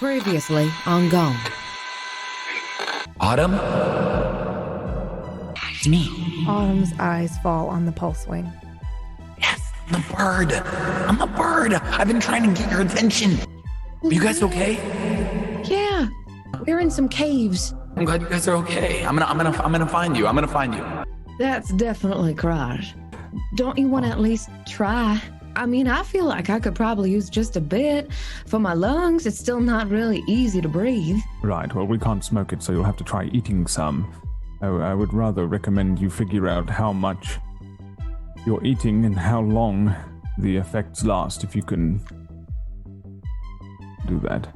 Previously on Gone. Autumn? It's me. Autumn's eyes fall on the pulse wing. Yes, the bird. I'm the bird. I've been trying to get your attention. Are you guys okay? Yeah, we're in some caves. I'm glad you guys are okay. I'm gonna find you. I'm gonna find you. That's definitely correct. Don't you want to at least try? I mean, I feel like I could probably use just a bit. For my lungs, it's still not really easy to breathe. Right, well, we can't smoke it, so you'll have to try eating some. I would rather recommend you figure out how much you're eating and how long the effects last, if you can do that.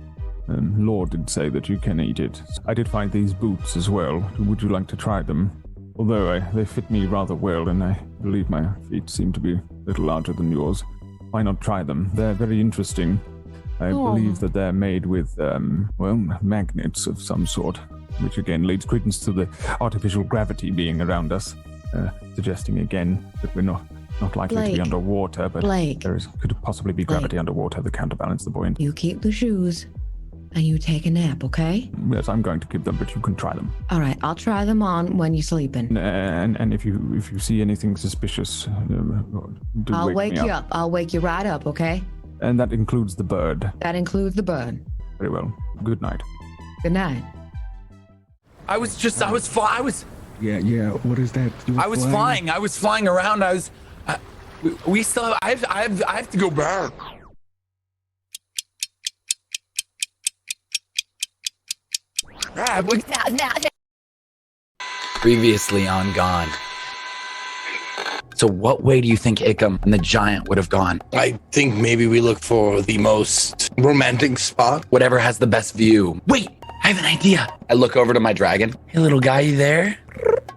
Lord did say that you can eat it. I did find these boots as well. Would you like to try them? Although they fit me rather well, and I believe my feet seem to be a little larger than yours. Why not try them? They're very interesting. I believe that they're made with, magnets of some sort, which again leads credence to the artificial gravity being around us, suggesting again that we're not likely to be underwater, but could possibly be gravity underwater to counterbalance the buoyant. You keep the shoes, and you take a nap, okay? Yes, I'm going to keep them, but you can try them. All right, I'll try them on when you're sleeping. And if you see anything suspicious, I'll wake you up. I'll wake you right up, okay? And that includes the bird. That includes the bird. Very well. Good night. Good night. I was Yeah. What is that? I was flying around. I have to go back. Previously on Gone. So what way do you think Ickham and the giant would have gone? I think maybe we look for the most romantic spot. Whatever has the best view. Wait, I have an idea. I look over to my dragon. Hey, little guy, you there?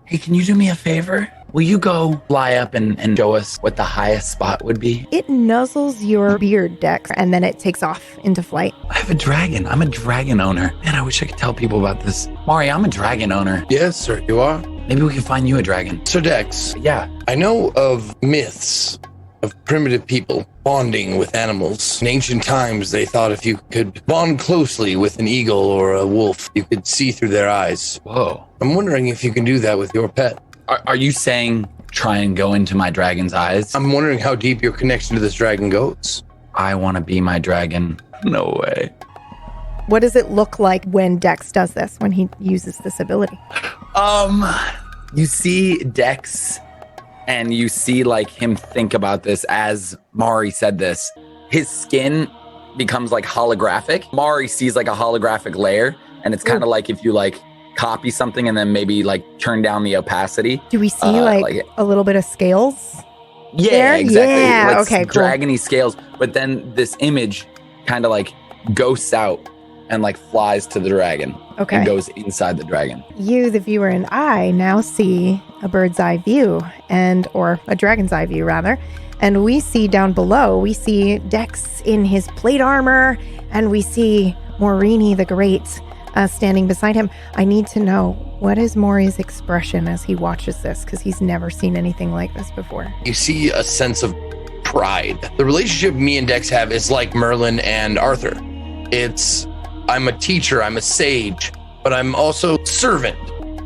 Hey, can you do me a favor? Will you go fly up and show us what the highest spot would be? It nuzzles your beard, Dex, and then it takes off into flight. I have a dragon. I'm a dragon owner. Man, I wish I could tell people about this. Mari, I'm a dragon owner. Yes, sir, you are. Maybe we can find you a dragon. Sir Dex, Yeah. I know of myths of primitive people bonding with animals. In ancient times, they thought if you could bond closely with an eagle or a wolf, you could see through their eyes. Whoa. I'm wondering if you can do that with your pet. Are you saying try and go into my dragon's eyes? I'm wondering how deep your connection to this dragon goes. I want to be my dragon. No way. What does it look like when Dex does this, when he uses this ability? You see Dex and you see like him think about this as Mari said this. His skin becomes like holographic. Mari sees like a holographic layer, and it's kind of like if you like copy something and then maybe like turn down the opacity. Do we see like a little bit of scales? Yeah, there? exactly. Yeah, like okay, cool. Dragony scales, but then this image kind of like ghosts out and like flies to the dragon. Okay. And goes inside the dragon. You, the viewer, and I now see a bird's eye view, or a dragon's eye view rather. And we see down below, we see Dex in his plate armor, and we see Morini the Great standing beside him. I need to know, what is Maury's expression as he watches this? Because he's never seen anything like this before. You see a sense of pride. The relationship me and Dex have is like Merlin and Arthur. I'm a teacher, I'm a sage, but I'm also servant.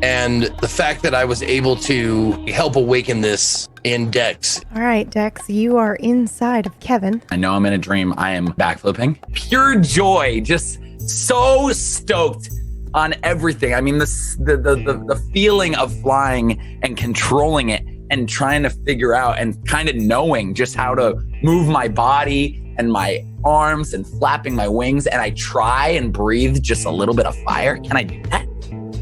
And the fact that I was able to help awaken this in Dex. All right, Dex, you are inside of Kevin. I know I'm in a dream. I am backflipping. Pure joy. Just so stoked on everything. I mean, the feeling of flying and controlling it and trying to figure out and kind of knowing just how to move my body and my arms and flapping my wings. And I try and breathe just a little bit of fire. Can I do that?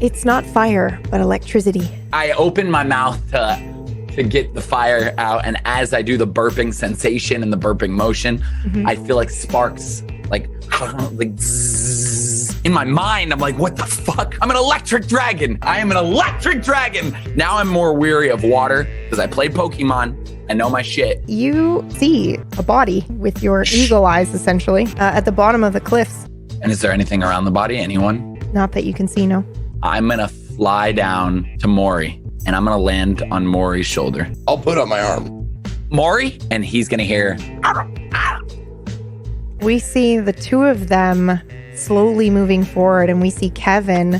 It's not fire, but electricity. I open my mouth to get the fire out. And as I do the burping sensation and the burping motion, I feel like sparks like zzz. In my mind, I'm like, what the fuck? I'm an electric dragon. I am an electric dragon. Now I'm more weary of water because I played Pokemon. I know my shit. You see a body with your eagle eyes, essentially, at the bottom of the cliffs. And is there anything around the body? Anyone? Not that you can see, no. I'm going to fly down to Maury, and I'm going to land on Maury's shoulder. I'll put up my arm. Maury, and he's going to hear... We see the two of them slowly moving forward, and we see Kevin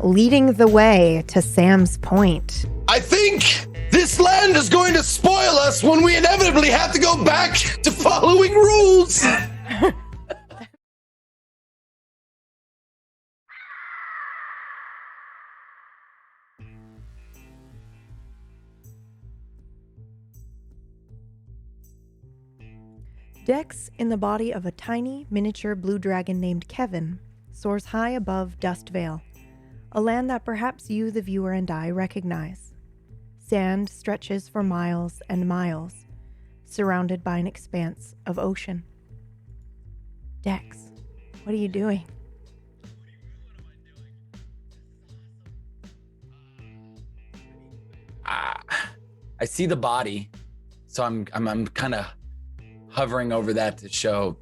leading the way to Sam's Point. I think this land is going to spoil us when we inevitably have to go back to following rules. Dex, in the body of a tiny, miniature blue dragon named Kevin, soars high above Dust Vale, a land that perhaps you, the viewer, and I recognize. Sand stretches for miles and miles, surrounded by an expanse of ocean. Dex, what are you doing? I see the body, so I'm kind of hovering over that to show,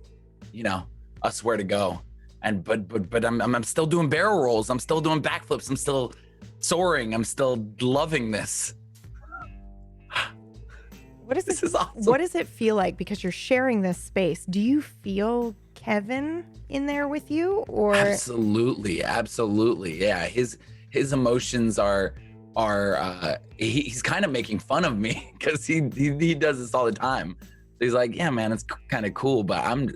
us where to go. And but I'm still doing barrel rolls. I'm still doing backflips. I'm still soaring. I'm still loving this. This is awesome. What does it feel like? Because you're sharing this space. Do you feel Kevin in there with you, or? Absolutely. Yeah, his emotions are he's kind of making fun of me because he does this all the time. He's like, yeah, man, it's kind of cool, but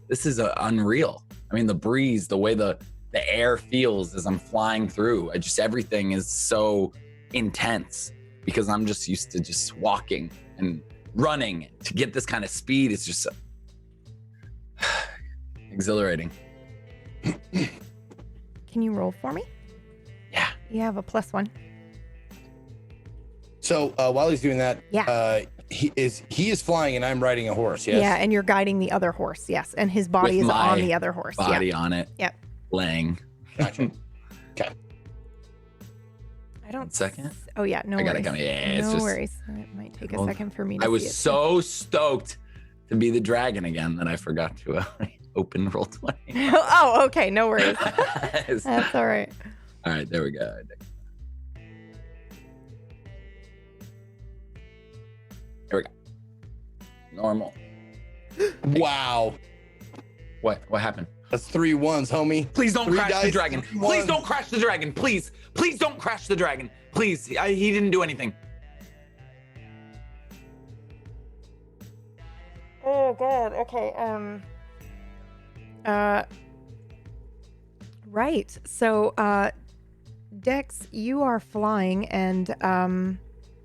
this is unreal. I mean, the breeze, the way the air feels as I'm flying through, everything is so intense because I'm just used to just walking and running. To get this kind of speed is just exhilarating. Can you roll for me? Yeah. You have a +1. So while he's doing that, Yeah. he is flying and I'm riding a horse. Yes. Yeah, and you're guiding the other horse. Yes, and his body With is my on the other horse. Body Yeah. on it. Yep. Laying. Gotcha. Okay. I don't. Second? Oh yeah, no I worries. gotta yeah, it's no just, worries. It might take a Well, second for me to I was see it. so stoked to be the dragon again that I forgot to open roll 20. Oh, okay. No worries. That's all right. All right, there we go. Here we go. Normal. Wow. What happened? That's 3 1s, homie. Please don't 3 crash the dice, dragon. 3 Please ones. don't crash the dragon. Please don't crash the dragon. Please. He didn't do anything. Oh God. Okay. Right. So, Dex, you are flying, and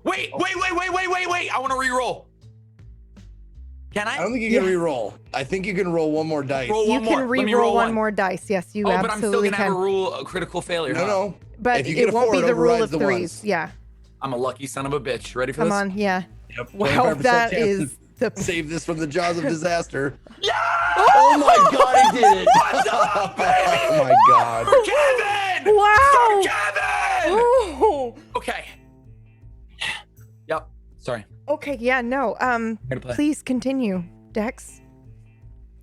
Wait. I want to re-roll. Can I? I don't think you can re-roll. I think you can roll 1 more dice. Roll you one more. can Let me re-roll roll one more dice. Yes, you but I'm still absolutely gonna can. have a critical failure. huh? No. But If you get it a won't 4, be it the rule of overrides the threes. ones. Yeah. I'm a lucky son of a bitch. Ready for Come this? on. Yeah. Yep. Wow, 25% that chance is the. to save this from the jaws of disaster. Yeah! Oh my God, I did it. What's up, baby? Oh my God. Kevin! Wow. Kevin! Oh. Okay. Yep. Sorry. Okay. Yeah. No. Here to play. Please continue, Dex.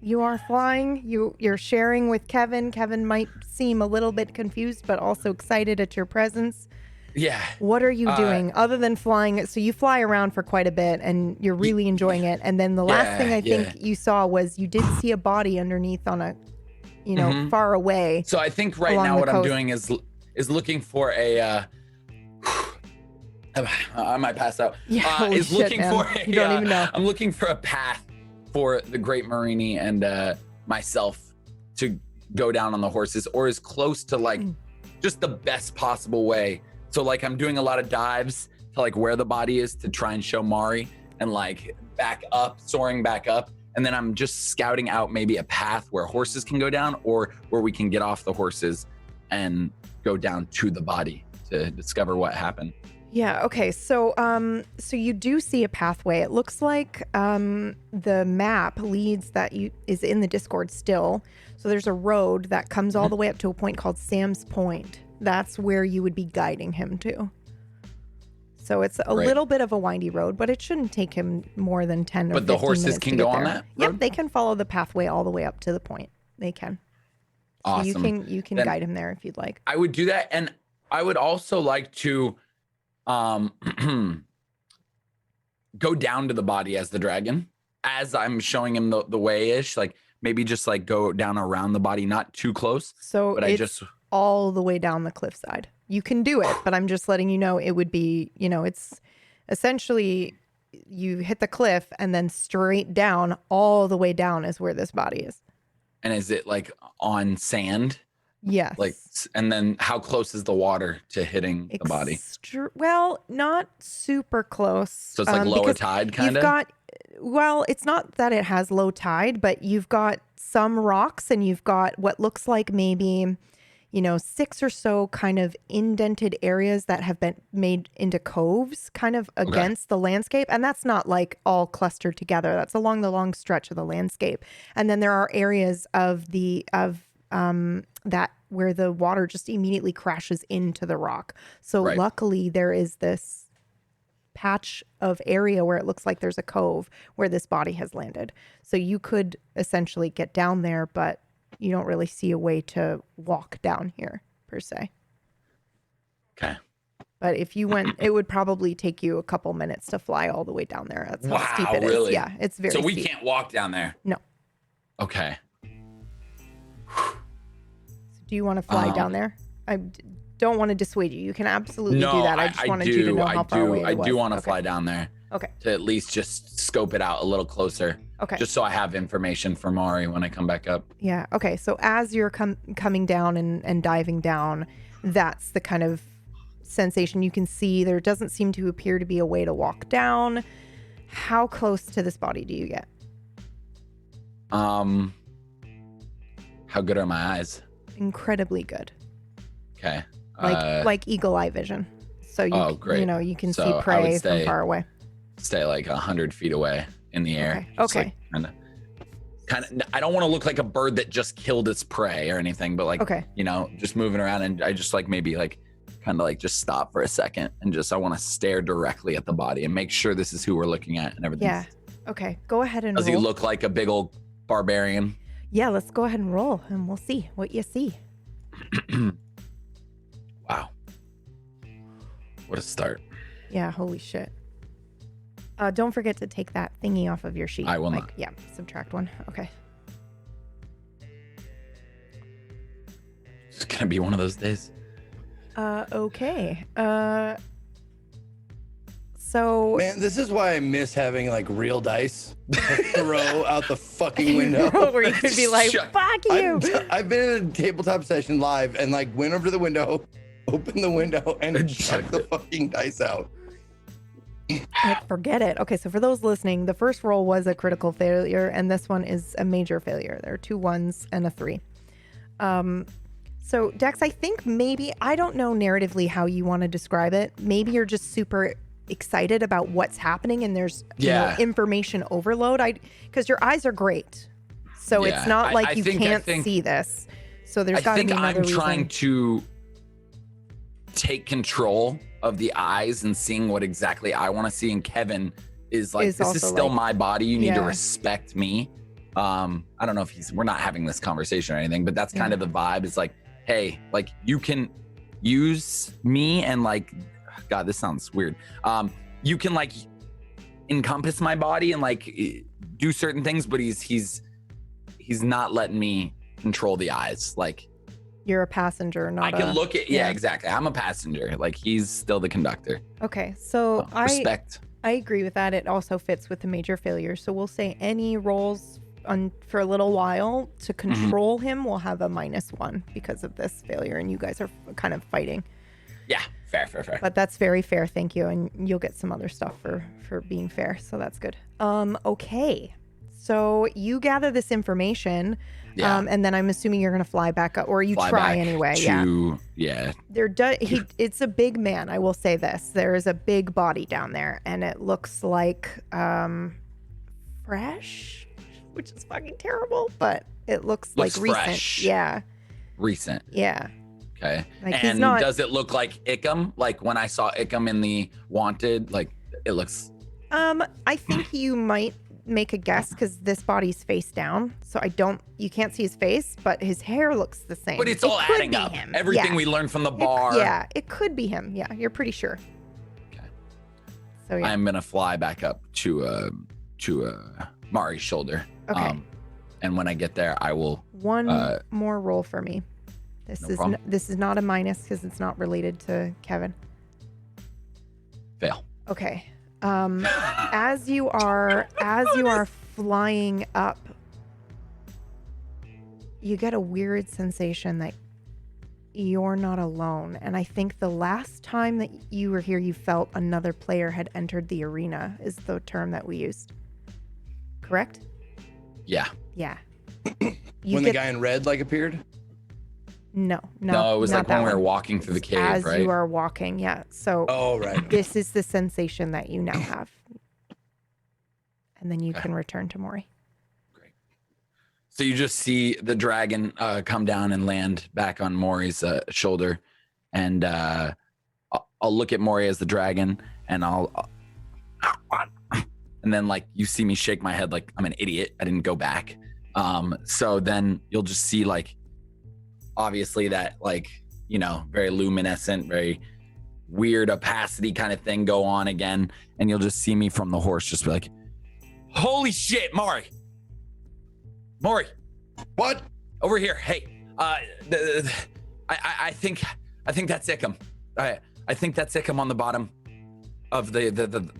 You are flying. You're sharing with Kevin. Kevin might seem a little bit confused, but also excited at your presence. Yeah. What are you doing other than flying? So you fly around for quite a bit, and you're really enjoying it. And then the last thing I think you saw was you did see a body underneath on a, far away. So I think right along now the what I'm coast. doing is looking for a. I might pass out. Yeah, holy is shit, looking man. for. You don't even know. I'm looking for a path for the Great Marini and myself to go down on the horses, or as close to like just the best possible way. So like I'm doing a lot of dives to like where the body is to try and show Mari, and like back up, soaring back up. And then I'm just scouting out maybe a path where horses can go down, or where we can get off the horses and go down to the body to discover what happened. Yeah. Okay. So, so you do see a pathway. It looks like the map leads is in the Discord still. So there's a road that comes all the way up to a point called Sam's Point. That's where you would be guiding him to. So it's a little bit of a windy road, but it shouldn't take him more than 10 or 15 minutes. But the horses can go on that Yep, road? they can follow the pathway all the way up to the point. They can. Awesome. So you can Then guide him there if you'd like. I would do that, and I would also like to go down to the body as the dragon as I'm showing him the way-ish, like maybe just like go down around the body, not too close. So but it's all the way down the cliffside. You can do it, but I'm just letting you know it would be, it's essentially you hit the cliff and then straight down, all the way down is where this body is. And is it like on sand? Yes. Like, and then how close is the water to hitting the body? Well, not super close. So it's like lower tide kind of? Well, it's not that it has low tide, but you've got some rocks and you've got what looks like maybe, 6 or so kind of indented areas that have been made into coves kind of against the landscape. And that's not like all clustered together. That's along the long stretch of the landscape. And then there are areas of that where the water just immediately crashes into the rock. So luckily there is this patch of area where it looks like there's a cove where this body has landed. So you could essentially get down there, but you don't really see a way to walk down here per se. Okay. But if you went, it would probably take you a couple minutes to fly all the way down there. That's how steep it is. Really? Yeah, it's very steep. So we can't walk down there? No. Okay. So do you want to fly down there? I don't want to dissuade you. You can absolutely do that. I just wanted you to know how far away it was. I do want to fly down there. Okay. To at least just scope it out a little closer. Okay. Just so I have information for Mari when I come back up. Yeah. Okay. So as you're coming down and diving down, that's the kind of sensation you can see. There doesn't seem to appear to be a way to walk down. How close to this body do you get? How good are my eyes? Incredibly good. Okay. Like eagle eye vision. So you you can see prey from far away. Stay like 100 feet away in the air. Okay. Like kind of. I don't want to look like a bird that just killed its prey or anything, but like, just moving around, and I just like maybe like kind of like just stop for a second and just I want to stare directly at the body and make sure this is who we're looking at and everything. Yeah. Okay. Go ahead and Does roll. he look like a big old barbarian? Yeah. Let's go ahead and roll, and we'll see what you see. Wow. What a start. Yeah. Holy shit. Don't forget to take that thingy off of your sheet. I will not. Yeah, subtract 1. Okay. It's gonna be one of those days. Okay. So. Man, this is why I miss having like real dice to throw out the fucking window. Where you could be like, fuck you. I've been in a tabletop session live and like went over to the window, opened the window, and chucked the fucking dice out. Like, forget it. Okay, so for those listening, the first roll was a critical failure, and this one is a major failure. There are 2 1s and a 3. So Dex, I think maybe, I don't know narratively how you want to describe it. Maybe you're just super excited about what's happening, and there's information overload. Because your eyes are great, so it's not like you can't see this. So there's got to be another reason. I'm trying to take control of the eyes and seeing what exactly I want to see, and Kevin is like, this is still my body, you need to respect me. I don't know if we're not having this conversation or anything, but that's kind of the vibe. It's like, hey, like you can use me and like, God, this sounds weird. You can like encompass my body and like do certain things, but he's not letting me control the eyes. Like, you're a passenger, not I can look at, exactly. I'm a passenger. Like he's still the conductor. Okay, so respect. I agree with that. It also fits with the major failure. So we'll say any rolls for a little while to control him will have a -1 because of this failure, and you guys are kind of fighting. Yeah, fair. But that's very fair, thank you, and you'll get some other stuff for being fair, so that's good. Okay, so you gather this information. And then I'm assuming you're going to fly back up, or you try anyway. It's a big man. I will say this. There is a big body down there, and it looks like fresh, which is fucking terrible, but it looks like recent. Fresh. Yeah. Recent. Yeah. Okay. Like and does it look like Ickham? Like when I saw Ickham in the Wanted, like it looks. I think you might make a guess because this body's face down, so you can't see his face, but his hair looks the same. But it's all adding up. Him. Everything we learned from the bar. It could be him. Yeah, you're pretty sure. Okay. So I'm gonna fly back up to Mari's shoulder. Okay. And when I get there, I will. One more roll for me. This is not a minus because it's not related to Kevin. Fail. Okay. As you are flying up, you get a weird sensation that you're not alone. And I think the last time that you were here, you felt another player had entered the arena, is the term that we used. Correct? Yeah. Yeah. When the guy in red appeared? No, it was like when we were walking through the cave, as right? you are walking, yeah. So right. This is the sensation that you now have. And then you can return to Maury. Great. So you just see the dragon come down and land back on Maury's shoulder. And I'll look at Maury as the dragon, and and then you see me shake my head like I'm an idiot. I didn't go back. So then you'll just see obviously that very luminescent, very weird opacity kind of thing go on again. And you'll just see me from the horse just be like, holy shit, Maury. Maury. What? Over here. Hey, I think that's Ickham. I think that's Ickham on the bottom of the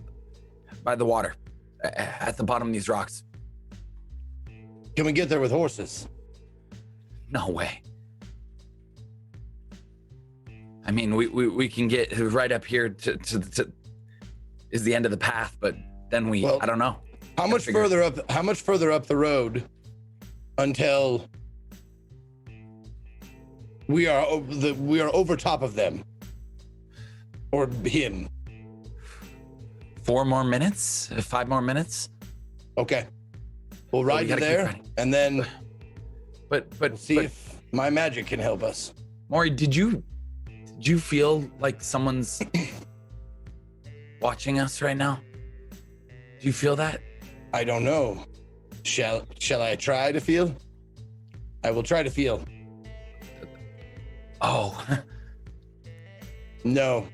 by the water at the bottom of these rocks. Can we get there with horses? No way. I mean, we can get right up here to is the end of the path, but then I don't know. How much further up the road until we are over top of them or him? 4 more minutes? 5 more minutes? Okay. We'll ride you there and then but see if my magic can help us. Maury, did you feel like someone's watching us right now? Do you feel that? I don't know. Shall I try to feel? I will try to feel. Oh. No.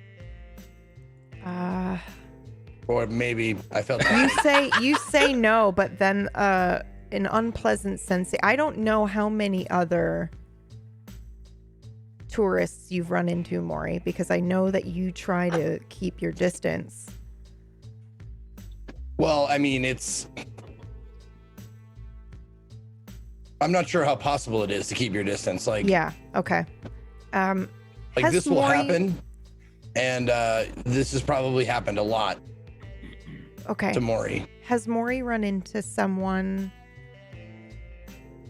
Or maybe I felt that. You say no, but then an unpleasant sense. I don't know how many other tourists you've run into, Maury, because I know that you try to keep your distance. Well, I mean, I'm not sure how possible it is to keep your distance. Yeah, okay. This will happen, and this has probably happened a lot. Okay. To Maury. Has Maury run into someone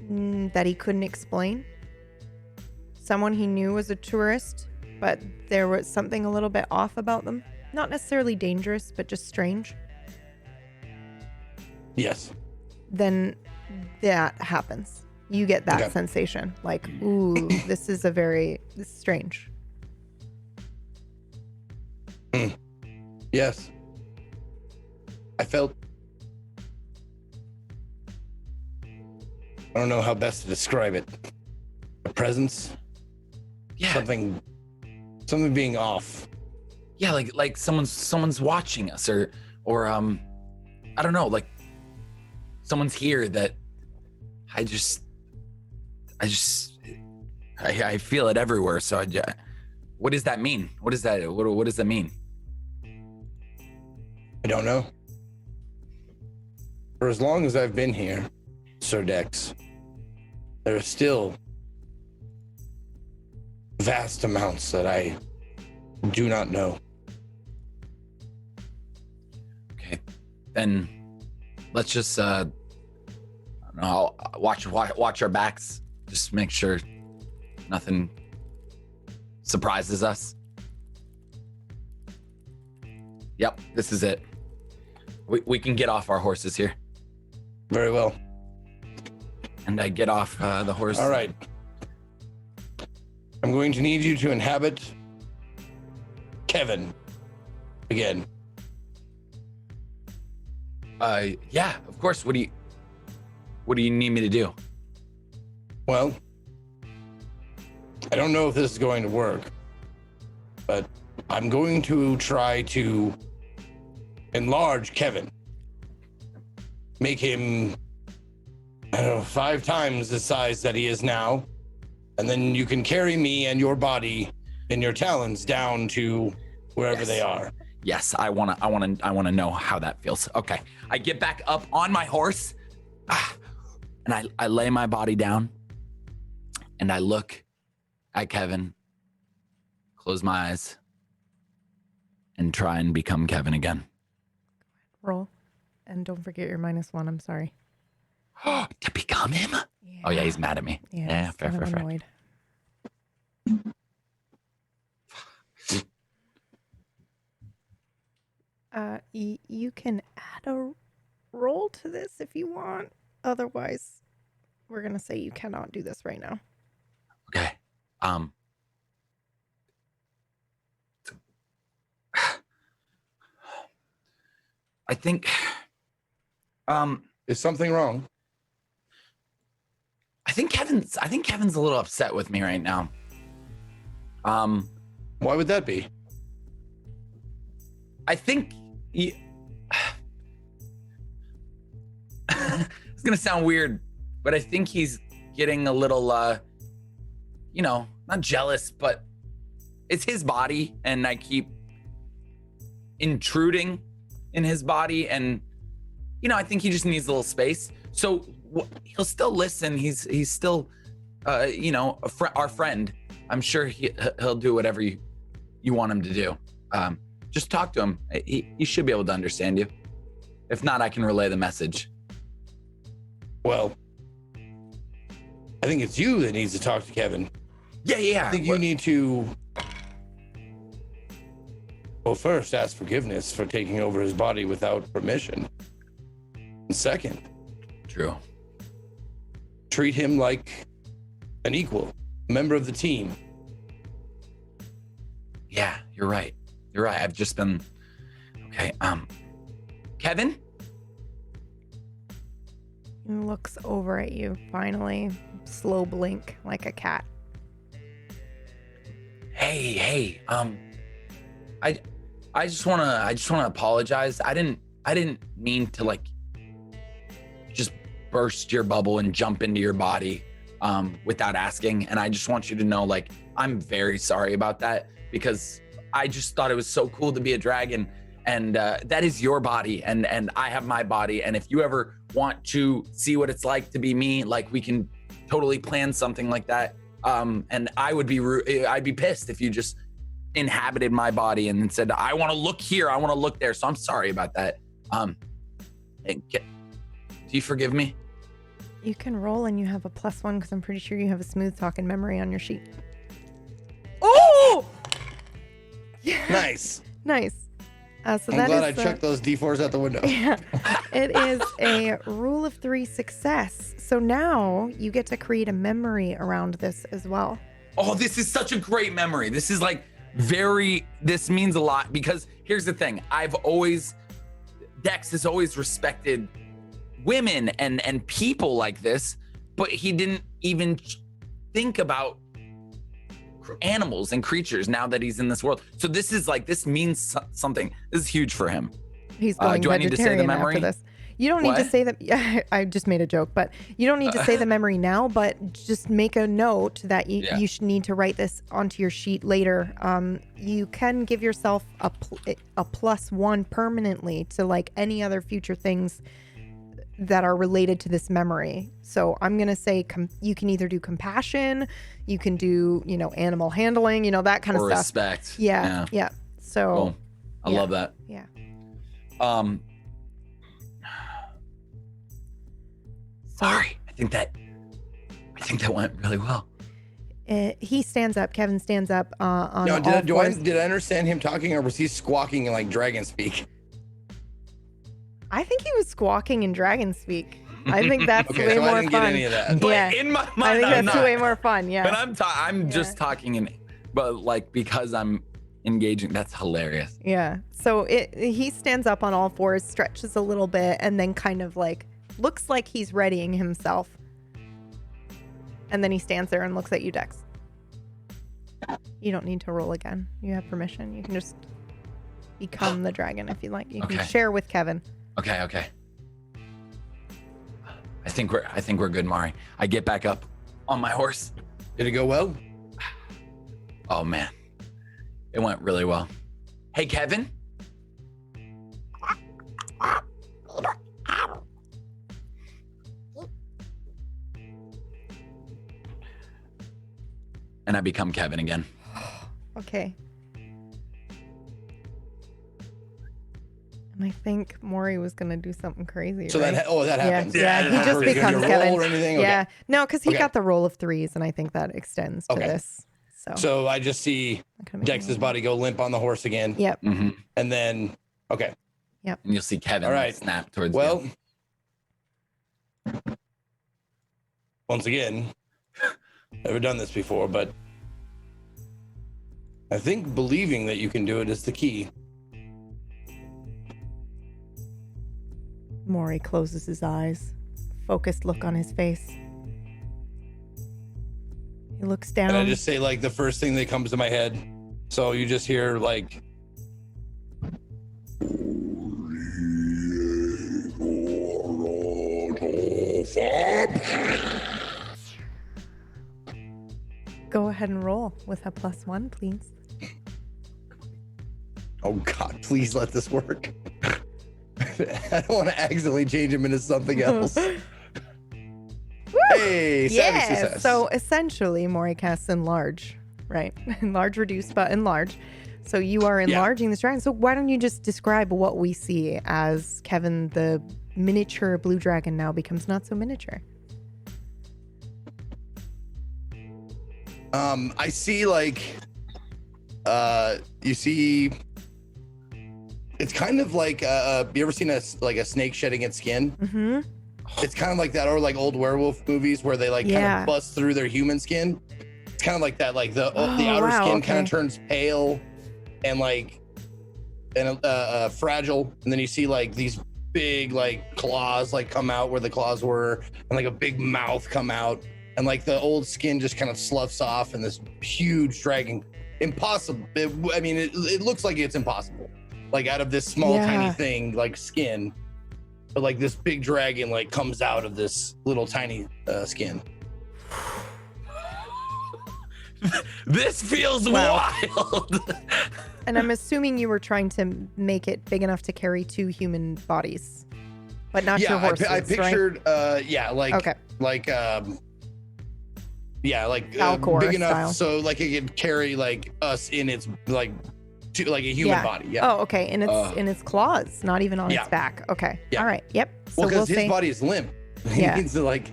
that he couldn't explain? Someone he knew was a tourist, but there was something a little bit off about them? Not necessarily dangerous, but just strange? Yes. Then that happens. You get that sensation. Ooh, this is strange. Yes. I felt, I don't know how best to describe it. A presence. Yeah. Something being off. Yeah, like someone's watching us or I don't know, someone's here that I feel it everywhere. So what does that mean? What does that mean? I don't know. For as long as I've been here, Sir Dex, there are still vast amounts that I do not know. Okay, then let's just I don't know, watch our backs. Just make sure nothing surprises us. Yep, this is it. We can get off our horses here. Very well. And I get off the horse. All right. I'm going to need you to inhabit Kevin again. Yeah, of course. What do you need me to do? Well, I don't know if this is going to work, but I'm going to try to enlarge Kevin. make him, I don't know, 5 times the size that he is now. And then you can carry me and your body in your talons down to wherever they are. Yes, I wanna know how that feels. Okay, I get back up on my horse, and I lay my body down, and I look at Kevin, close my eyes, and try and become Kevin again. Roll, and don't forget your -1. I'm sorry. To become him? Yeah. Oh yeah, he's mad at me. Yeah, fair. Annoyed. You can add a roll to this if you want. Otherwise, we're gonna say you cannot do this right now. Okay. I think. Is something wrong? I think Kevin's a little upset with me right now. Why would that be? I think it's gonna sound weird, but I think he's getting a little, not jealous, but it's his body, and I keep intruding in his body, and I think he just needs a little space. So he'll still listen. He's still, our friend. I'm sure he'll do whatever you want him to do. Just talk to him. He should be able to understand you. If not, I can relay the message. Well, I think it's you that needs to talk to Kevin. Yeah. I think you need to, well, first, ask forgiveness for taking over his body without permission. And second, True. treat him like an equal, member of the team. Yeah, you're right. I've just been okay. Kevin? He looks over at you finally, slow blink like a cat. Hey. I just wanna apologize. I didn't mean to just burst your bubble and jump into your body without asking. And I just want you to know, I'm very sorry about that, because I just thought it was so cool to be a dragon, and that is your body, and I have my body. And if you ever want to see what it's like to be me, we can totally plan something like that. And I'd be pissed if you just inhabited my body and said, I want to look here, I want to look there. So I'm sorry about that. Do you forgive me? You can roll, and you have a +1 because I'm pretty sure you have a smooth talking memory on your sheet. Oh! Yeah. Nice. Nice. So I'm glad I chucked those D4s out the window. Yeah. It is a rule of 3 success. So now you get to create a memory around this as well. Oh, this is such a great memory. This is this means a lot, because here's the thing. Dex has always respected women and people like this, but he didn't even think about animals and creatures now that he's in this world. So this means something. This is huge for him. He's going do I need to say the vegetarian memory? after this. You don't need to say that. Yeah, I just made a joke, but you don't need to say the memory now, but just make a note that you should need to write this onto your sheet later. You can give yourself a +1 permanently to any other future things that are related to this memory. So I'm going to say you can either do compassion, you can do, animal handling, that kind of stuff. Respect. Yeah. So cool. I love that. Yeah. Sorry. I think that went really well. He stands up. Kevin stands up on No, all fours. did I understand him talking, or was he squawking in dragon speak? I think he was squawking in dragon speak. I think that's Okay, way so I more didn't fun. get any of that. But in my mind, I think I'm that's not. way more fun. Yeah. But I'm just talking because I'm engaging. That's hilarious. Yeah. So he stands up on all fours, stretches a little bit, and then kind of looks like he's readying himself. And then he stands there and looks at you, Dex. You don't need to roll again. You have permission. You can just become the dragon if you like. You can share with Kevin. Okay. think we're good, Mari. I get back up on my horse. Did it go well? Oh man, it went really well. Hey, Kevin. And I become Kevin again. Okay. And I think Maury was gonna do something crazy. So right? that happens. Yeah, he just Did you becomes roll Kevin. or anything? Yeah, Okay. no, because he Okay. got the roll of 3s, and I think that extends to this. So I just see Dex's body go limp on the horse again. Yep. Mm-hmm. And then, okay. Yep. And you'll see Kevin All right. snap towards Well, you. once again, never done this before, but I think believing that you can do it is the key. Maury closes his eyes, focused look on his face. He looks down. And I just say like the first thing that comes to my head. So you just hear like Go ahead and roll with a +1, please. oh God, please let this work. I don't want to accidentally change him into something else. Hey, savvy Yeah. success. So essentially, Maury casts enlarge, right? Enlarge, reduce, but enlarge. So you are enlarging this dragon. So why don't you just describe what we see as Kevin, the miniature blue dragon, now becomes not so miniature? I see like you see it's kind of like you ever seen a snake shedding its skin? Mm-hmm. It's kind of like that, or like old werewolf movies where they like kind Yeah. of bust through their human skin. It's kind of like that, like the outer wow, skin okay. kind of turns pale and fragile, and then you see like these big like claws like come out where the claws were, and like a big mouth come out, and like the old skin just kind of sloughs off, and this huge dragon, impossible. It looks like it's impossible, like out of this small tiny thing like skin, but like this big dragon like comes out of this little tiny skin. This feels wild. And I'm assuming you were trying to make it big enough to carry 2 human bodies, but not your horses, I pictured, right? Falcor big enough style. so like it could carry like us in its like like a human body. Yeah. Oh, okay. In its claws, not even on its back. Okay. Yeah. All right. Yep. So Well, because his say, body is limp. He Yeah. needs to like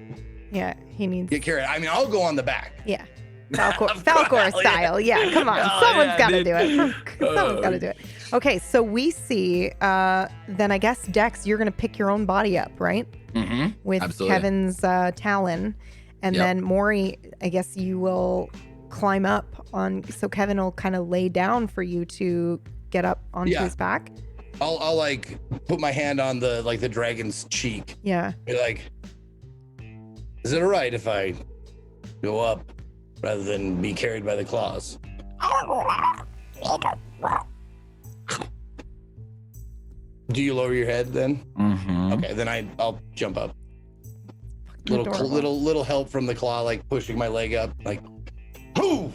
he needs. get carried. I mean, I'll go on the back. Yeah. Falcor style. Yeah. Come on. Hell Someone's yeah, got to dude. do it. Someone's got to do it. Okay. So we see. Then I guess Dex, you're gonna pick your own body up, right? Mm-hmm. With Absolutely. Kevin's talon, and Yep. then Maury, I guess you will climb up on. So Kevin will kind of lay down for you to get up onto Yeah. his back. I'll like put my hand on the like the dragon's cheek. Yeah. Be like, is it all right if I go up rather than be carried by the claws? Do you lower your head then? Mm-hmm. Okay, then I'll jump up. Adorable. Little help from the claw, like pushing my leg up, like, whoo!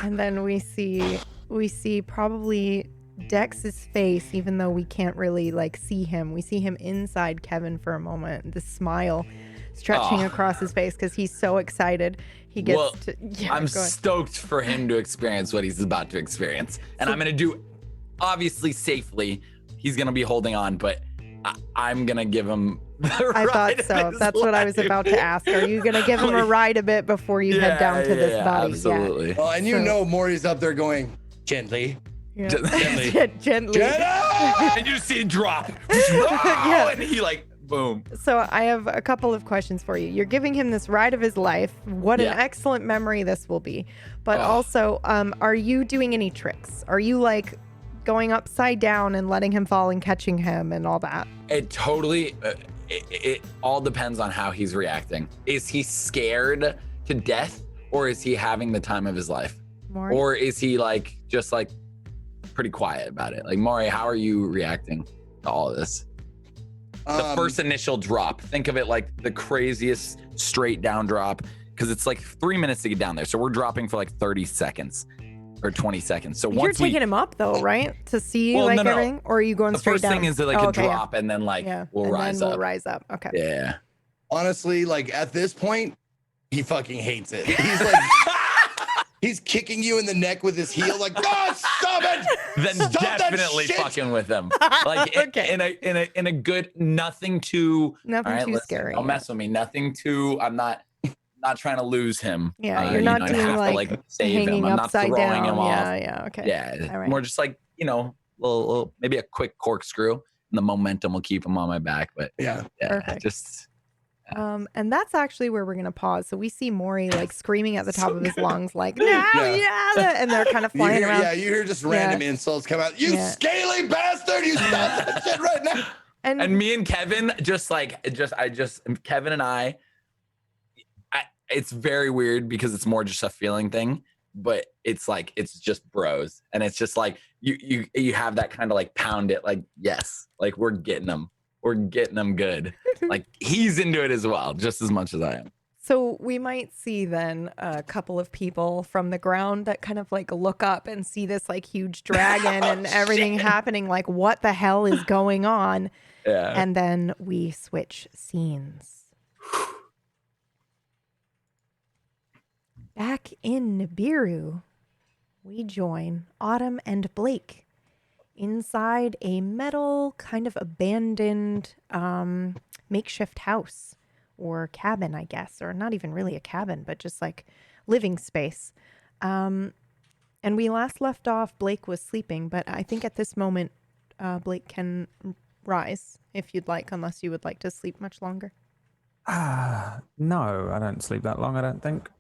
And then we see probably Dex's face, even though we can't really like see him. We see him inside Kevin for a moment. The smile stretching across his face because he's so excited. He gets Well, to. Yeah, I'm go ahead. stoked for him to experience what he's about to experience. And I'm going to do, obviously, safely. He's going to be holding on, but I'm going to give him the I ride thought of so. his That's what I was life. about to ask. Are you going to give him a ride a bit before you head down to this body? Absolutely. Well, and you So- know Maury's up there going, gently. Yeah. Gently. Gently. Jenna! And you see it drop. Yeah. And he like, boom. So I have a couple of questions for you. You're giving him this ride of his life. What Yeah. an excellent memory this will be. But Oh. also, are you doing any tricks? Are you like going upside down and letting him fall and catching him and all that? It totally, it all depends on how he's reacting. Is he scared to death, or is he having the time of his life? Maury? Or is he like, just like pretty quiet about it? Like, Maury, how are you reacting to all of this? The first initial drop. Think of it like the craziest straight down drop because it's like 3 minutes to get down there. So we're dropping for like 30 seconds or 20 seconds. So You're taking him up though, right? To see everything? Or are you going straight down? The first thing is like a drop and then we'll rise up. We'll rise up. Okay. Yeah. Honestly, like at this point, he fucking hates it. He's like, he's kicking you in the neck with his heel, like, God, stop it! Then Stop definitely fucking with him. Like in a good, nothing too scary. Don't mess with me. Nothing too. I'm not trying to lose him. Yeah, you're not doing like save him. I'm not throwing down. him off. Yeah, okay. Yeah, all right. More just like little maybe a quick corkscrew, and the momentum will keep him on my back. But yeah, perfect. Just. And that's actually where we're gonna pause. So we see Maury like screaming at the top of his lungs, like and they're kind of flying around. Yeah, you hear just random insults come out. You scaly bastard! You stop that shit right now. And me and Kevin Kevin and I. It's very weird because it's more just a feeling thing, but it's like it's just bros, and it's just like you have that kind of like pound it, like yes, like we're getting them good. Like he's into it as well, just as much as I am. So we might see then a couple of people from the ground that kind of like look up and see this like huge dragon and everything happening. Like, what the hell is going on? Yeah. And then we switch scenes. Back in Nibiru, we join Autumn and Blake inside a metal kind of abandoned makeshift house or cabin, I guess, or not even really a cabin, but just like living space. And we last left off, Blake was sleeping, but I think at this moment, Blake can rise if you'd like, unless you would like to sleep much longer. No, I don't sleep that long, I don't think.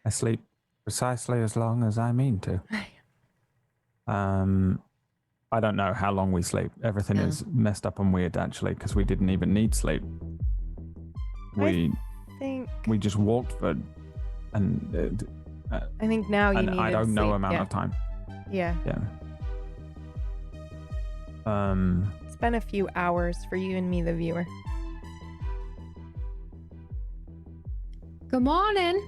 I sleep precisely as long as I mean to. I don't know how long we sleep. Everything is messed up and weird, actually, because we didn't even need sleep. We just walked for, and I think now you need. I don't know amount of time. Yeah. It's been a few hours for you and me, the viewer. Good morning.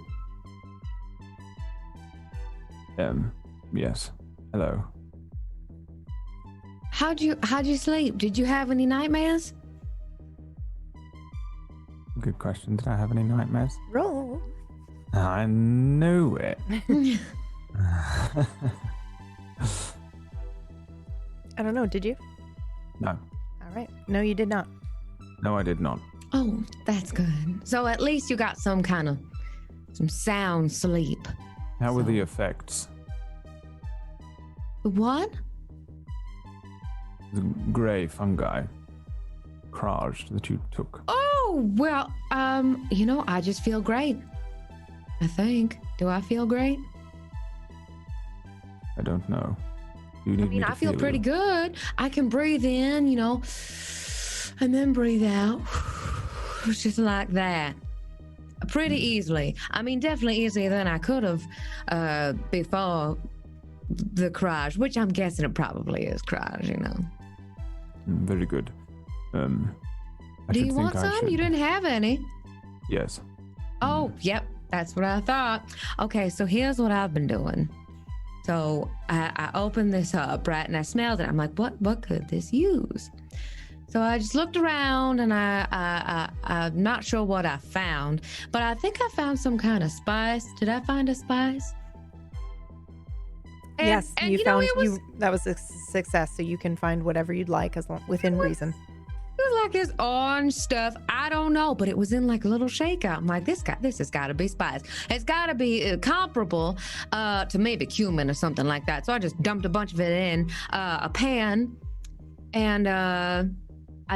Yes. Hello. How'd you sleep? Did you have any nightmares? Good question. Did I have any nightmares? Roll. I knew it. I don't know. Did you? No. All right. No, you did not. No, I did not. Oh, that's good. So at least you got some sound sleep. How were the effects? What? The grey fungi, Kraj, that you took. Oh, well, I just feel great. I think. Do I feel great? I don't know. You need me to I feel pretty good. I can breathe in, and then breathe out. Just like that. Pretty easily. I mean, definitely easier than I could have before the Kraj, which I'm guessing it probably is Kraj, Very good. Do you want some? You didn't have any. Yes. Oh, yep. That's what I thought. Okay, so here's what I've been doing. So I opened this up, right, and I smelled it. I'm like, what could this use? So I just looked around, and I'm not sure what I found, but I think I found some kind of spice. Did I find a spice? Yes, you found that was a success. So you can find whatever you'd like within reason. It was like this orange stuff. I don't know, but it was in like a little shaker. I'm like, this has got to be spice. It's got to be comparable to maybe cumin or something like that. So I just dumped a bunch of it in a pan, and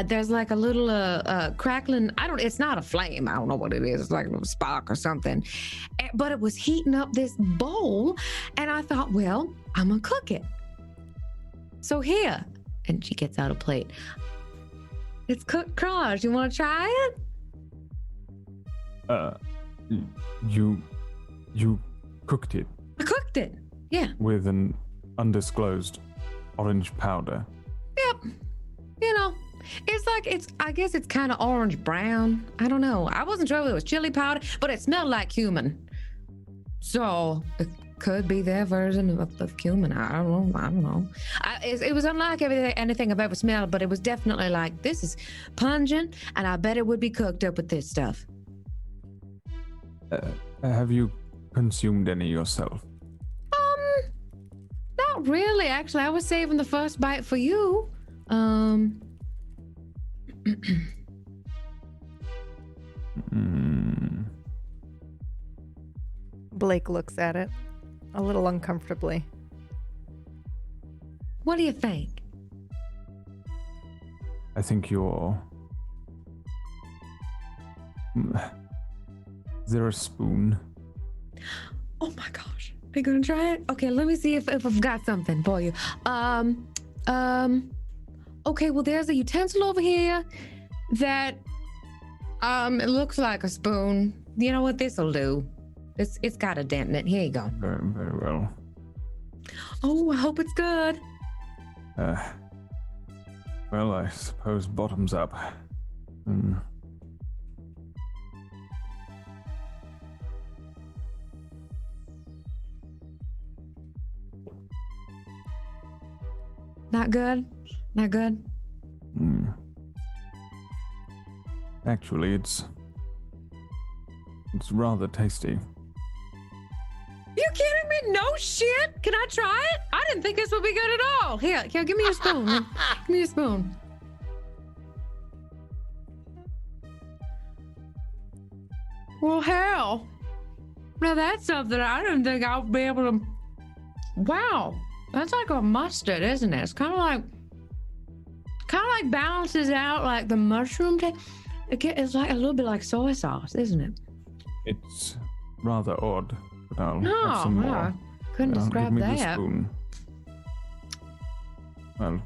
there's like a little crackling. It's not a flame. I don't know what it is. It's like a little spark or something. But it was heating up this bowl, and I thought, well, I'm gonna cook it. So here, and she gets out a plate. It's cooked Kraj. You want to try it? You cooked it. I cooked it. Yeah. With an undisclosed orange powder. Yep. I guess it's kind of orange brown. I don't know. I wasn't sure if it was chili powder, but it smelled like cumin. So it could be their version of cumin. I don't know. It was unlike anything I've ever smelled, but it was definitely like, this is pungent, and I bet it would be cooked up with this stuff. Have you consumed any yourself? Not really, actually. I was saving the first bite for you. Blake looks at it a little uncomfortably. What do you think? I think you're... Is there a spoon? Oh my gosh. Are you gonna try it? Okay, let me see if I've got something for you. Okay, well, there's a utensil over here that it looks like a spoon. You know what? This'll do. It's got a dent in it. Here you go. Very, very well. Oh, I hope it's good. Well, I suppose bottoms up. Not good? Not good? Actually, it's rather tasty. You kidding me? No shit. Can I try it? I didn't think this would be good at all. Here, give me your spoon. Give me a spoon. Well, hell. Now that's something I didn't think I would be able to. Wow. That's like a mustard, isn't it? It's kind of like balances out like the mushroom taste. It's like a little bit like soy sauce, isn't it? It's rather odd, but I'll have some more. I couldn't describe give me that. The spoon. Well,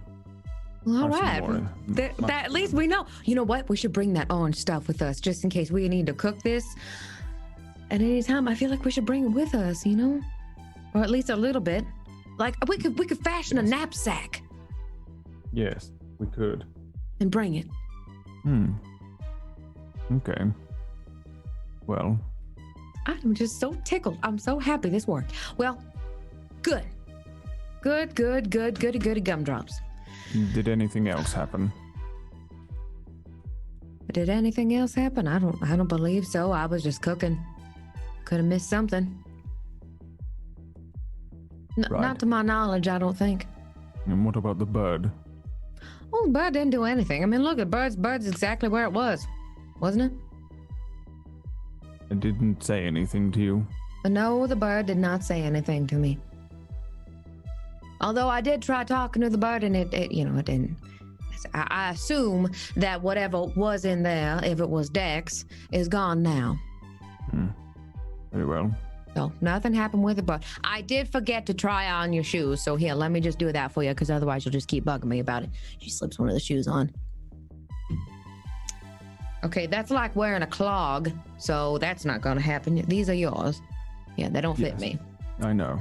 all have some right. more. That at least we know. You know what? We should bring that orange stuff with us just in case we need to cook this. At any time, I feel like we should bring it with us, you know? Or at least a little bit. Like we could fashion a knapsack. Yes, we could. And bring it. Okay. Well. I'm just so tickled. I'm so happy this worked. Well, good. Goody gumdrops. Did anything else happen? Did anything else happen? I don't believe so. I was just cooking. Could have missed something. Right. Not to my knowledge, I don't think. And what about the bird? Oh, the bird didn't do anything. I mean, look, bird's exactly where it was, wasn't it? It didn't say anything to you? No, the bird did not say anything to me. Although I did try talking to the bird, and it didn't. I assume that whatever was in there, if it was Dex, is gone now. Very well. So nothing happened with it, but I did forget to try on your shoes. So here, let me just do that for you, because otherwise you'll just keep bugging me about it. She slips one of the shoes on. Okay, that's like wearing a clog, so that's not going to happen. These are yours. Yeah, they don't fit me. I know.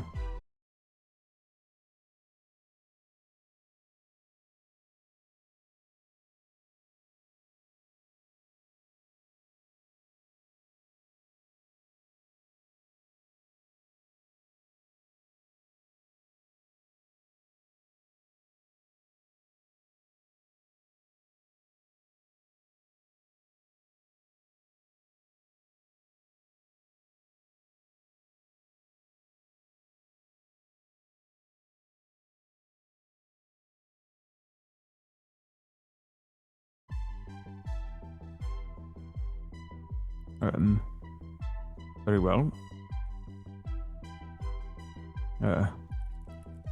Very well.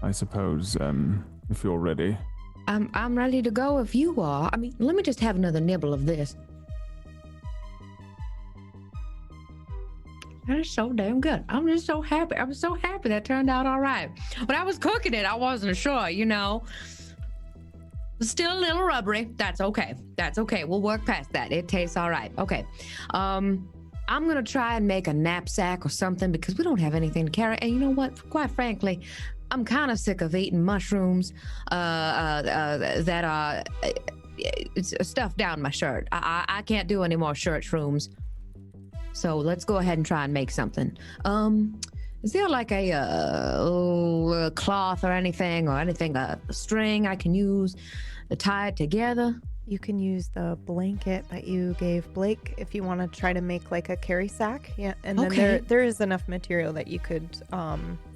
I suppose, if you're ready. I'm ready to go if you are. I mean, let me just have another nibble of this. That is so damn good. I'm just so happy. I'm so happy that turned out all right. When I was cooking it, I wasn't sure, you know. Still a little rubbery. That's okay. That's okay. We'll work past that. It tastes all right. Okay. I'm going to try and make a knapsack or something because we don't have anything to carry. And you know what? Quite frankly, I'm kind of sick of eating mushrooms that are, it's stuff down my shirt. I can't do any more shirt shrooms. So let's go ahead and try and make something. Is there like a cloth or anything, a string I can use to tie it together? You can use the blanket that you gave Blake if you want to try to make like a carry sack. Yeah, and then there is enough material that you could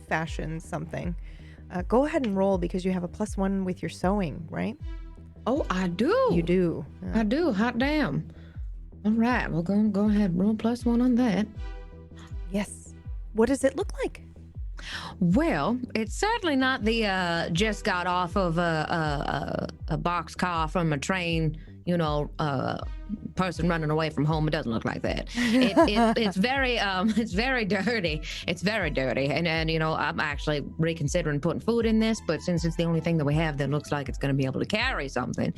fashion something. Go ahead and roll because you have a +1 with your sewing, right? Oh, I do. You do. Yeah. I do. Hot damn. All right, we'll go ahead and roll +1 on that. Yes. What does it look like? Well, it's certainly not the just got off of a boxcar from a train, person running away from home. It doesn't look like that. It's very dirty. It's very dirty. And I'm actually reconsidering putting food in this, but since it's the only thing that we have that looks like it's going to be able to carry something,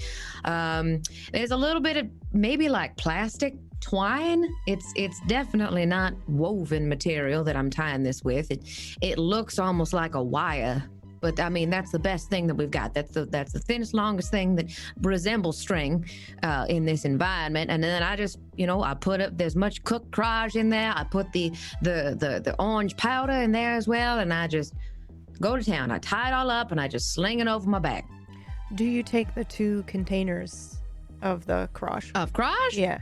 there's a little bit of maybe like plastic twine. It's definitely not woven material that I'm tying this with. It looks almost like a wire, but I mean that's the best thing that we've got. That's the thinnest, longest thing that resembles string in this environment. And then I just I put up there's much cooked crage in there. I put the orange powder in there as well, and I just go to town. I tie it all up and I just sling it over my back. Do you take the 2 containers of the crage? Of crage? Yeah.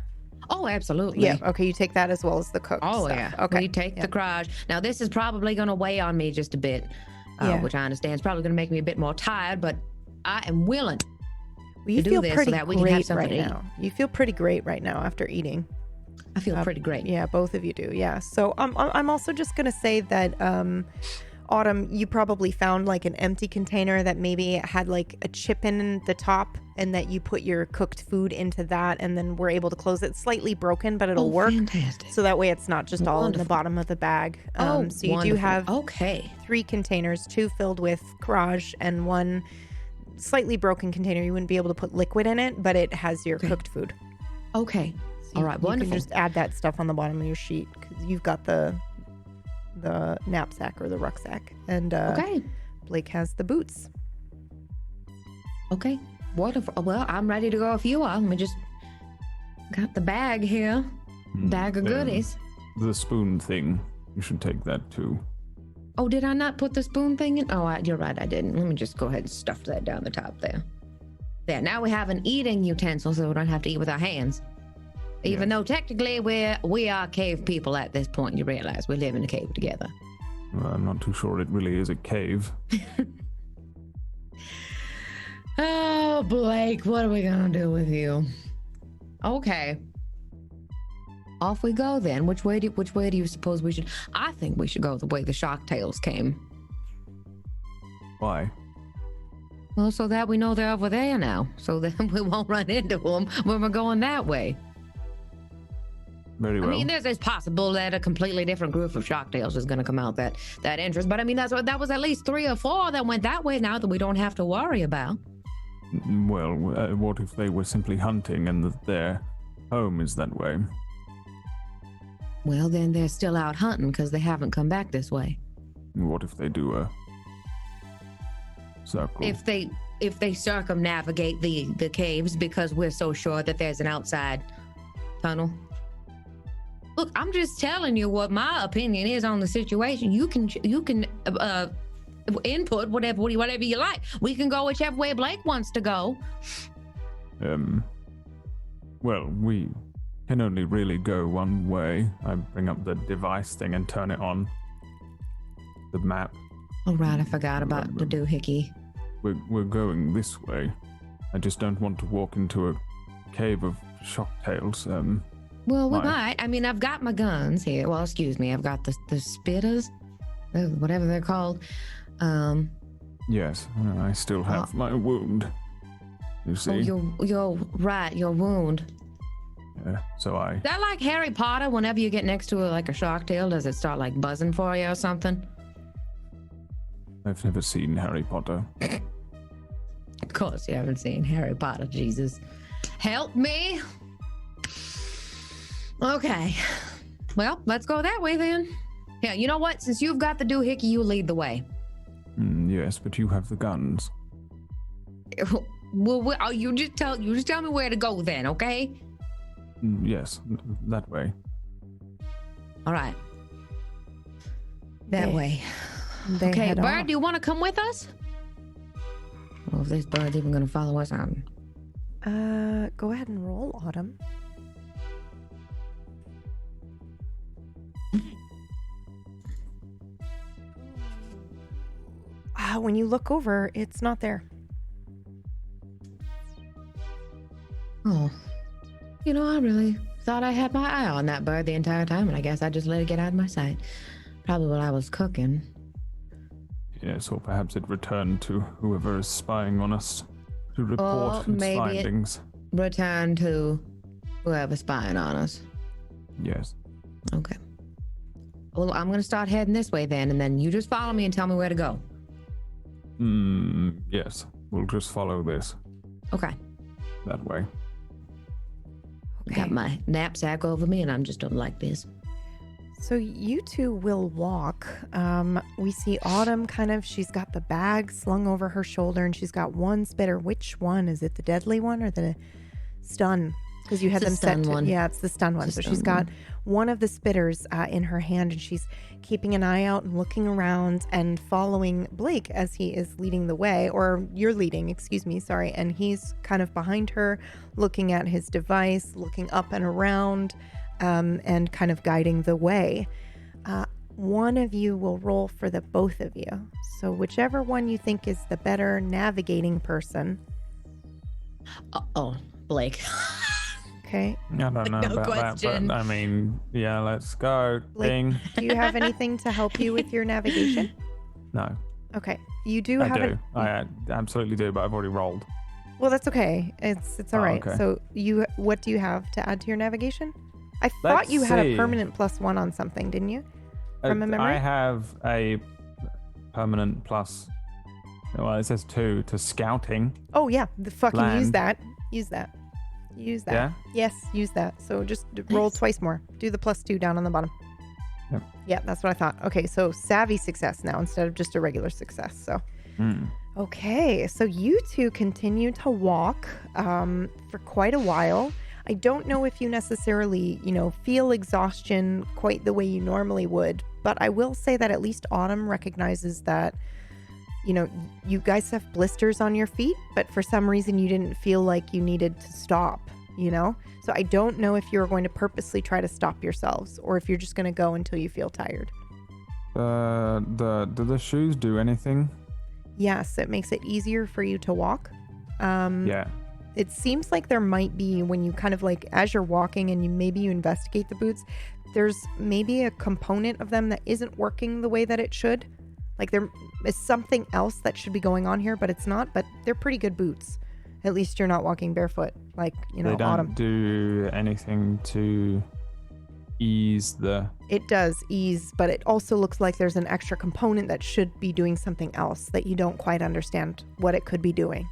Oh, absolutely. Yeah. Okay. You take that as well as the cooked Oh, stuff. yeah. Okay. We take the crage. Now, this is probably going to weigh on me just a bit, which I understand is probably going to make me a bit more tired, but I am willing to do this so that we can have something right to eat. now. You feel pretty great right now after eating. I feel pretty great. Yeah, both of you do. Yeah. So I'm also just going to say that Autumn, you probably found like an empty container that maybe had like a chip in the top, and that you put your cooked food into that, and then we're able to close it. Slightly broken, but it'll work. Fantastic. So that way it's not just all in the bottom of the bag. So you do have 3 containers, 2 filled with crage and 1 slightly broken container. You wouldn't be able to put liquid in it, but it has your cooked food. Okay. So All right. Wonderful. You can just add that stuff on the bottom of your sheet because you've got the knapsack or the rucksack, and Blake has the boots. Okay, wonderful. Well, I'm ready to go if you are. Let me just got the bag here, bag of goodies. The spoon thing, you should take that too. Oh, did I not put the spoon thing in? Oh, you're right, I didn't. Let me just go ahead and stuff that down the top there. There, now we have an eating utensil so we don't have to eat with our hands. Even though technically we are cave people at this point, you realize we live in a cave together. Well, I'm not too sure it really is a cave. Oh, Blake, what are we gonna do with you? Okay, off we go then. Which way do you suppose we should? I think we should go the way the shark tails came. Why? Well, so that we know they're over there now, so that we won't run into them when we're going that way. Very well. I mean, it's possible that a completely different group of sharktails is going to come out that entrance, but I mean, that was at least 3 or 4 that went that way now that we don't have to worry about. Well, what if they were simply hunting and that their home is that way? Well, then they're still out hunting because they haven't come back this way. What if they do a circle? If they circumnavigate the caves because we're so sure that there's an outside tunnel. Look, I'm just telling you what my opinion is on the situation. You can input whatever you like. We can go whichever way Blake wants to go. Well, we can only really go one way. I bring up the device thing and turn it on. The map. Oh, right, I forgot about the doohickey. We're going this way. I just don't want to walk into a cave of shocktails. Well, we might. I mean, I've got my guns here. Well, excuse me. I've got the spitters, whatever they're called. Yes, I still have my wound. You see? Oh, you're right. Your wound. Yeah, so Is that like Harry Potter? Whenever you get next to a shark tail, does it start like buzzing for you or something? I've never seen Harry Potter. Of course you haven't seen Harry Potter, Jesus. Help me. Okay. Well, let's go that way then. Yeah, you know what? Since you've got the doohickey, you lead the way. Yes, but you have the guns. Well, you just tell me where to go then, okay? Yes, that way. All right. That way. They Okay, head Bird, off. do you want to come with us? Well, if this bird's even going to follow us, Go ahead and roll, Autumn. When you look over, it's not there. Oh, I really thought I had my eye on that bird the entire time, and I guess I just let it get out of my sight. Probably while I was cooking. Yes, or perhaps it returned to whoever is spying on us to report its findings. Return to whoever's spying on us. Yes. Okay. Well, I'm going to start heading this way then, and then you just follow me and tell me where to go. Yes. We'll just follow this. Okay. That way. Got my knapsack over me, and I'm just like this. So you two will walk. We see Autumn she's got the bag slung over her shoulder, and she's got one spitter. Which one? Is it the deadly one or the stun? Because you had It's the them set stun to, one. yeah, it's the stun one. It's So the she's stun got one of the spitters in her hand, and she's keeping an eye out and looking around and following Blake as he is leading the way, or you're leading, excuse me, sorry. And he's kind of behind her, looking at his device, looking up and around, and kind of guiding the way. One of you will roll for the both of you. So whichever one you think is the better navigating person. Uh-oh, Blake. Okay. I don't know No about question. that, but I mean, yeah, let's go. Like, Ding. Do you have anything to help you with your navigation? No, Okay. You do I have do. I absolutely do, but I've already rolled. Well, that's okay. It's all Oh, right. okay. So what do you have to add to your navigation? I thought Let's you had a see. permanent +1 on something, didn't you? From a memory? I have a permanent plus. Well, it says 2 to scouting. Oh yeah, use Land. that. Use that. Yeah? Yes, use that. So just roll Nice. twice more. Do the +2 down on the bottom. Yep. Yeah, that's what I thought. Okay, so savvy success now instead of just a regular success. So okay, so you two continue to walk for quite a while. I don't know if you necessarily, feel exhaustion quite the way you normally would, but I will say that at least Autumn recognizes that, you guys have blisters on your feet, but for some reason you didn't feel like you needed to stop, So I don't know if you're going to purposely try to stop yourselves or if you're just going to go until you feel tired. Do the shoes do anything? Yes, it makes it easier for you to walk. Yeah. It seems like there might be, when you kind of as you're walking and you investigate the boots, there's maybe a component of them that isn't working the way that it should. Like there is something else that should be going on here, but it's not. But they're pretty good boots. At least you're not walking barefoot, They don't Autumn. do anything to ease the. It does ease, but it also looks like there's an extra component that should be doing something else that you don't quite understand what it could be doing.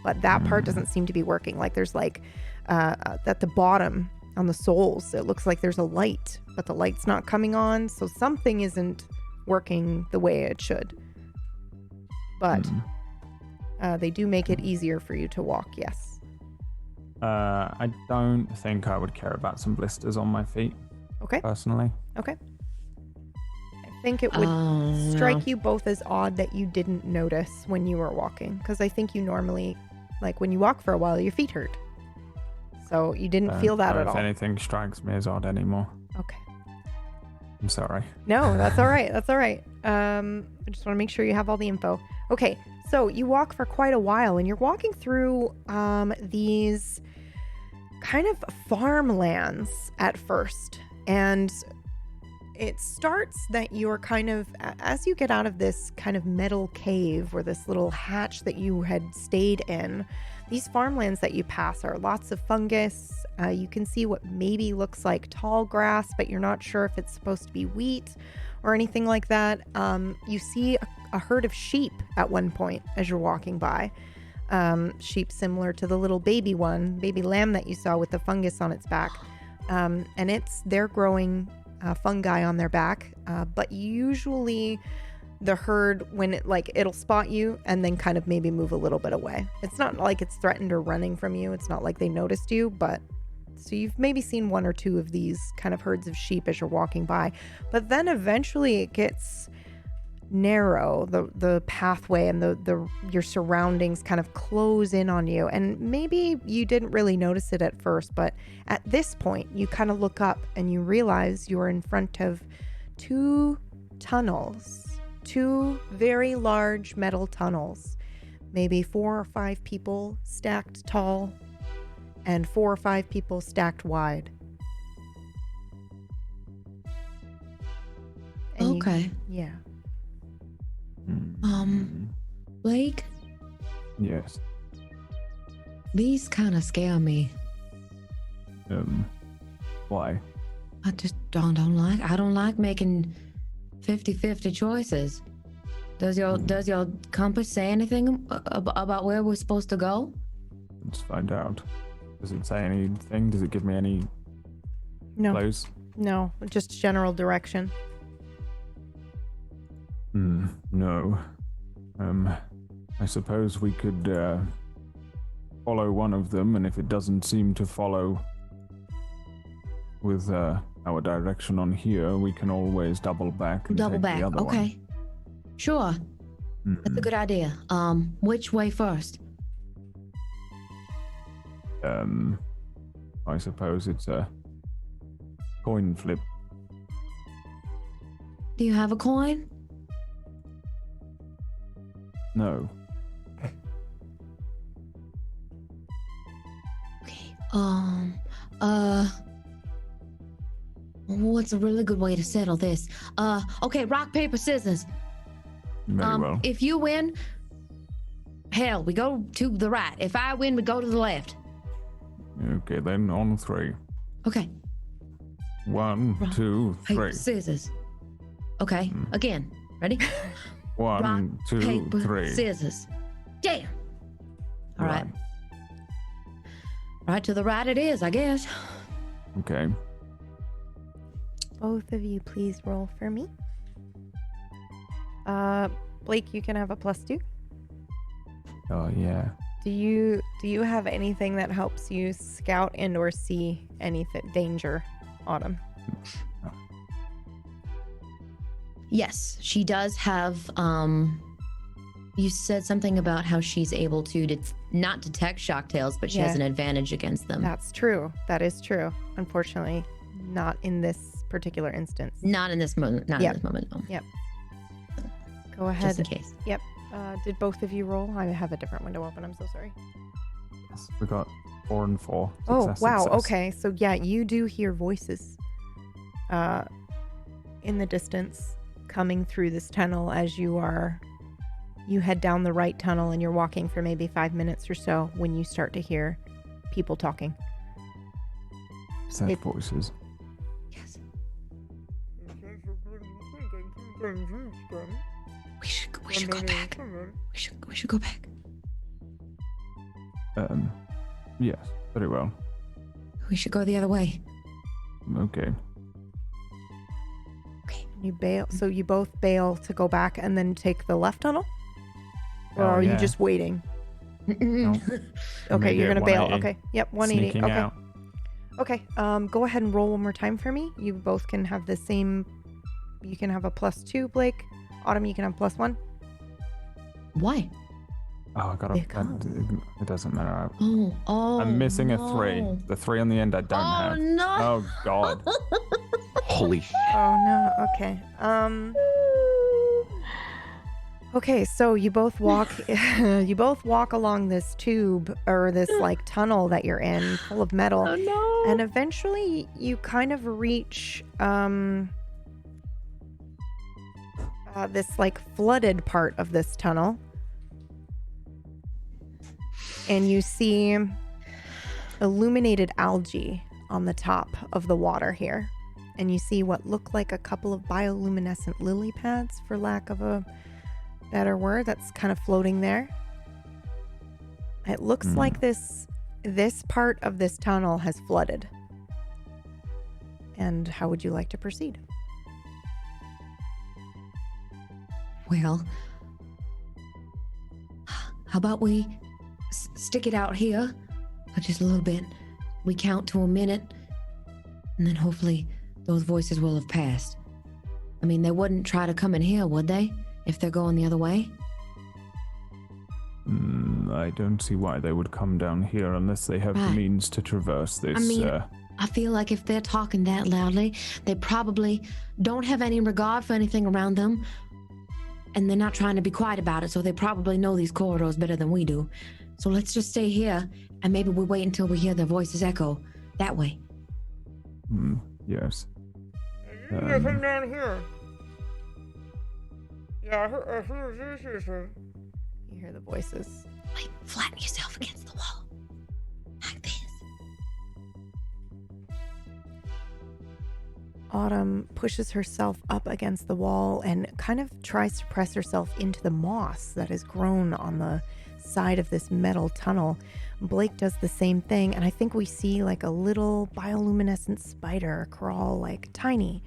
But that part doesn't seem to be working. Like there's at the bottom on the soles, it looks like there's a light, but the light's not coming on. So something isn't working the way it should. But they do make it easier for you to walk, yes. I don't think I would care about some blisters on my feet. Okay. Personally. Okay. I think it would strike you both as odd that you didn't notice when you were walking. Because I think you normally, when you walk for a while, your feet hurt. So you didn't feel that at all. If anything strikes me as odd anymore. Okay. I'm sorry. No, that's all right. That's all right. I just want to make sure you have all the info. Okay, so you walk for quite a while, and you're walking through these kind of farmlands at first. And it starts that you're kind of, as you get out of this kind of metal cave or this little hatch that you had stayed in, these farmlands that you pass are lots of fungus. You can see what maybe looks like tall grass, but you're not sure if it's supposed to be wheat or anything like that. You see a herd of sheep at one point as you're walking by. Sheep similar to the little baby lamb that you saw with the fungus on its back. And they're growing fungi on their back, but usually the herd, when it it'll spot you and then kind of maybe move a little bit away. It's not like it's threatened or running from you. It's not like they noticed you, but so you've maybe seen one or two of these kind of herds of sheep as you're walking by. But then eventually it gets narrow, the pathway and your surroundings kind of close in on you, and maybe you didn't really notice it at first, but at this point you kind of look up and you realize you're in front of two tunnels, two very large metal tunnels, maybe 4 or 5 people stacked tall and 4 or 5 people stacked wide. And Okay. yeah. Blake, Yes. these kind of scare me. Why? I just I don't like making 50-50 choices. Does your compass say anything about where we're supposed to go? Let's find out. Does it say anything? Does it give me any clues? No, just general direction. No. I suppose we could follow one of them, and if it doesn't seem to follow with our direction on here, we can always double back and take the other one. Okay. Sure. That's a good idea. Which way first? I suppose it's a coin flip. Do you have a coin? No. Okay. What's a really good way to settle this? Okay, rock, paper, scissors. Very well. If you win, hell, we go to the right. If I win, we go to the left. Okay, then on 3. Okay. 1, Rock, 2, 3. Paper, scissors. Okay, again. Ready? 1, Rock, 2, paper, 3. scissors. Damn. All right. Right to the right it is, I guess. Okay. Both of you please roll for me. Blake, you can have a +2. Oh, yeah. Do you have anything that helps you scout and or see anything danger, Autumn? Yes, she does have. You said something about how she's able to not detect shocktails, but she has an advantage against them. That's true. That is true. Unfortunately, not in this particular instance. Not in this moment. Not in this moment. No. Yep. Go ahead. Just in case. Yep. Did both of you roll? I have a different window open. I'm so sorry. Yes, we got 4 and 4. Oh, Success, wow. success. Okay. So, yeah, you do hear voices in the distance coming through this tunnel as you head down the right tunnel and you're walking for maybe 5 minutes or so when you start to hear people talking. Is that voices? Yes. We should go back. We should go back. Yes, very well. We should go the other way. Okay. Okay. You bail. So you both bail to go back and then take the left tunnel? Or Oh, are you yeah. just waiting? No. Okay, Maybe you're at going to bail. 180. Okay. Yep, 180. Sneaking Okay. out. Okay. Go ahead and roll one more time for me. You both can have the same. You can have a +2, Blake. Autumn, you can have +1. Why? Oh, I got Because- it doesn't matter. Oh. I'm missing a 3. no. The 3 on the end I don't Oh have. no. Oh, God. Holy shit. Oh no. Okay. Okay, so you both walk along this tube or this like tunnel that you're in full of metal. Oh no. And eventually you kind of reach this like flooded part of this tunnel. And you see illuminated algae on the top of the water here. And you see what look like a couple of bioluminescent lily pads, for lack of a better word, that's kind of floating there. It looks like this part of this tunnel has flooded. And how would you like to proceed? Well, how about we stick it out here for just a little bit? We count to a minute, and then hopefully those voices will have passed. I mean, they wouldn't try to come in here, would they? If they're going the other way? I don't see why they would come down here unless they have the means to traverse this. I mean, I feel like if they're talking that loudly, they probably don't have any regard for anything around them. And they're not trying to be quiet about it, so they probably know these corridors better than we do. So let's just stay here, and maybe we wait until we hear their voices echo that way. Yes. You guys come down here. Yeah, I heard this. You hear the voices. Like, flatten yourself against the wall. Like this. Autumn pushes herself up against the wall and kind of tries to press herself into the moss that has grown on the side of this metal tunnel. Blake does the same thing, and I think we see like a little bioluminescent spider crawl, like tiny,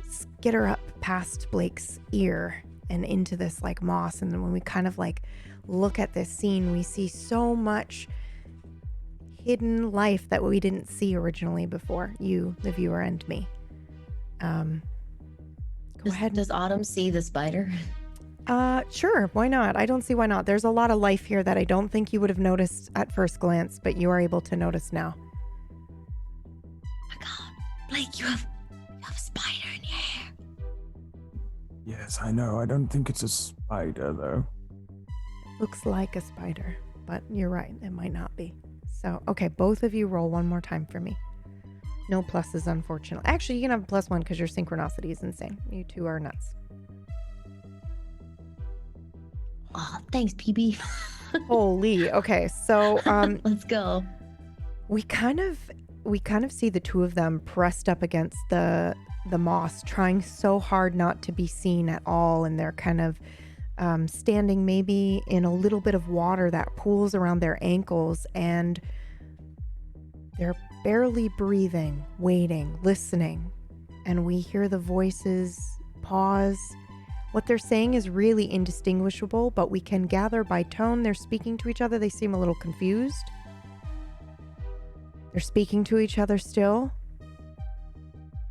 skitter up past Blake's ear and into this like moss. And then when we kind of like look at this scene, we see so much hidden life that we didn't see originally before, you, the viewer, and me. Go ahead. Does Autumn see the spider? Sure. Why not? I don't see why not. There's a lot of life here that I don't think you would have noticed at first glance, but you are able to notice now. Oh my God, Blake, you have a spider in your hair. Yes, I know. I don't think it's a spider, though. Looks like a spider, but you're right. It might not be. So, okay, both of you roll one more time for me. No pluses, unfortunately. Actually, you can have a +1 because your synchronicity is insane. You two are nuts. Oh, thanks, PB. Holy. Okay, so let's go. we kind of see the two of them pressed up against the moss, trying so hard not to be seen at all, and they're kind of standing maybe in a little bit of water that pools around their ankles, and they're barely breathing, waiting, listening, and we hear the voices pause. What they're saying is really indistinguishable, but we can gather by tone they're speaking to each other. They seem a little confused. They're speaking to each other still.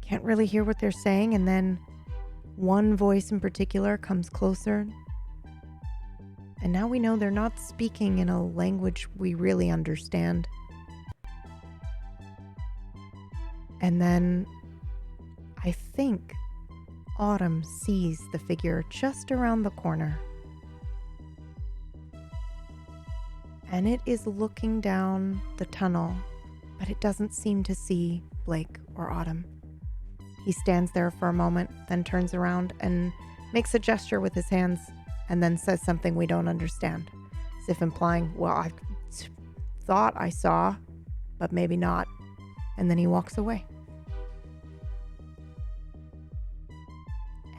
Can't really hear what they're saying, and then one voice in particular comes closer. And now we know they're not speaking in a language we really understand. And then I think Autumn sees the figure just around the corner. And it is looking down the tunnel, but it doesn't seem to see Blake or Autumn. He stands there for a moment, then turns around and makes a gesture with his hands, and then says something we don't understand, as if implying, well, I thought I saw, but maybe not. And then he walks away.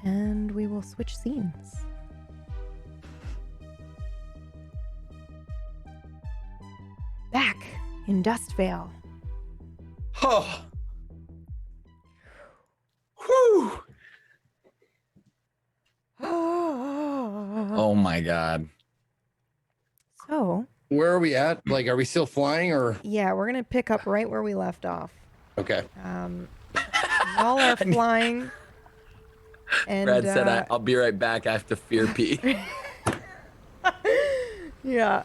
And we will switch scenes. Back in Dustvale. Oh. Whew. Oh my God. So, Where are we at? Like, are we still flying or? yeah, we're going to pick up right where we left off. Okay. Y'all are flying. And Brad said, I'll be right back. I have to fear pee. yeah.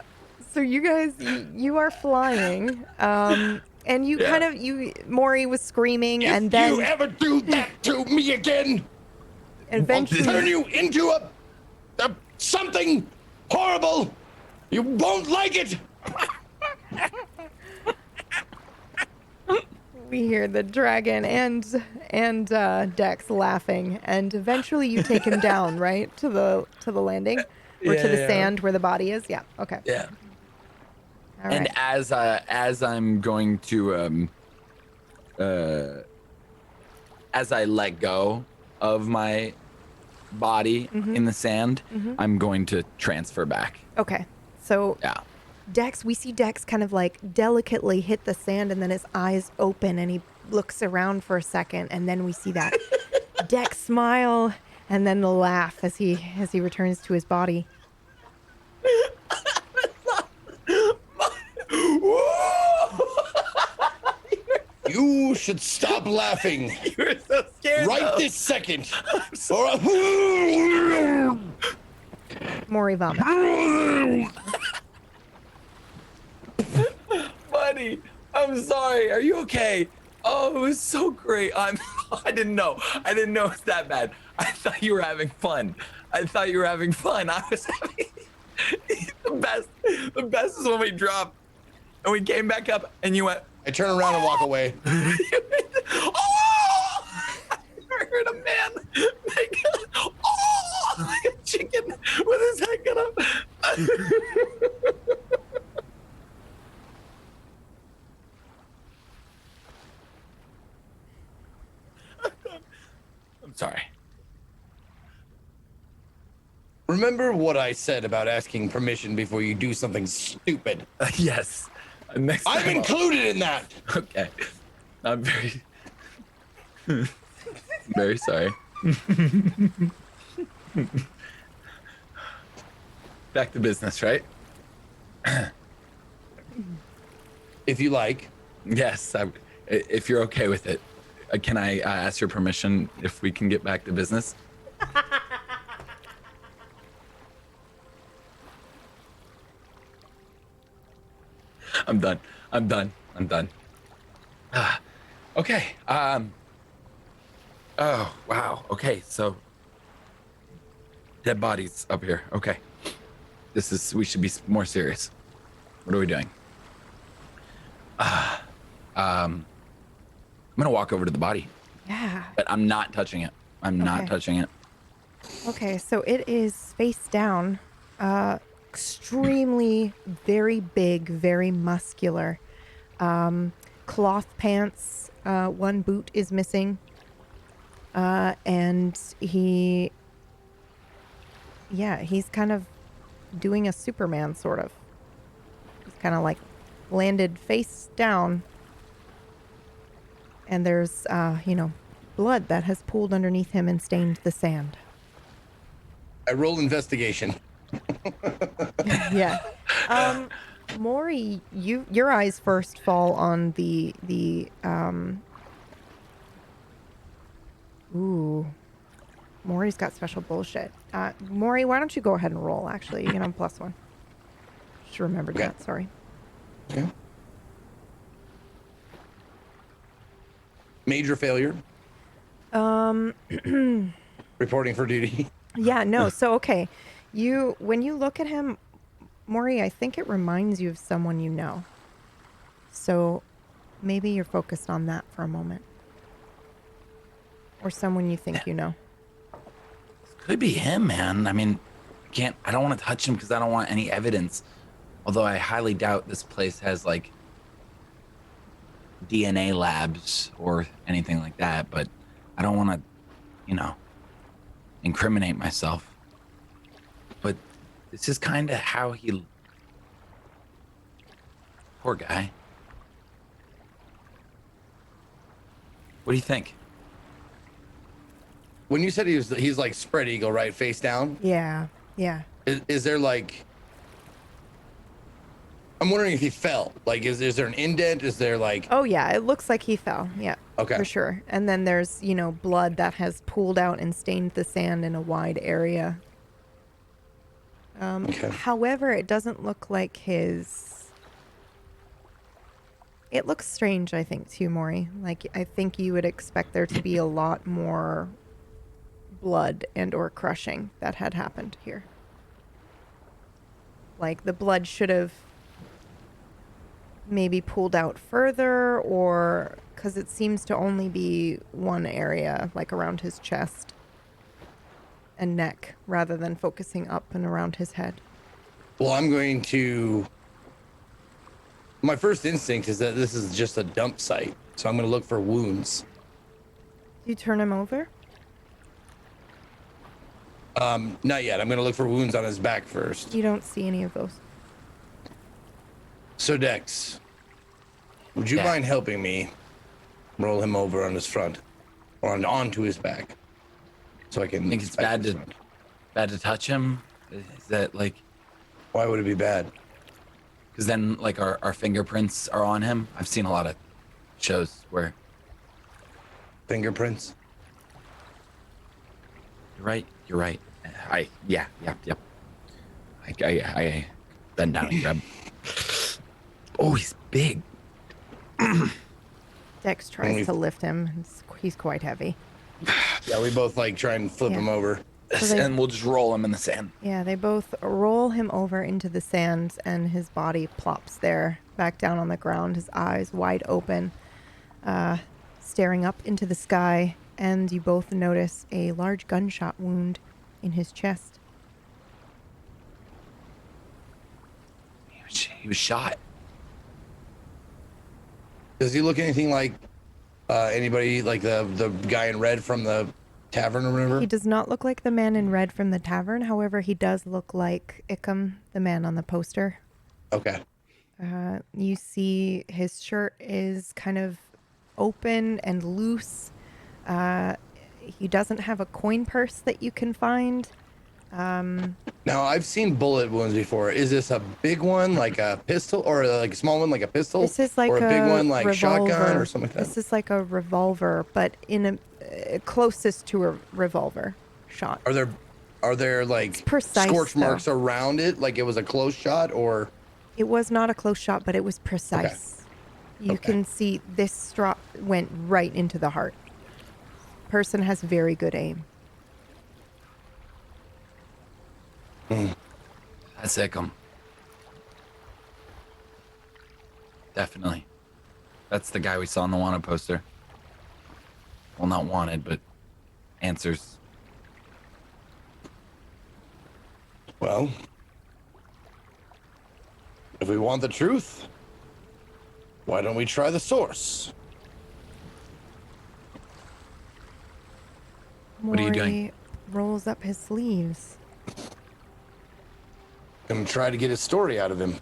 So you guys, you are flying. And you kind of, Maury was screaming, and then... If you ever do that to me again, eventually... I'll turn you into a something horrible. You won't like it. We hear the dragon and Dex laughing, and eventually you take him down, right, to the landing, or to the sand where the body is. Yeah. Okay. Yeah. All And right. as I'm going to as I let go of my body in the sand, I'm going to transfer back. Okay. So Yeah. Dex, we see Dex kind of like delicately hit the sand, and then his eyes open and he looks around for a second, and then we see that Dex smile, and then the laugh as he returns to his body. You should stop laughing. You're so scared. Right this second. Maury vomits. Buddy, I'm sorry. Are you okay? Oh, it was so great. I didn't know. I didn't know it was that bad. I thought you were having fun. I was having the best. The best is when we dropped and we came back up and you went. I turn around and walk away. Oh! I heard a man make like a chicken with his head cut up. I'm sorry. Remember what I said about asking permission before you do something stupid. Yes. Next I'm time included in that. Okay. I'm very sorry. Back to business, right? If you like. Yes, if you're okay with it. Can I ask your permission if we can get back to business? I'm done. Okay. Oh, wow. Okay, so dead bodies up here. Okay. We should be more serious. What are we doing? I'm gonna walk over to the body. Yeah. But I'm not touching it. I'm not touching it. Okay, so it is face down. Extremely, very big, very muscular. Cloth pants. One boot is missing. And he's kind of doing a Superman sort of. He's kind of like landed face down. And there's, blood that has pooled underneath him and stained the sand. I roll investigation. Yeah. Maury, your eyes first fall on the ooh. Maury's got special bullshit. Maury, why don't you go ahead and roll, actually? You get on +1. Just remembered that, sorry. Okay. Major failure. Reporting for duty. Yeah, no, so okay. When you look at him, Maury, I think it reminds you of someone you know. So maybe you're focused on that for a moment. Or someone you think you know. Could be him, man. I mean, I don't want to touch him because I don't want any evidence. Although I highly doubt this place has like DNA labs or anything like that, but I don't want to, incriminate myself. But this is kind of how he... Poor guy. What do you think? When you said he's like spread eagle, right? Face down? Yeah, yeah. Is there like... I'm wondering if he fell. Like, is there an indent? Is there like... Oh, yeah. It looks like he fell. Yeah. Okay. For sure. And then there's, blood that has pooled out and stained the sand in a wide area. Okay. However, it doesn't look like his... It looks strange, I think, too, Maury. Like, I think you would expect there to be a lot more blood and or crushing that had happened here. Like, the blood should have maybe pulled out further, or because it seems to only be one area, like around his chest and neck, rather than focusing up and around his head. Well, I'm going to... My first instinct is that this is just a dump site, so I'm going to look for wounds. You turn him over? Not yet. I'm going to look for wounds on his back first. You don't see any of those. So, Dex, would you mind helping me roll him over on his front or onto his back? so I can. I think it's bad to touch him. Is that like? Why would it be bad? Because then like our fingerprints are on him. I've seen a lot of shows where. Fingerprints. You're right. Yep. I bend down and grab. Oh, he's big. Dex tries to lift him. He's quite heavy. Yeah, we both like try and flip him over. So And we'll just roll him in the sand. Yeah, they both roll him over into the sand, and his body plops there, back down on the ground, his eyes wide open, staring up into the sky, and you both notice a large gunshot wound in his chest. He was shot. Does he look anything like anybody, like the guy in red from the tavern or whatever? He does not look like the man in red from the tavern. However, he does look like Ickham, the man on the poster. Okay. You see his shirt is kind of open and loose. He doesn't have a coin purse that you can find. Now, I've seen bullet wounds before. Is this a big one, like a pistol, or like a small one, like a pistol? This is like or a big one, like revolver. shotgun or something like that? This is like a revolver, but in a closest to a revolver shot. Are there like precise, scorch marks though. around it, like it was a close shot, or? It was not a close shot, but it was precise. Okay. You can see this straw went right into the heart. Person has very good aim. That's Ickham. Definitely. That's the guy we saw on the wanted poster. Well, not wanted, but answers. Well, if we want the truth, why don't we try the source? What are you doing? Maury rolls up his sleeves. Gonna try to get a story out of him.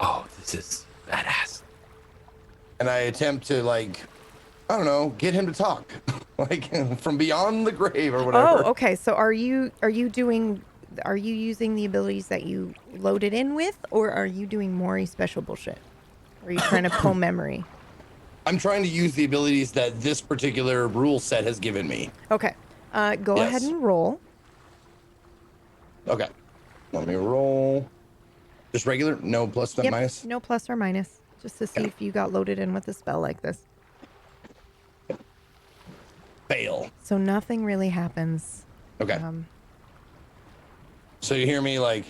Oh, this is badass. And I attempt to, like, I don't know, get him to talk, like from beyond the grave or whatever. Oh, okay. So are you using the abilities that you loaded in with, or are you doing Maury special bullshit? Or are you trying to pull memory? I'm trying to use the abilities that this particular rule set has given me. Okay. Go Yes. ahead and roll. Okay. Let me roll. Just regular? No plus, no minus? No plus or minus. Just to see if you got loaded in with a spell like this. Fail. So nothing really happens. Okay. So you hear me like,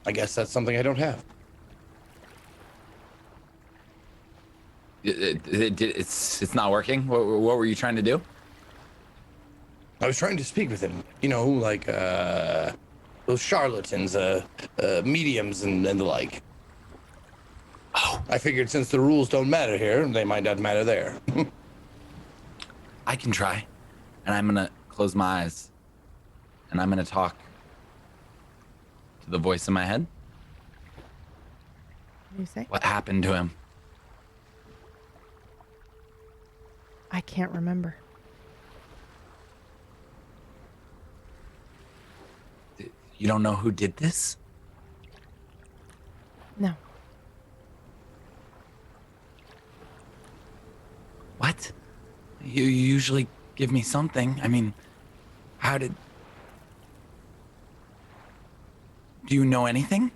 I guess that's something I don't have. It's not working. What were you trying to do? I was trying to speak with him, you know, like those charlatans, mediums and the like. Oh, I figured since the rules don't matter here, they might not matter there. I can try. And I'm gonna close my eyes. And I'm gonna talk to the voice in my head. What do you say? What happened to him? I can't remember. You don't know who did this? No. What? You usually give me something. I mean, do you know anything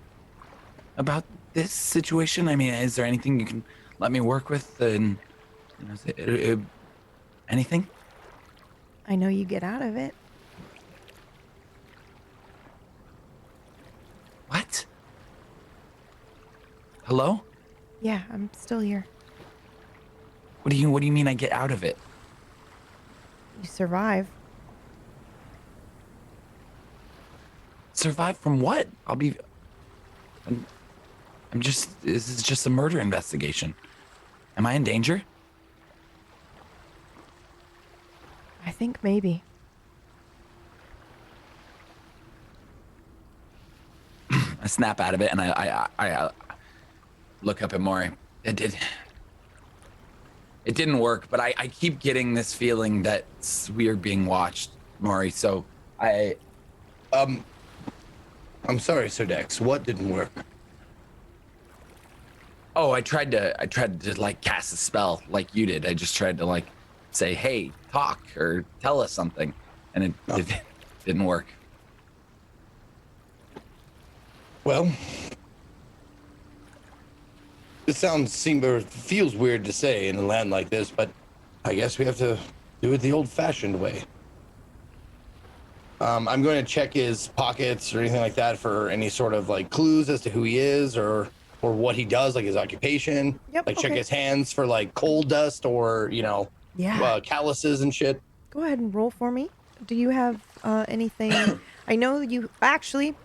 about this situation? I mean, is there anything you can let me work with? And anything? I know you get out of it. What? Hello? Yeah, I'm still here. What do you mean I get out of it? You survive. Survive from what? I'm just, this is just a murder investigation. Am I in danger? think maybe. I snap out of it and I look up at Maury. It didn't work, but I keep getting this feeling that we are being watched, Maury. So I'm sorry, Sir Dex. What didn't work? Oh, I tried to like cast a spell like you did. I just tried to like say, hey, talk or tell us something. And it didn't work. Well, this feels weird to say in a land like this, but I guess we have to do it the old-fashioned way. I'm going to check his pockets or anything like that for any sort of like clues as to who he is or what he does, like his occupation. Yep, like check okay. his hands for like coal dust or calluses and shit. Go ahead and roll for me. Do you have anything? I know you actually.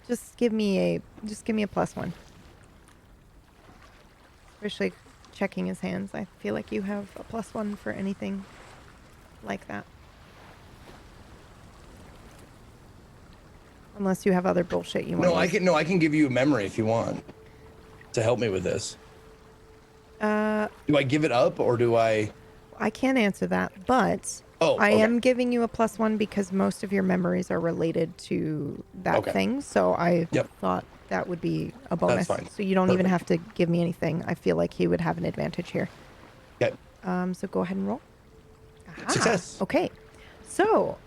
Just give me a +1. Especially checking his hands. I feel like you have a +1 for anything like that. Unless you have other bullshit you want. I can give you a memory if you want to help me with this. Do I give it up or do I? I can't answer that, but I am giving you a +1 because most of your memories are related to that thing. So I thought that would be a bonus. That's fine. So you don't even have to give me anything. I feel like he would have an advantage here. Okay. So go ahead and roll. Aha. Success. Okay. So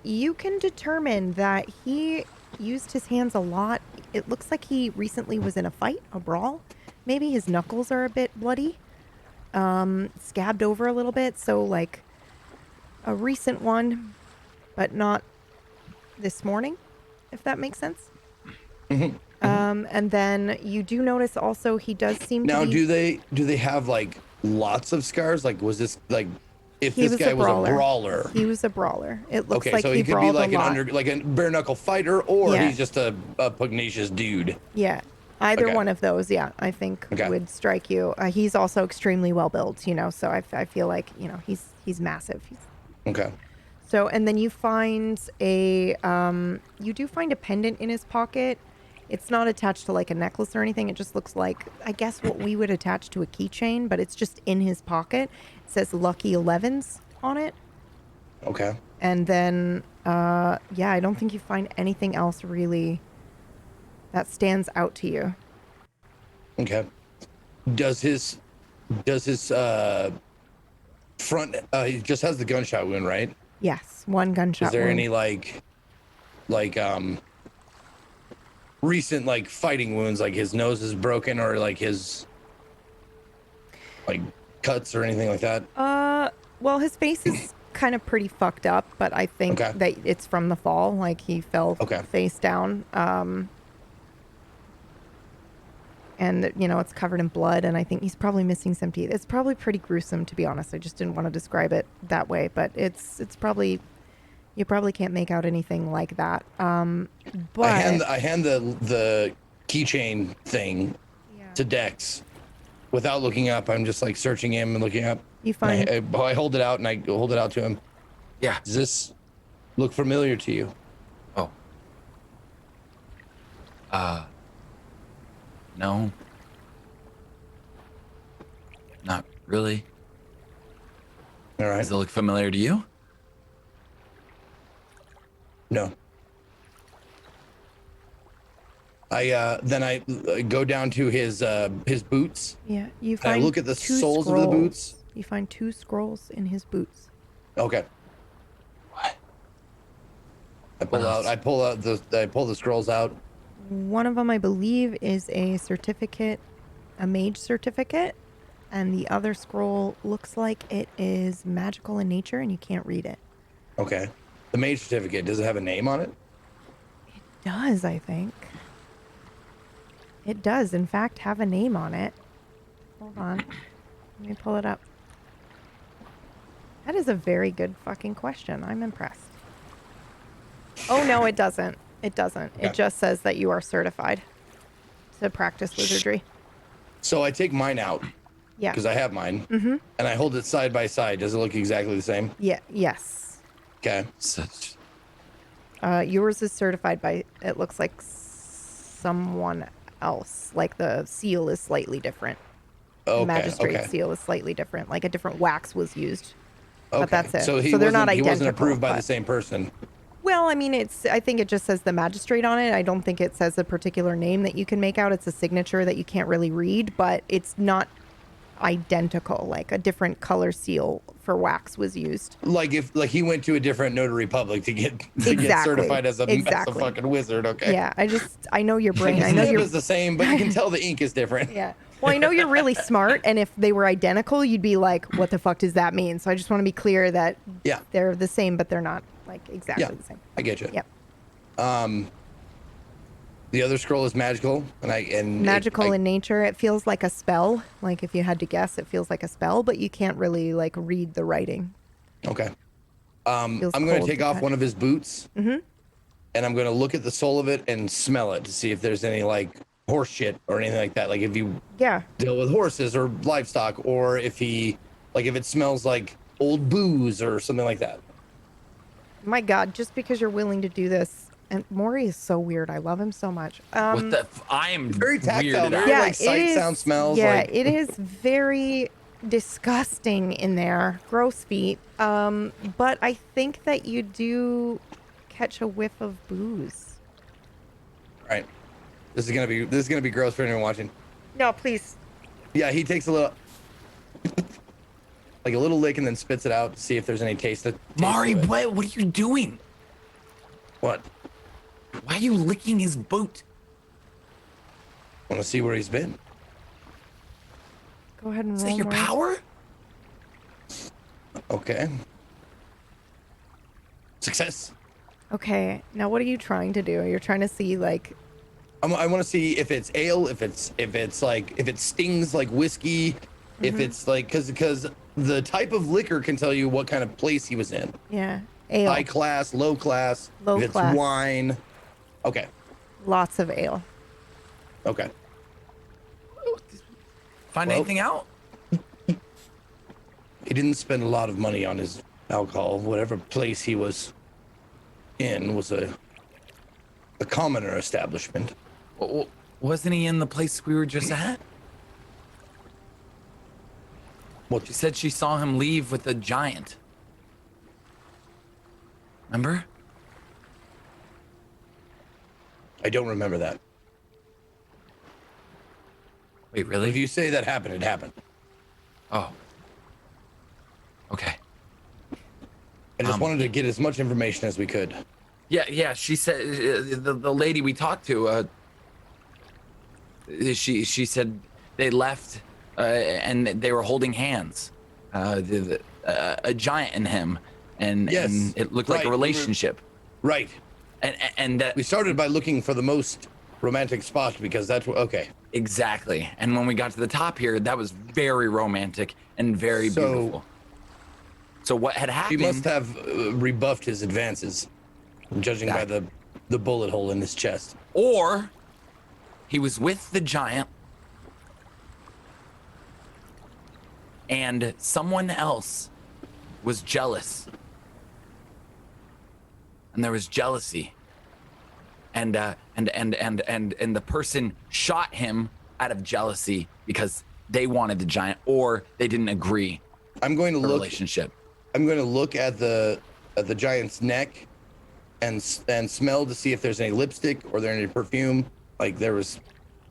you can determine that he used his hands a lot. It looks like he recently was in a fight, a brawl. Maybe his knuckles are a bit bloody, scabbed over a little bit. So like a recent one, but not this morning, if that makes sense. And then you do notice also he does seem now, to be... do they have like lots of scars? Like was this like if He this guy was a brawler? He was a brawler. It looks like so he he could be brawled like a lot. like a bare knuckle fighter, or Yeah. he's just a pugnacious dude. Yeah, either Okay. one of those. Yeah, I think Okay. would strike you. He's also extremely well built, so I feel like he's massive. Okay. So and then you find a you do find a pendant in his pocket. It's not attached to like a necklace or anything. It just looks like, I guess, what we would attach to a keychain, but it's just in his pocket. It says Lucky 11s on it. Okay. And then, I don't think you find anything else really that stands out to you. Okay. Does his front? He just has the gunshot wound, right? Yes, one gunshot Is there wound. any like recent like fighting wounds, like his nose is broken or like his like cuts or anything like that? Well, his face is kind of pretty fucked up, but I think Okay. that it's from the fall. Like he fell face down. And it's covered in blood, and I think he's probably missing some teeth. It's probably pretty gruesome, to be honest. I just didn't want to describe it that way, but it's probably, you probably can't make out anything like that. But I hand the keychain thing to Dex without looking up. I'm just like searching him and looking up. You find I hold it out and I hold it out to him. Yeah. Does this look familiar to you? Oh. No. Not really. All right. Does it look familiar to you? No. Then I go down to his boots. Yeah, you And I find look at the two soles of the scrolls. boots. You find 2 scrolls in his boots. Okay. What? I pull the scrolls out. One of them, I believe, is a certificate, a mage certificate, and the other scroll looks like it is magical in nature and you can't read it. Okay. The mage certificate, does it have a name on it? It does, I think. It does, in fact, have a name on it. Hold on. Let me pull it up. That is a very good fucking question. I'm impressed. Oh, no, it doesn't. It doesn't. Okay. It just says that you are certified to practice wizardry. So I take mine out Yeah. Because I have mine. Mm-hmm. And I hold it side by side. Does it look exactly the same? Yeah. Yes. Okay. Such. Yours is certified by, it looks like someone else. Like the seal is slightly different. Okay. The magistrate Okay. seal is slightly different. Like a different wax was used. Okay. But that's it. So they're not he identical. wasn't approved by the but- same person. Well, I mean, I think it just says the magistrate on it. I don't think it says a particular name that you can make out. It's a signature that you can't really read, but it's not identical. Like a different color seal for wax was used. Like if he went to a different notary public to get certified as a fucking wizard. Okay. Yeah, I know your brain. I know His name you're is the same, but you can tell the ink is different. Yeah. Well, I know you're really smart, and if they were identical, you'd be like, "What the fuck does that mean?" So I just want to be clear that they're the same, but they're not like exactly the same. I get you. Yep. The other scroll is magical, and Magical in nature. It feels like a spell. Like if you had to guess, it feels like a spell, but you can't really like read the writing. Okay. I'm Feels going to cold take to off touch. one of his boots, and I'm going to look at the sole of it and smell it to see if there's any like horse shit or anything like that. Like if you deal with horses or livestock, or if if it smells like old booze or something like that. My God, just because you're willing to do this, and Maury is so weird. I love him so much. What the? I am Very tactile, weirded out. very like sight, sound, smells. Yeah, like, it is very disgusting in there. Gross feet. But I think that you do catch a whiff of booze. Right. This is gonna be gross for anyone watching. No, please. Yeah, he takes a little lick and then spits it out to see if there's any taste. Mari, what are you doing? What? Why are you licking his boot? Want to see where he's been? Go ahead and Is roll. that your Maury. power? Okay. Success. Okay, now what are you trying to do? You're trying to see like. I want to see if it's ale, if it stings like whiskey, if it's like because the type of liquor can tell you what kind of place he was in. Yeah, ale. High class, low class. Low if class. it's wine. Okay. Lots of ale. Okay. Find Well- anything out? He didn't spend a lot of money on his alcohol. Whatever place he was in was a commoner establishment. Wasn't he in the place we were just at? What? She said she saw him leave with a giant. Remember? I don't remember that. Wait, really? If you say that happened, it happened. Oh. Okay. I just wanted to get as much information as we could. Yeah. She said the lady we talked to. She said they left and they were holding hands. A giant and him, and it looked like a relationship. Right. And that We started by looking for the most romantic spot because that's okay. exactly. And when we got to the top here, that was very romantic and very beautiful. So what had He happened? must have rebuffed his advances, judging by the bullet hole in his chest. Or he was with the giant and someone else was jealous. And there was jealousy. And the person shot him out of jealousy because they wanted the giant or they didn't agree. I'm going to The look relationship. I'm going to look at the giant's neck and smell to see if there's any lipstick or there any perfume, like there was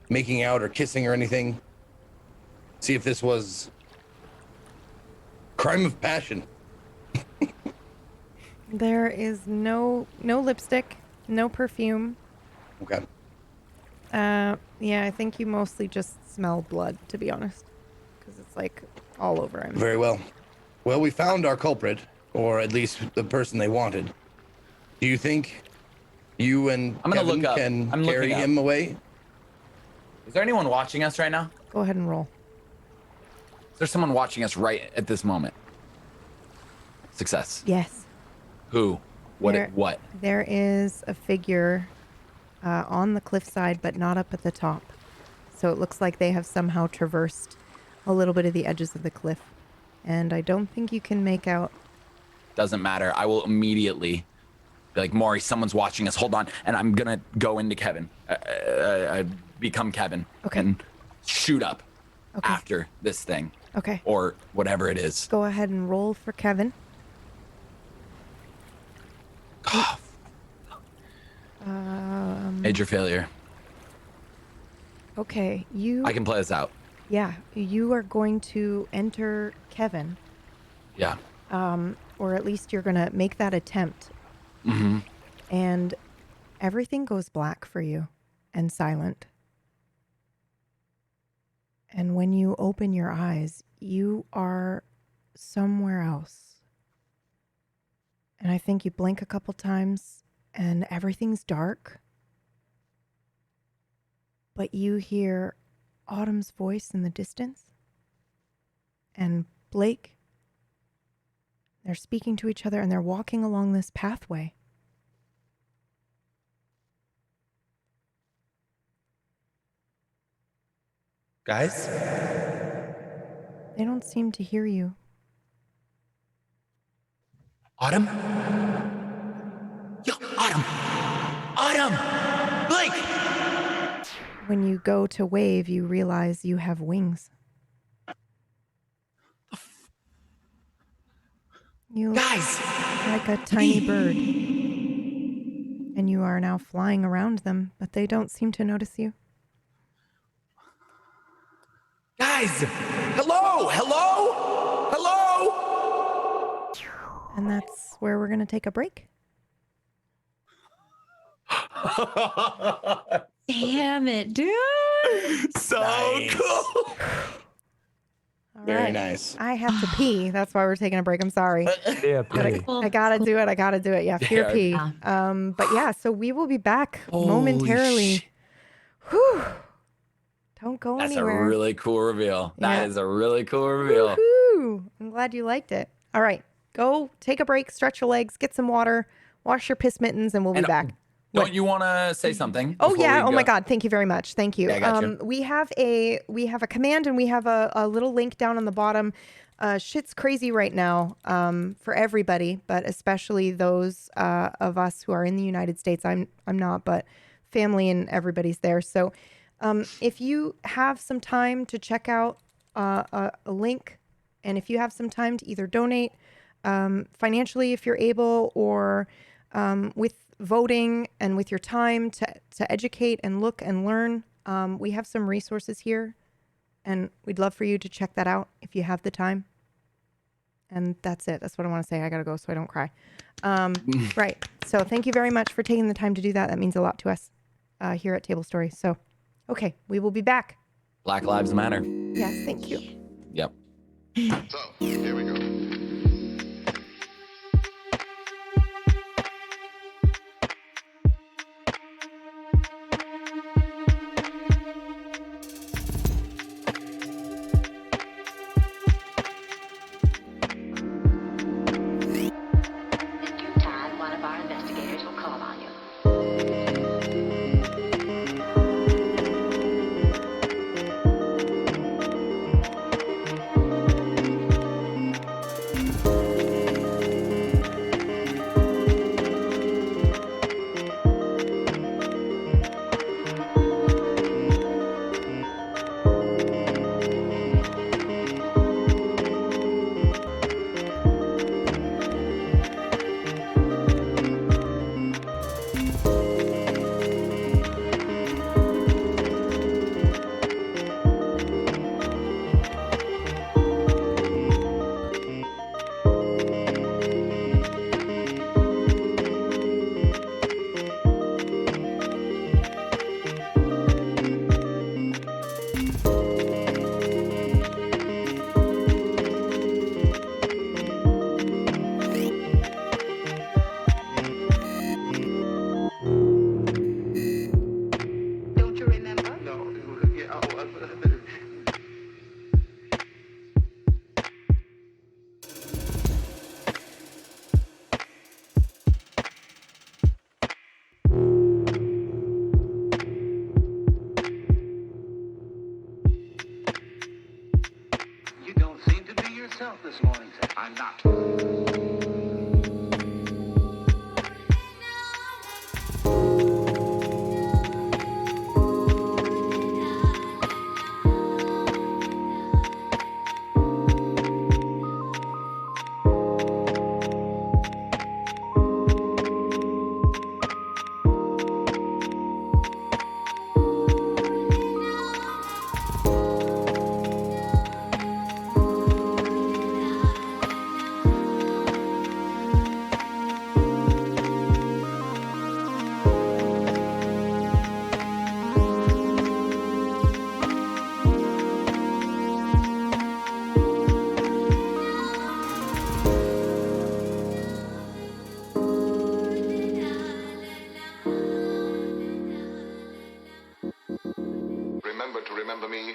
making out or kissing or anything. See if this was crime of passion. There is no lipstick, no perfume. Okay. Yeah, I think you mostly just smell blood, to be honest, because it's like all over him. Very well. Well, we found our culprit, or at least the person they wanted. Do you think you and I'm gonna Kevin look up. can I'm carry looking up. him away? Is there anyone watching us right now? Go ahead and roll. Is there someone watching us right at this moment? Success. Yes. Who? What? There- What? There is a figure on the cliffside, but not up at the top. So it looks like they have somehow traversed a little bit of the edges of the cliff. And I don't think you can make out. Doesn't matter. I will immediately be like, Maury, someone's watching us. Hold on. And I'm going to go into Kevin. Become Kevin. Okay. And shoot up Okay. after this thing. Okay. Or whatever it is. Go ahead and roll for Kevin. Major failure. Okay, I can play this out. Yeah, you are going to enter Kevin, Yeah. or at least you're gonna make that attempt. Mm-hmm. And everything goes black for you and silent. And when you open your eyes, you are somewhere else. And I think you blink a couple times and everything's dark. But you hear Autumn's voice in the distance. And Blake. They're speaking to each other and they're walking along this pathway. Guys? They don't seem to hear you. Autumn? Yo, Autumn! Autumn! Blake! When you go to wave, you realize you have wings. You look Guys! like a tiny bird. And you are now flying around them, but they don't seem to notice you. Guys! Hello! Hello! Hello! And that's where we're going to take a break. Damn it, dude. So Nice. cool! All Very right. nice. I have to pee. That's why we're taking a break. I'm sorry. Yeah, But I gotta do it. I gotta do it. Yeah, fear Yeah. pee. Yeah. But yeah, so we will be back Holy momentarily. Whew. Don't go That's anywhere. a really cool reveal. Yeah. That is a really cool reveal. Woohoo! I'm glad you liked it. All right, go take a break, stretch your legs, get some water, wash your piss mittens, and we'll be And back. Don't you want to say something? Oh before yeah! we Oh my go? God! Thank you very much. Thank you. Yeah, I got you. We have a command and we have a little link down on the bottom. Shit's crazy right now for everybody, but especially those of us who are in the United States. I'm not, but family and everybody's there. So if you have some time to check out a link, and if you have some time to either donate financially if you're able, or with voting and with your time to educate and look and learn, we have some resources here, and we'd love for you to check that out if you have the time. And that's it. That's what I want to say. I gotta go so I don't cry. Right. So thank you very much for taking the time to do that. That means a lot to us here at Tablestory. So, okay, we will be back. Black Lives Matter. Yes, thank you. Yep. So, here we go. In due time, one of our investigators will call on you. yourself this morning, sir. I'm not. Remember to remember me.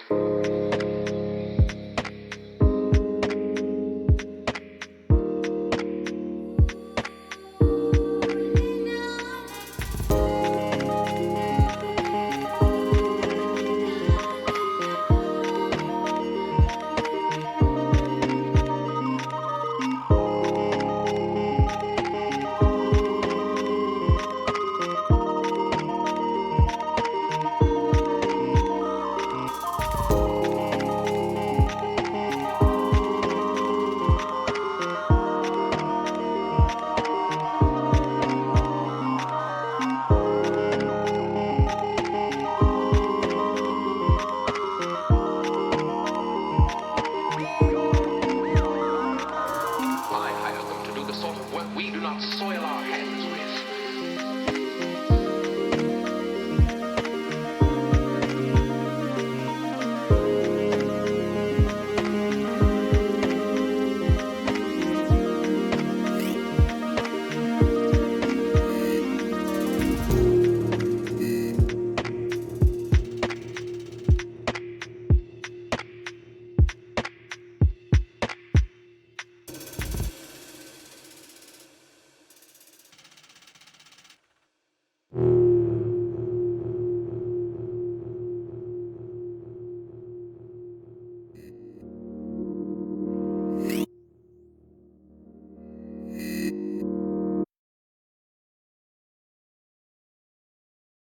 I hire them to do the sort of work we do not soil our hands with.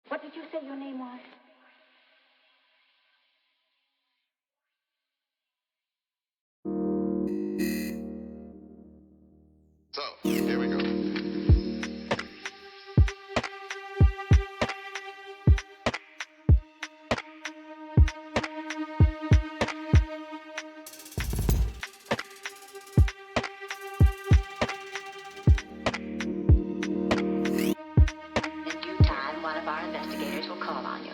What did you say your name was? So, here we go. In due time, one of our investigators will call on you.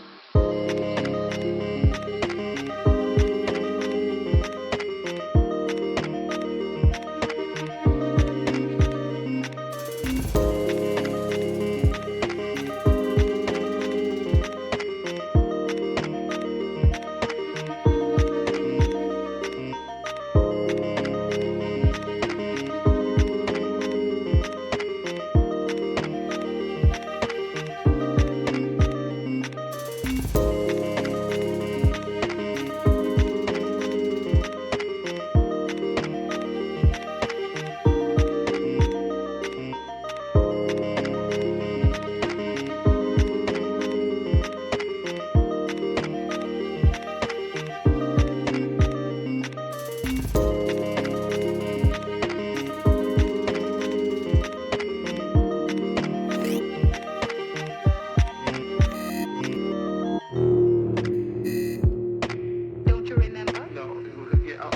Don't you remember? No, yeah,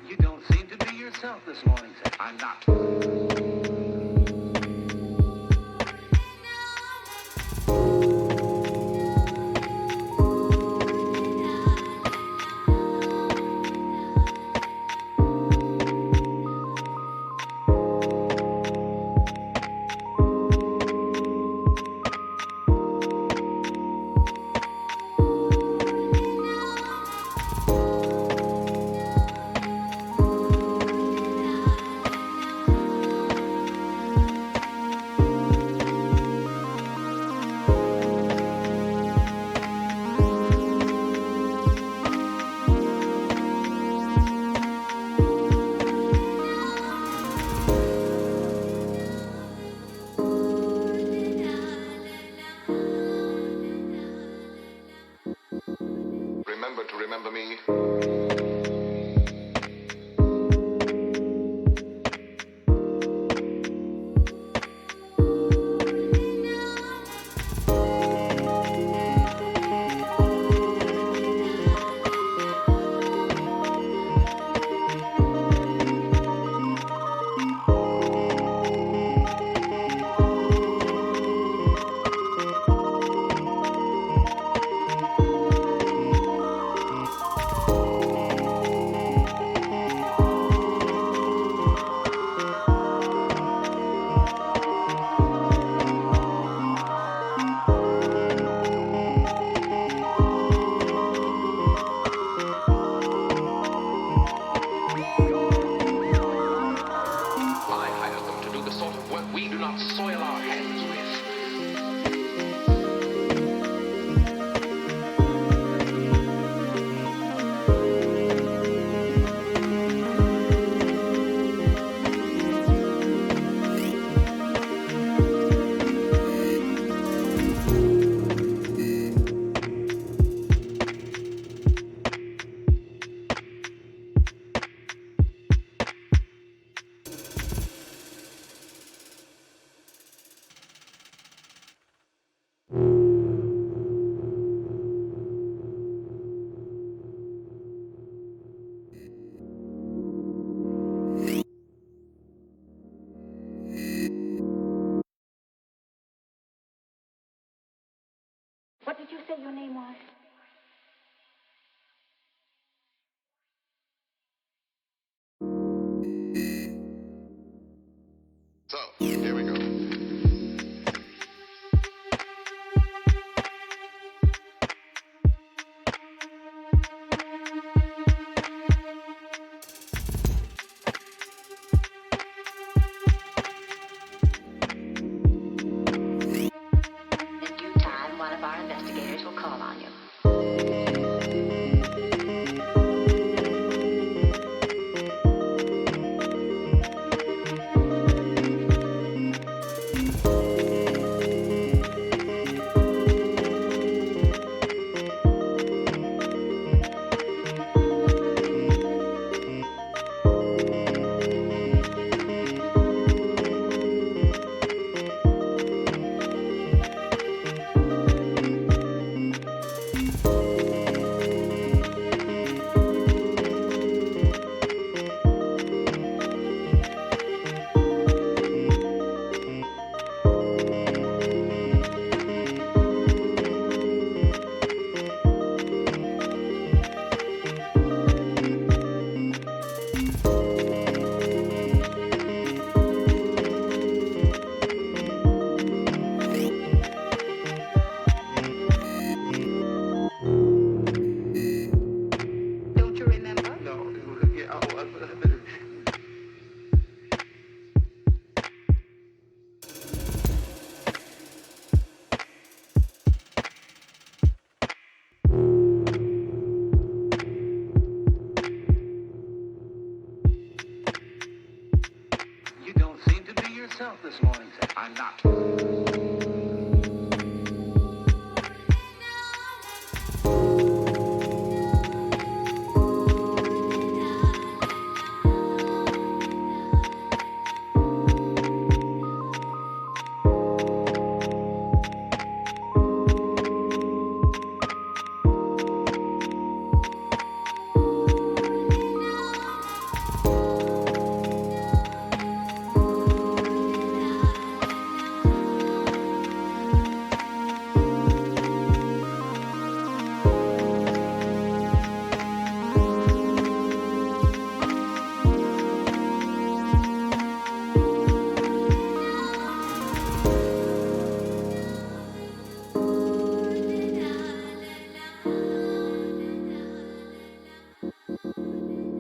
you don't seem to be yourself this morning, sir. I'm not. Here we go. In due time, one of our investigators will call on you. Don't you remember? No, yeah, you don't seem to be yourself this morning, sir. I'm not.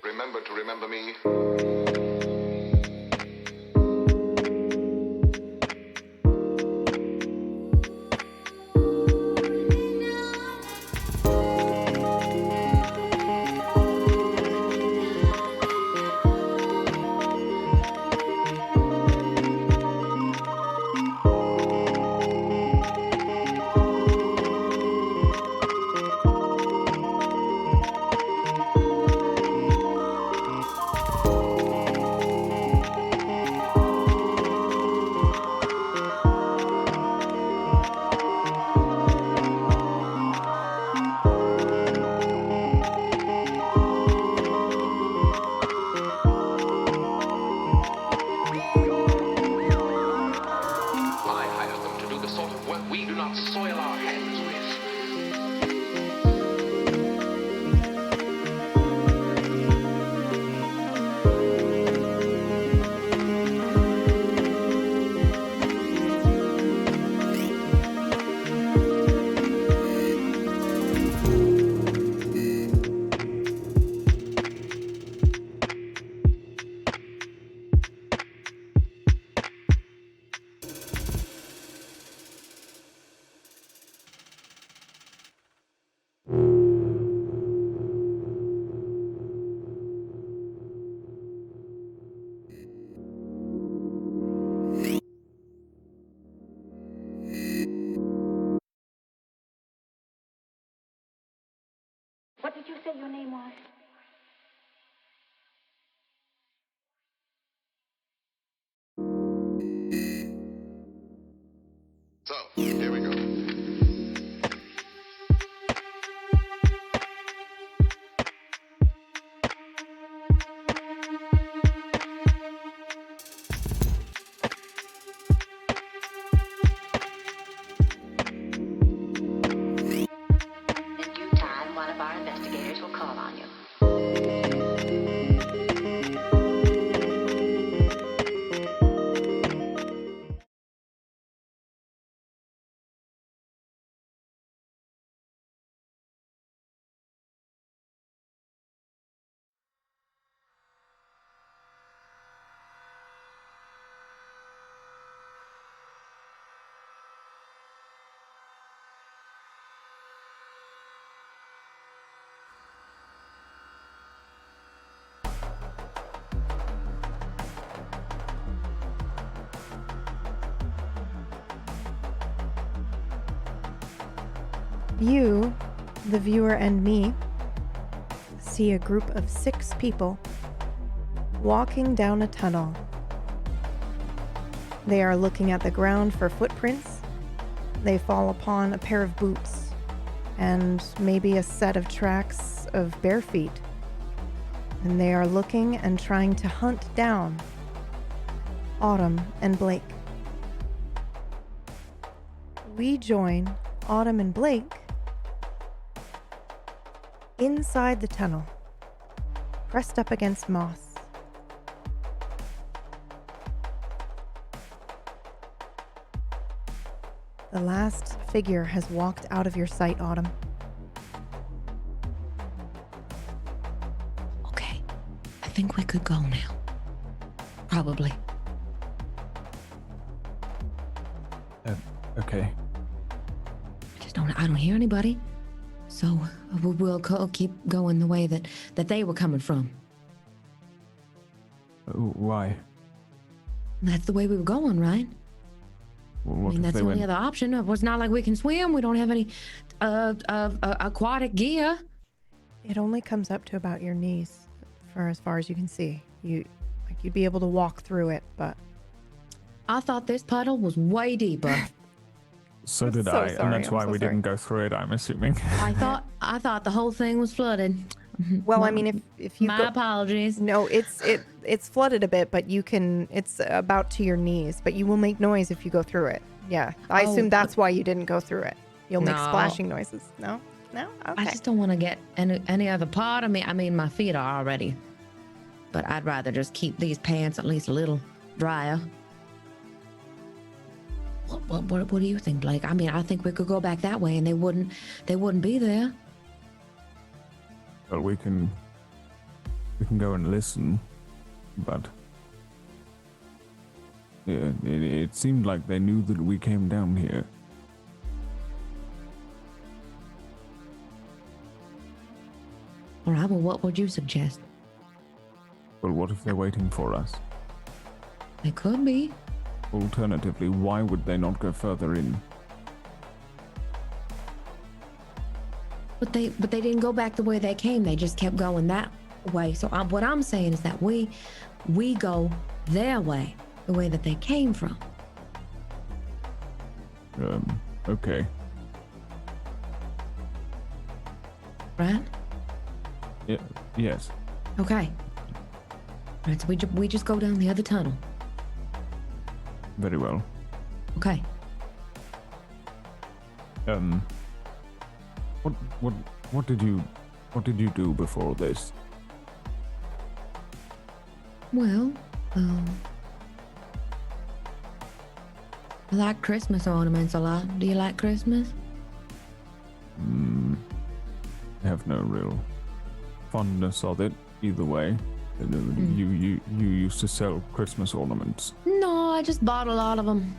Remember to remember me. You, the viewer, and me see a group of 6 people walking down a tunnel. They are looking at the ground for footprints. They fall upon a pair of boots and maybe a set of tracks of bare feet. And they are looking and trying to hunt down Autumn and Blake. We join Autumn and Blake inside the tunnel, pressed up against moss. The last figure has walked out of your sight, Autumn. Okay, I think we could go now. Probably. Okay. I don't hear anybody. So we'll keep going the way that they were coming from. Why? That's the way we were going, right? Well, I mean, that's the only other option. It's not like we can swim. We don't have any aquatic gear. It only comes up to about your knees, for as far as you can see. You'd be able to walk through it, but I thought this puddle was way deeper. So did I, and that's why we didn't go through it, I'm assuming. I thought the whole thing was flooded. Well, I mean, if you my apologies. No, it's flooded a bit, but you can. It's about to your knees, but you will make noise if you go through it. Yeah, I assume that's why you didn't go through it. You'll make splashing noises. No. Okay. I just don't want to get any other part of me. I mean, my feet are already, but I'd rather just keep these pants at least a little drier. What do you think, Blake? I mean, I think we could go back that way, and they wouldn't be there. Well, we can go and listen, but yeah, it seemed like they knew that we came down here. All right. Well, what would you suggest? Well, what if they're waiting for us? They could be. Alternatively, why would they not go further in? But they didn't go back the way they came. They just kept going that way. So what I'm saying is that we go their way, the way that they came from. Okay. Right? Yeah. Yes. Okay. All right. So we just go down the other tunnel. Very well. Okay. What did you do before this? Well, I like Christmas ornaments a lot. Do you like Christmas? I have no real fondness of it either way. You used to sell Christmas ornaments. No, I just bought a lot of them.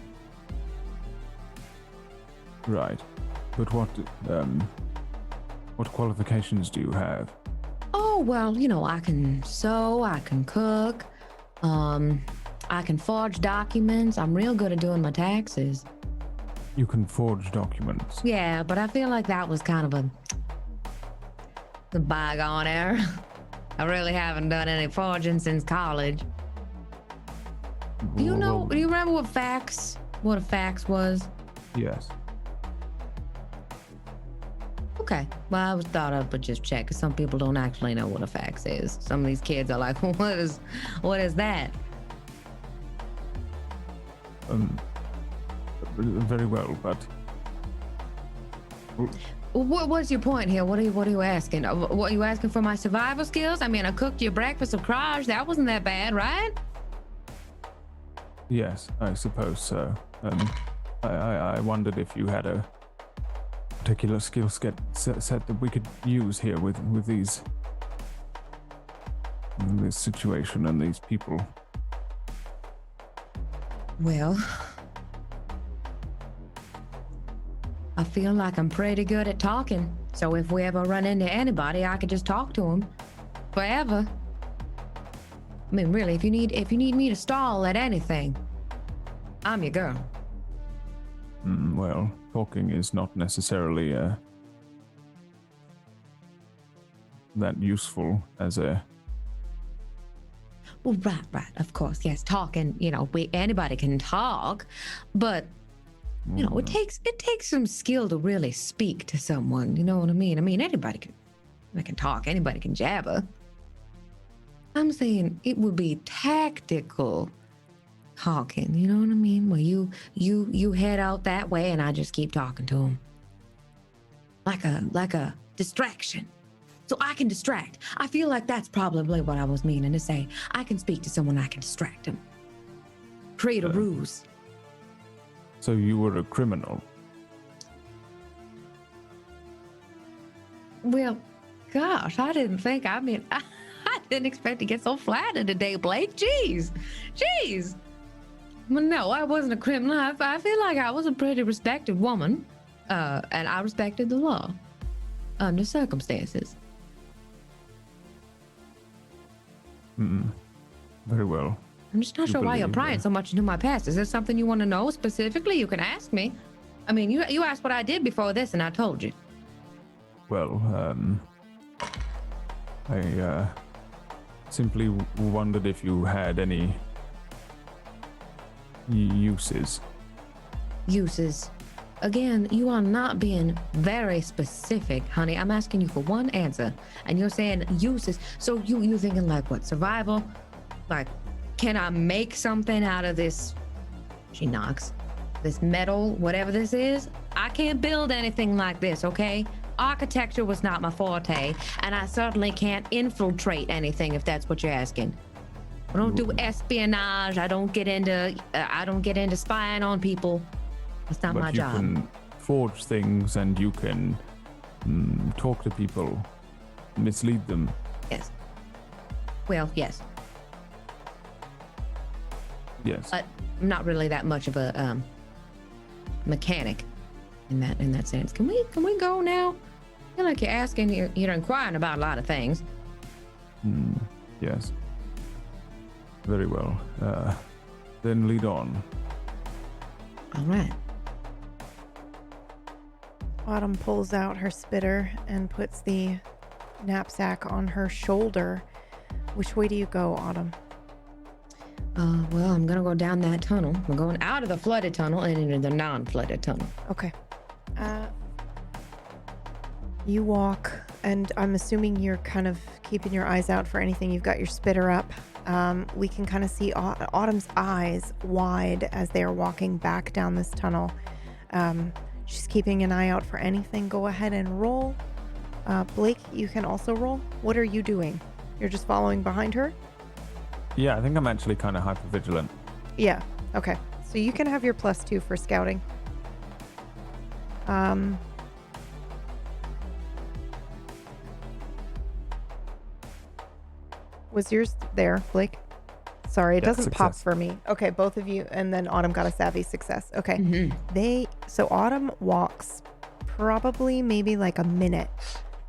Right. But what qualifications do you have? Oh, well, I can sew, I can cook, I can forge documents. I'm real good at doing my taxes. You can forge documents? Yeah, but I feel like that was kind of a bygone era. I really haven't done any forging since college. Do you remember what a fax was? Yes. Okay. Well, I was thought I would just check, because some people don't actually know what a fax is. Some of these kids are like, what is that? Very well, but What's your point here? What are you asking? What are you asking for my survival skills? I mean, I cooked you breakfast of craj. That wasn't that bad, right? yes, I suppose so. I wondered if you had a particular skill set that we could use here with this situation and these people. Well, I feel like I'm pretty good at talking. So if we ever run into anybody, I could just talk to them forever. I mean, really, if you need me to stall at anything, I'm your girl. Well, talking is not necessarily that useful as a. Well, right. Of course, yes. Talking, anybody can talk, but it takes some skill to really speak to someone. You know what I mean? I mean, anybody can talk. Anybody can jabber. I'm saying it would be tactical talking. You know what I mean? Where you head out that way, and I just keep talking to him, like a distraction. So I can distract. I feel like that's probably what I was meaning to say. I can speak to someone, I can distract him. Create a ruse. So you were a criminal? Well, gosh, I didn't expect to get so flattered today, Blake. Jeez. Well, no, I wasn't a criminal. I feel like I was a pretty respected woman, and I respected the law under circumstances. Very well. I'm just not sure why you're prying so much into my past. Is there something you want to know specifically? You can ask me. I mean, you asked what I did before this, and I told you. Well, I simply wondered if you had any uses. Uses. Again, you are not being very specific, honey. I'm asking you for one answer, and you're saying uses. So you thinking like what? Survival? Like, can I make something out of this? She knocks. This metal, whatever this is. I can't build anything like this, okay? Architecture was not my forte, and I certainly can't infiltrate anything if that's what you're asking. I don't do espionage. I don't get into spying on people. That's not my job. But you can forge things, and you can talk to people, mislead them. Yes. Well, yes. Yes. But I'm not really that much of a mechanic in that sense. Can we go now? I feel like you're asking, you're inquiring about a lot of things. Yes. Very well. Then lead on. All right. Autumn pulls out her spitter and puts the knapsack on her shoulder. Which way do you go, Autumn? Well, I'm gonna go down that tunnel. We're going out of the flooded tunnel and into the non-flooded tunnel. Okay. You walk, and I'm assuming you're kind of keeping your eyes out for anything. You've got your spitter up. We can kind of see Autumn's eyes wide as they are walking back down this tunnel. She's keeping an eye out for anything. Go ahead and roll. Blake, you can also roll. What are you doing? You're just following behind her? Yeah, I think I'm actually kind of hypervigilant. Yeah, okay. So you can have your +2 for scouting. Was yours there, Blake? Sorry, it doesn't pop for me. Okay, both of you, and then Autumn got a savvy success. Okay. Mm-hmm. So Autumn walks probably maybe like a minute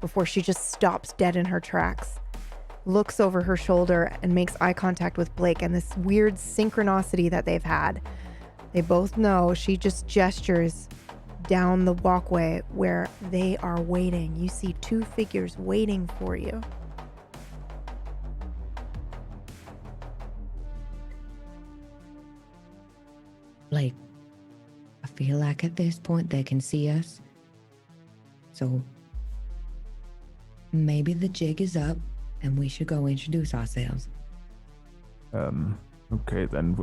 before she just stops dead in her tracks, looks over her shoulder and makes eye contact with Blake, and this weird synchronicity that they've had. They both know. She just gestures down the walkway where they are waiting. You see 2 figures waiting for you. Blake, I feel like at this point they can see us. So maybe the jig is up and we should go introduce ourselves. Okay, then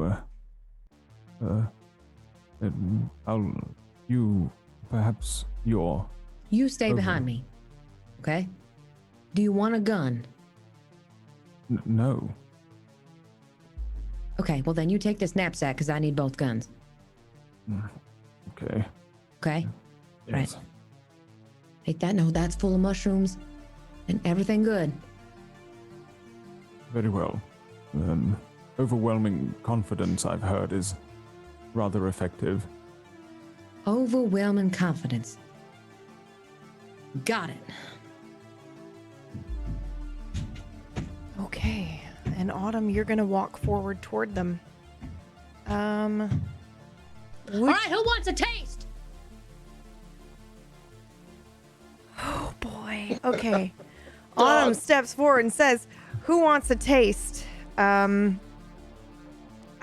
You stay behind me, okay? Do you want a gun? No. Okay, well then you take this knapsack because I need both guns. Okay. Okay? Yes. Right. Take that. No, that's full of mushrooms and everything good. Very well. Overwhelming confidence, I've heard, is rather effective. Overwhelming confidence. Got it. Okay. And Autumn, you're going to walk forward toward them. All right, who wants a taste? Oh, boy. Okay. Autumn steps forward and says, "Who wants a taste?" I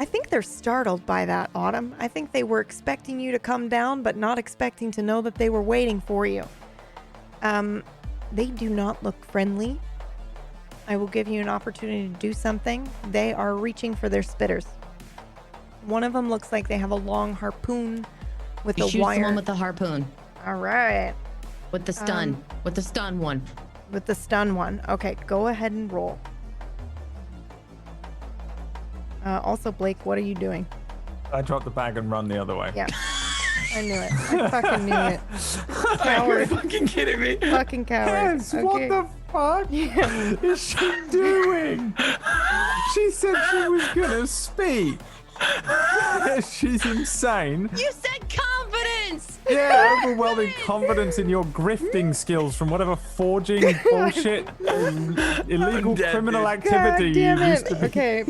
think they're startled by that, Autumn. I think they were expecting you to come down, but not expecting to know that they were waiting for you. They do not look friendly. I will give you an opportunity to do something. They are reaching for their spitters. One of them looks like they have a long harpoon with a Shoot wire. someone with the harpoon. All right. With the stun. With the stun one. With the stun one. Okay, go ahead and roll. Also, Blake, what are you doing? I drop the bag and run the other way. Yeah. I knew it. I fucking knew it. Coward. You're fucking kidding me. Fucking coward. Yes, what the fuck is she doing? She said she was gonna speak. She's insane. You said confidence! Yeah, overwhelming confidence in your grifting skills from whatever forging bullshit illegal dead, criminal dude. activity God you damn used it. to be Okay.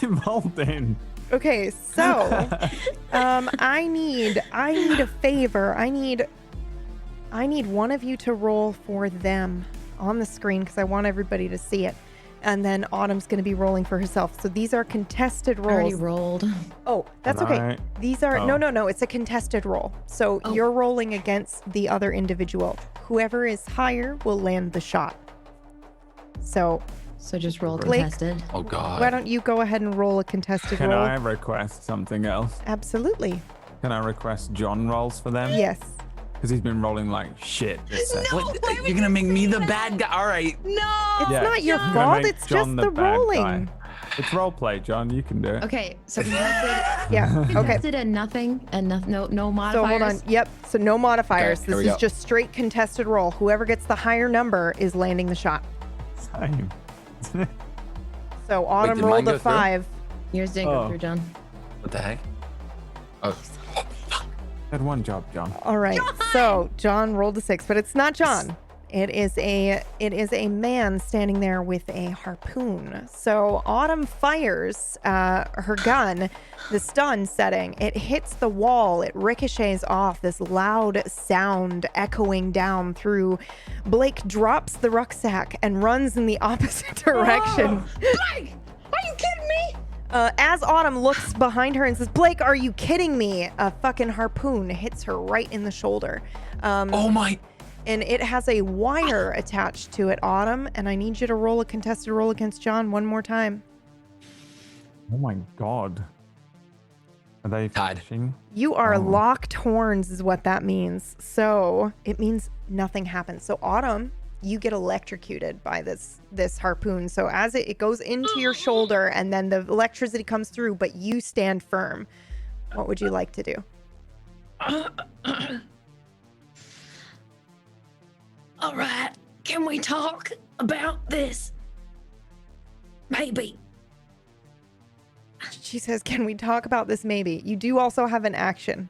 involved in. Okay, so I need a favor. I need one of you to roll for them on the screen because I want everybody to see it. And then Autumn's going to be rolling for herself. So these are contested I already rolls. rolled. Oh, that's Can okay. I- These are Oh. no, it's a contested roll. So you're rolling against the other individual. Whoever is higher will land the shot. So So just roll Blake? contested. Oh God. why don't you go ahead and roll a contested Can roll? I request something else? Absolutely. Can I request John rolls for them? Yes. Because he's been rolling like shit this session. What? You're gonna make me the bad guy? All right. No! It's Yeah, not your I'm gonna fault. make It's John just the bad rolling. guy. It's role play, John. You can do it. Okay, so contested, Yeah. Okay. contested and nothing, and no modifiers. So hold on. Yep. So no modifiers. Okay, here This we is go. just straight contested roll. Whoever gets the higher number is landing the shot. Same. So Autumn did mine rolled go a through? 5. Yours didn't go Oh. through, John. What the heck? Oh, Had one job, John. All right. So John rolled a 6, but it's not John. It is a man standing there with a harpoon. So Autumn fires her gun, the stun setting. It hits the wall. It ricochets off, this loud sound echoing down through. Blake drops the rucksack and runs in the opposite direction. Blake, are you kidding me? As Autumn looks behind her and says, "Blake, are you kidding me?" A fucking harpoon hits her right in the shoulder. oh my. And it has a wire attached to it, Autumn. And I need you to roll a contested roll against John one more time. Oh my god. Are they Tied. finishing? You are Oh. locked horns is what that means. So it means nothing happens. So Autumn, you get electrocuted by this harpoon. So as it goes into your shoulder and then the electricity comes through, but you stand firm. What would you like to do? All right, can we talk about this? Maybe. She says, "Can we talk about this maybe?" You do also have an action.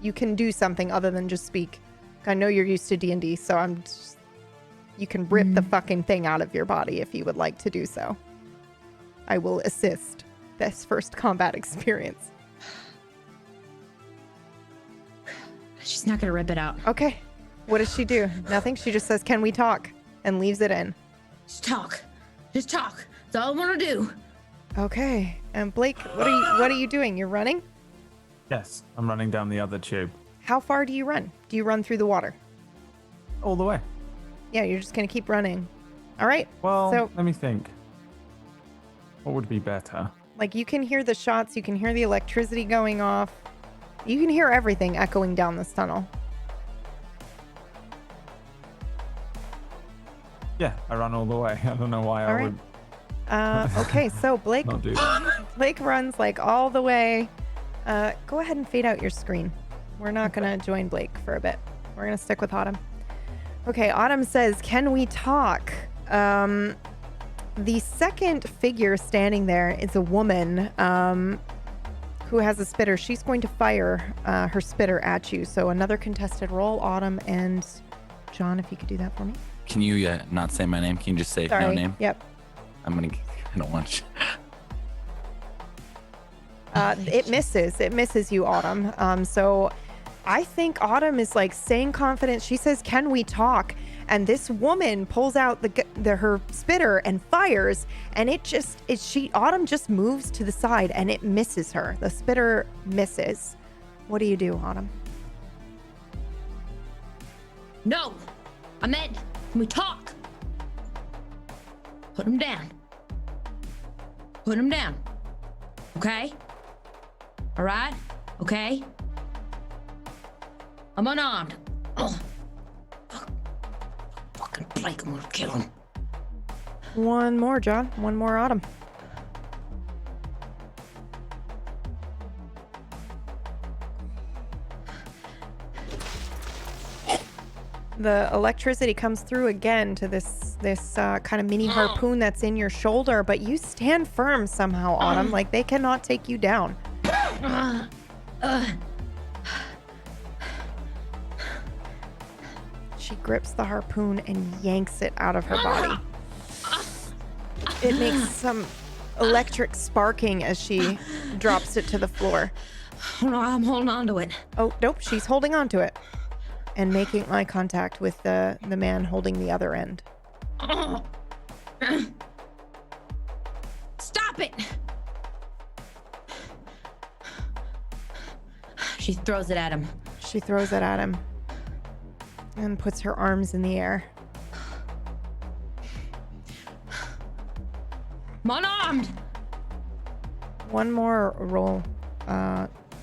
You can do something other than just speak. I know you're used to D&D, so you can rip the fucking thing out of your body if you would like to do so. I will assist this first combat experience. She's not gonna rip it out. Okay. What does she do? Nothing. She just says, "Can we talk?" and leaves it in. Just talk. Just talk. That's all I want to do. Okay. And Blake, what are you doing? You're running? Yes, I'm running down the other tube. How far do you run? Do you run through the water? All the way. Yeah, you're just gonna keep running. All right. Well, So- let me think. What would be better? Like, you can hear the shots, you can hear the electricity going off. You can hear everything echoing down this tunnel. Yeah, I run all the way. I don't know why All I right. would Okay, so Blake not do that. Blake runs like all the way. Go ahead and fade out your screen. We're not gonna join Blake for a bit. We're gonna stick with Autumn. Okay, Autumn says, "Can we talk?" The second figure standing there is a woman who has a spitter. She's going to fire her spitter at you. So another contested roll, Autumn and John, if you could do that for me. Can you not say my name? Can you just say Sorry. no name? Yep. I don't want. It misses. It misses you, Autumn. So I think Autumn is like saying confident. She says, "Can we talk?" and this woman pulls out her spitter and fires, and Autumn just moves to the side and it misses her. The spitter misses. What do you do, Autumn? No, I meant when we talk. Put him down. Put him down. Okay? All right? Okay? I'm unarmed. Oh. Fucking Blake, I'm gonna kill him. One more, John. One more, Autumn. The electricity comes through again to this kind of mini harpoon that's in your shoulder, but you stand firm somehow, Autumn. Like they cannot take you down. She grips the harpoon and yanks it out of her body. It makes some electric sparking as she drops it to the floor. No, I'm holding on to it. Oh, nope, she's holding on to it and making eye contact with the man holding the other end. Stop it! She throws it at him. She throws it at him and puts her arms in the air. I'm unarmed! One more roll,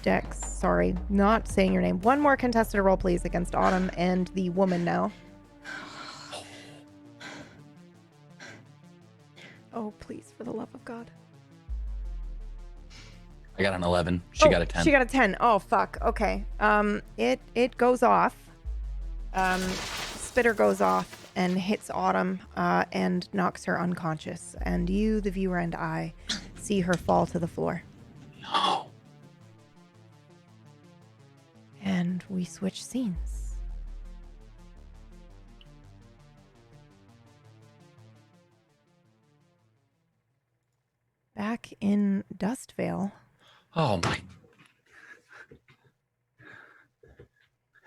Dex. Sorry, not saying your name. One more contested roll, please, against Autumn and the woman now. Oh, please, for the love of God. I got an 11. She got a 10. She got a 10. Oh, fuck. Okay. It goes off. Spitter goes off and hits Autumn and knocks her unconscious. And you, the viewer, and I see her fall to the floor. No. And we switch scenes. Back in Dustvale. Oh my.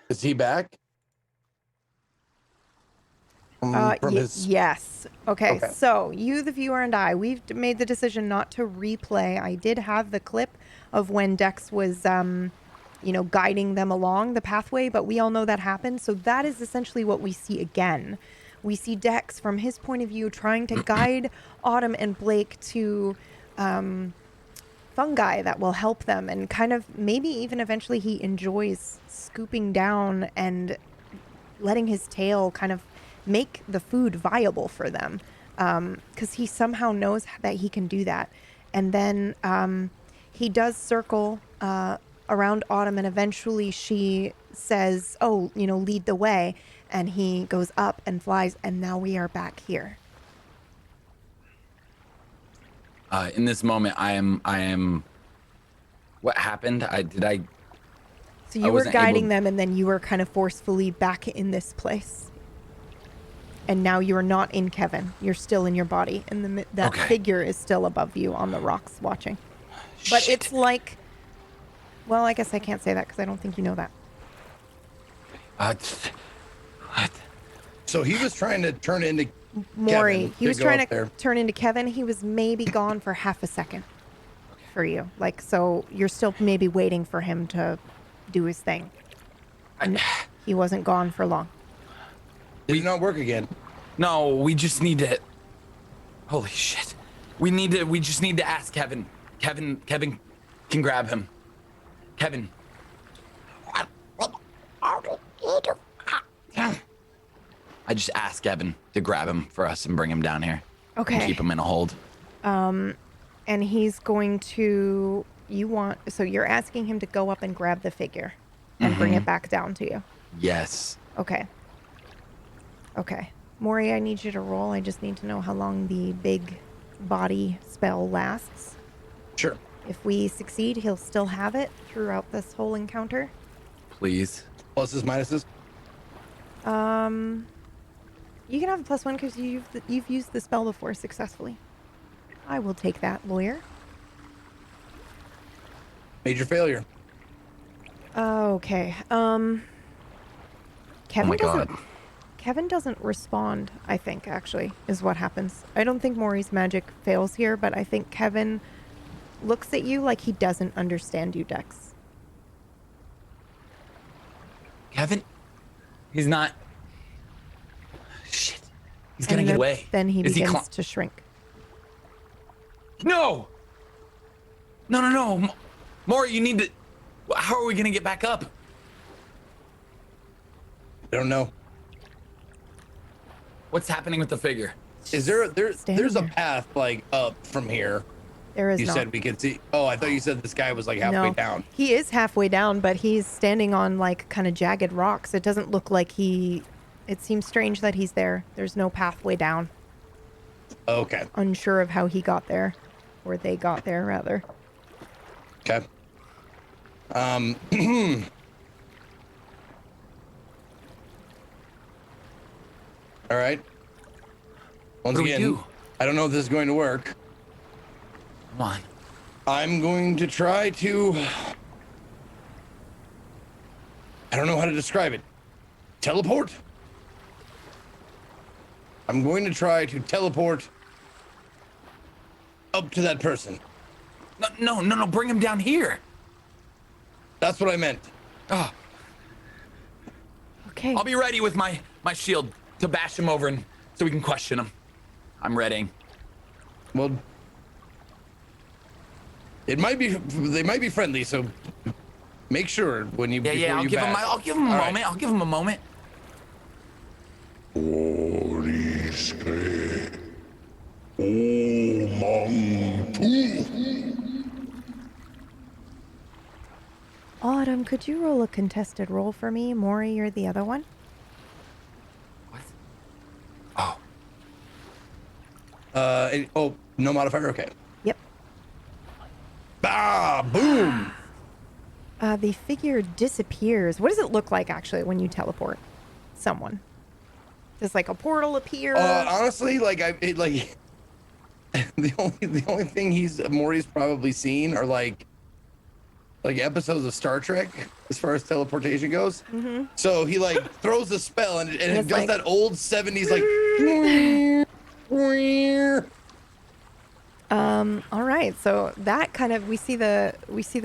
Is he back? Yes. Okay, so you, the viewer, and I, we've made the decision not to replay. I did have the clip of when Dex was, guiding them along the pathway, but we all know that happened. So that is essentially what we see again. We see Dex, from his point of view, trying to guide Autumn and Blake to fungi that will help them, and kind of maybe even eventually he enjoys scooping down and letting his tail kind of make the food viable for them, because he somehow knows that he can do that. And then he does circle around Autumn, and eventually she says, oh, lead the way, and he goes up and flies, and now we are back here. In this moment, I am. What happened? So you were guiding them, and then you were kind of forcefully back in this place. And now you are not in Kevin. You're still in your body, and that figure is still above you on the rocks watching. But it's like, well, I guess I can't say that because I don't think you know that. What? So he was trying to turn into Maury. Kevin He was trying to turn into Kevin. He was maybe gone for half a second for you. Like, so you're still maybe waiting for him to do his thing. He wasn't gone for long. Did it not work again? No, we just need to. Holy shit! We just need to ask Kevin. Kevin can grab him. Kevin. I just asked Kevin to grab him for us and bring him down here. Okay. And keep him in a hold. And he's going to. So you're asking him to go up and grab the figure and bring it back down to you. Yes. Okay. Maury, I need you to roll. I just need to know how long the big body spell lasts. Sure. If we succeed, he'll still have it throughout this whole encounter. Please. Pluses, minuses? You can have a +1 because you've used the spell before successfully. I will take that, lawyer. Major failure. Okay. Oh my God. Kevin doesn't respond, I think, actually, is what happens. I don't think Maury's magic fails here, but I think Kevin looks at you like he doesn't understand you, Dex. Kevin? He's not. Shit. He's gonna get away. Then he Is begins to shrink. No! No. Maury, you need to. How are we gonna get back up? I don't know. What's happening with the figure? Is there's a there. path like up from here? There is You not. said we could see. Oh, I thought you said this guy was like halfway No. down. He is halfway down, but he's standing on like kind of jagged rocks. It doesn't look like he. It seems strange that he's there. There's no pathway down. Okay. Unsure of how he got there, or they got there rather. Okay. All right. Once What do we again, do? I don't know if this is going to work. Come on. I'm going to try to. I don't know how to describe it. Teleport? I'm going to try to teleport up to that person. No. Bring him down here. That's what I meant. Oh, Okay. I'll be ready with my shield to bash him over and so we can question him. I'm ready. Well, they might be friendly, so make sure when you Yeah. I'll give him a All right. moment. I'll give him a moment. Autumn, could you roll a contested roll for me? Maury, you're the other one. What? Oh. No modifier. Okay. Yep. Ah, boom. The figure disappears. What does it look like actually when you teleport someone? Does like a portal appear? Honestly, the only thing Maury's probably seen are like episodes of Star Trek as far as teleportation goes. Mm-hmm. So he like throws a spell and it it's does like- that old 70s like. All right. So that kind of we see the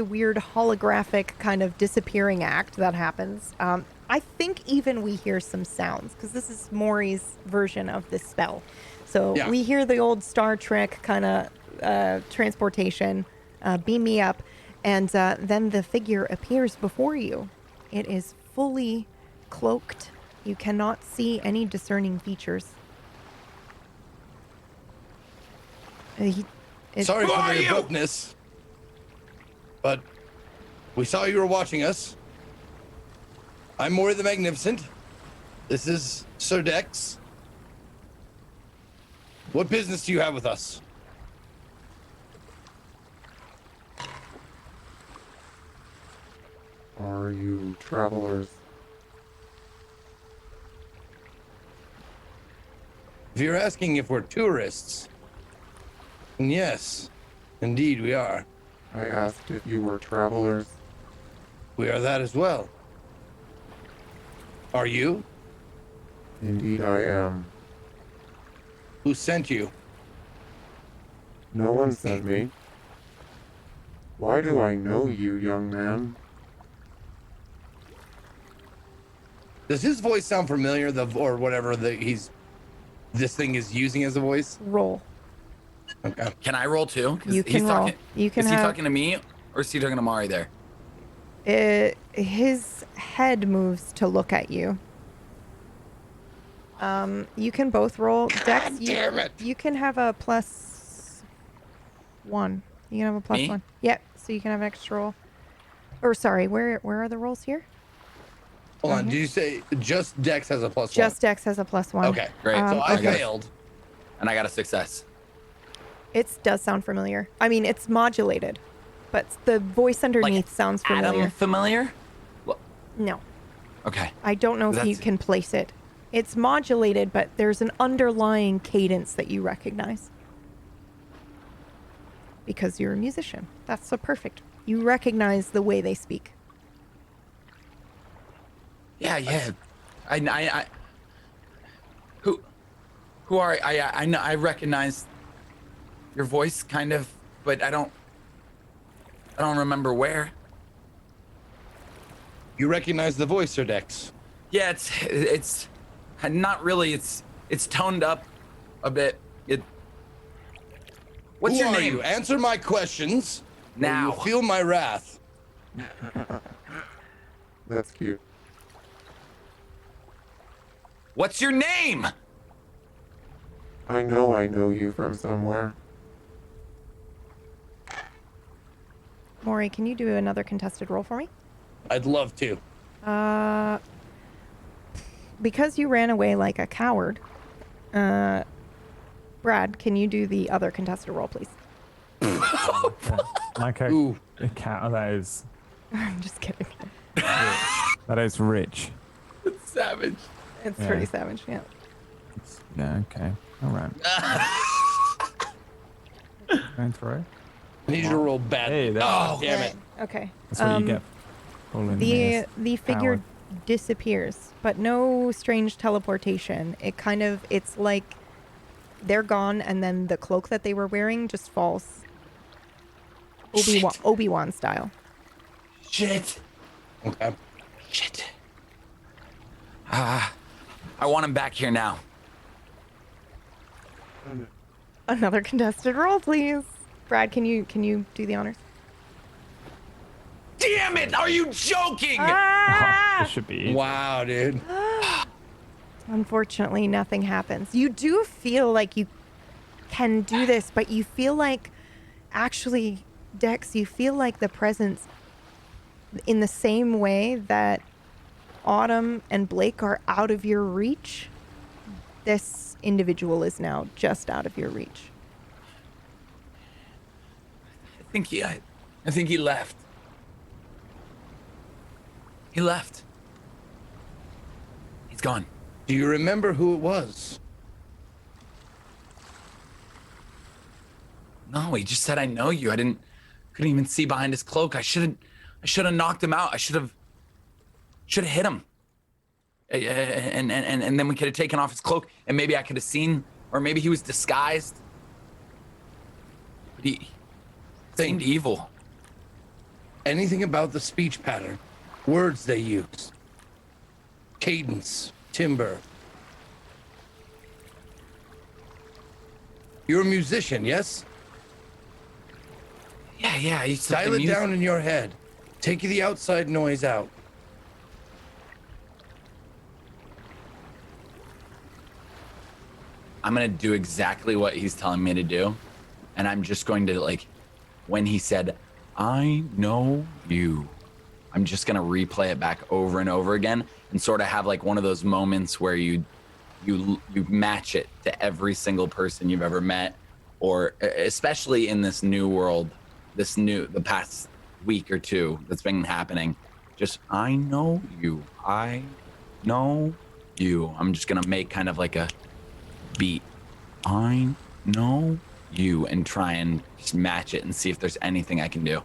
weird holographic kind of disappearing act that happens. I think even we hear some sounds because this is Maury's version of this spell. So Yeah. we hear the old Star Trek kind of transportation, beam me up, and then the figure appears before you. It is fully cloaked. You cannot see any discerning features. Sorry Who for are the you? abruptness, but we saw you were watching us. I'm Maury the Magnificent. This is Sir Dex. What business do you have with us? Are you travelers? If you're asking if we're tourists, then yes, indeed we are. I asked if you were travelers. We are that as well. Are you? Indeed I am. Who sent you? No one sent me. Why do I know you, young man? Does his voice sound familiar? Or whatever this thing is using as a voice? Roll. Okay. Can I roll too? 'Cause You can roll. You can Is he have- talking to me or is he talking to Mari there? His head moves to look at you. You can both roll. Dex, damn it. You can have a +1. You can have a +1. Me? Yep. So you can have an extra roll. Or sorry, where are the rolls here? Hold on. Did you say just Dex has a +1? Just Dex has a +1. Okay, Great. So I okay. failed. And I got a success. It does sound familiar. I mean, it's modulated, but the voice underneath sounds familiar. Adam familiar? No, Okay. I don't know if you That's- can place it. It's modulated, but there's an underlying cadence that you recognize. Because you're a musician. That's so perfect. You recognize the way they speak. Yeah. Who are I know I recognize your voice kind of, but I don't remember where. You recognize the voice, Sir Dex? Yeah, it's not really. It's toned up a bit. What's Who your are name? you? Answer my questions. Now. Or you'll feel my wrath. That's cute. What's your name? I know you from somewhere. Maury, can you do another contested roll for me? I'd love to. Because you ran away like a coward, Brad, can you do the other contested roll, please? Like Ooh. a cat, that is... I'm just kidding. That is rich. It's savage. It's Yeah. pretty savage, yeah. Yeah, okay. All right. Going through. I need you to roll bad. Hey, that- Oh, damn it. Okay. That's what you get. Pulling this The figure power. disappears, but no strange teleportation. It's like they're gone, and then the cloak that they were wearing just falls. Obi-Wan style. Shit. Okay. Shit. I want him back here now. Another contested roll, please. Brad, can you do the honors? Damn it! Are you joking? Ah! This should be easy. Wow, dude. Unfortunately, nothing happens. You do feel like you can do this, but you feel like, actually, Dex, you feel like the presence, in the same way that Autumn and Blake are out of your reach, this individual is now just out of your reach. I think he left. He left. He's gone. Do you remember who it was? No, he just said, "I know you." Couldn't even see behind his cloak. I should have knocked him out. I should have hit him. And then we could have taken off his cloak, and maybe I could have seen, or maybe he was disguised. But he seemed evil. Anything about the speech pattern, words they use, cadence, timbre. You're a musician, yes? Yeah. I used to play Dial it music. down in your head. Take the outside noise out. I'm gonna do exactly what he's telling me to do, and I'm just going to, like, when he said, "I know you," I'm just gonna replay it back over and over again, and sort of have like one of those moments where you match it to every single person you've ever met, or especially in this new world, the past week or two that's been happening. Just, I know you. I know you. I'm just gonna make kind of like a beat. I know you, and try and just match it and see if there's anything I can do.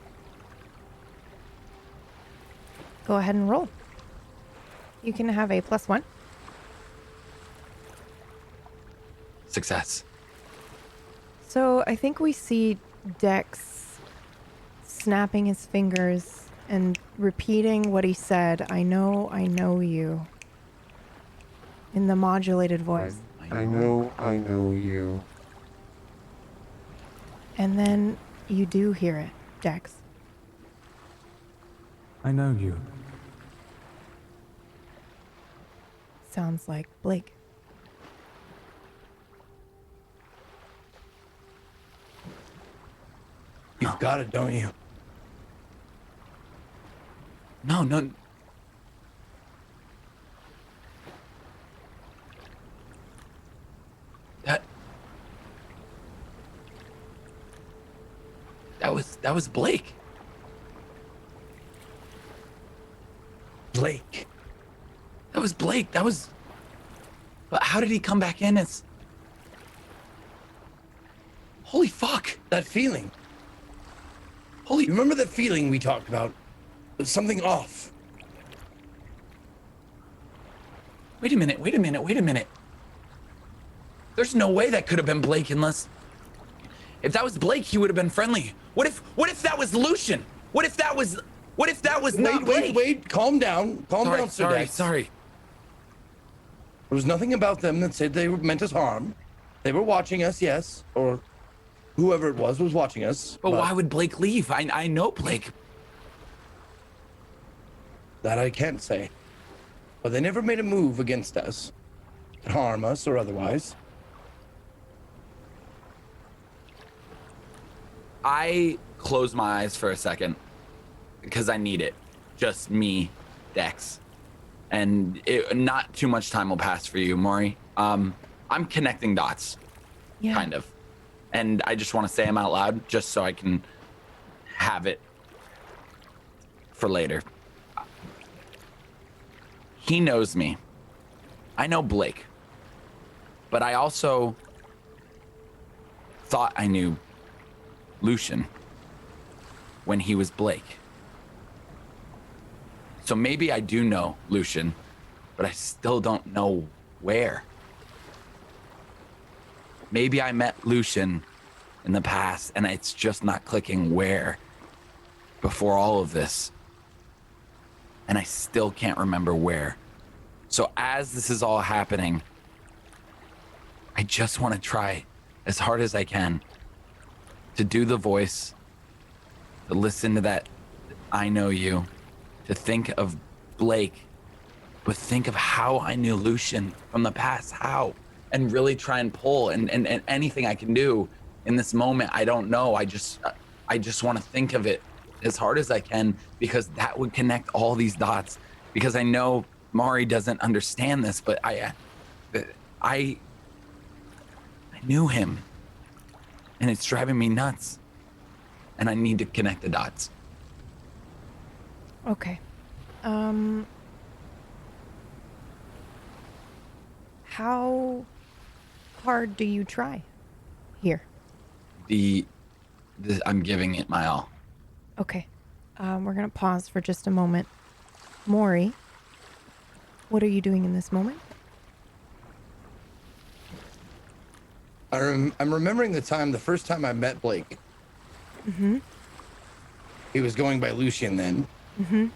Go ahead and roll. You can have a +1. Success. So I think we see Dex snapping his fingers and repeating what he said. I know you. In the modulated voice. I know you. And then you do hear it, Dex. I know you. Sounds like Blake. You've got it, don't you? No. That was Blake. Blake. That was Blake. But how did he come back in as... Holy fuck. That feeling. Holy... You remember that feeling we talked about? There's something off. Wait a minute. There's no way that could have been Blake unless... If that was Blake, he would have been friendly. What if that was Lucian? What if that was not Blake? Wait, calm down. Calm down, Sir Dex. Sorry. There was nothing about them that said they meant us harm. They were watching us, yes, or whoever it was watching us. But why would Blake leave? I know Blake. That I can't say. But they never made a move against us, to harm us or otherwise. I close my eyes for a second because I need it. Just me, Dex. And not too much time will pass for you, Maury. I'm connecting dots, kind of. And I just want to say them out loud just so I can have it for later. He knows me. I know Blake. But I also thought I knew Lucian when he was Blake. So maybe I do know Lucian, but I still don't know where. Maybe I met Lucian in the past and it's just not clicking where before all of this. And I still can't remember where. So as this is all happening, I just want to try as hard as I can to do the voice, to listen to that I know you, to think of Blake, but think of how I knew Lucian from the past, how, and really try and pull and anything I can do in this moment. I don't know. I just want to think of it as hard as I can because that would connect all these dots because I know Maury doesn't understand this, but I knew him and it's driving me nuts and I need to connect the dots. Okay. How hard do you try here? I'm giving it my all. Okay. We're going to pause for just a moment. Maury, what are you doing in this moment? I'm remembering the first time I met Blake. Mm-hmm. He was going by Lucian then. Mm-hmm.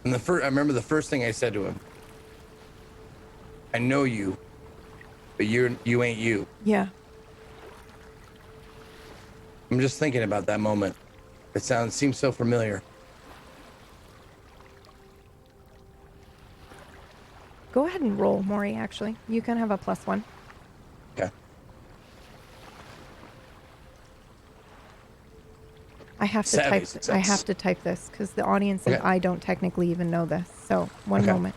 And I remember the first thing I said to him. I know you, but you ain't you. Yeah. I'm just thinking about that moment. It seems so familiar. Go ahead and roll, Maury, actually. You can have a +1. Okay. I have to type this because the audience and I don't technically even know this. So one moment.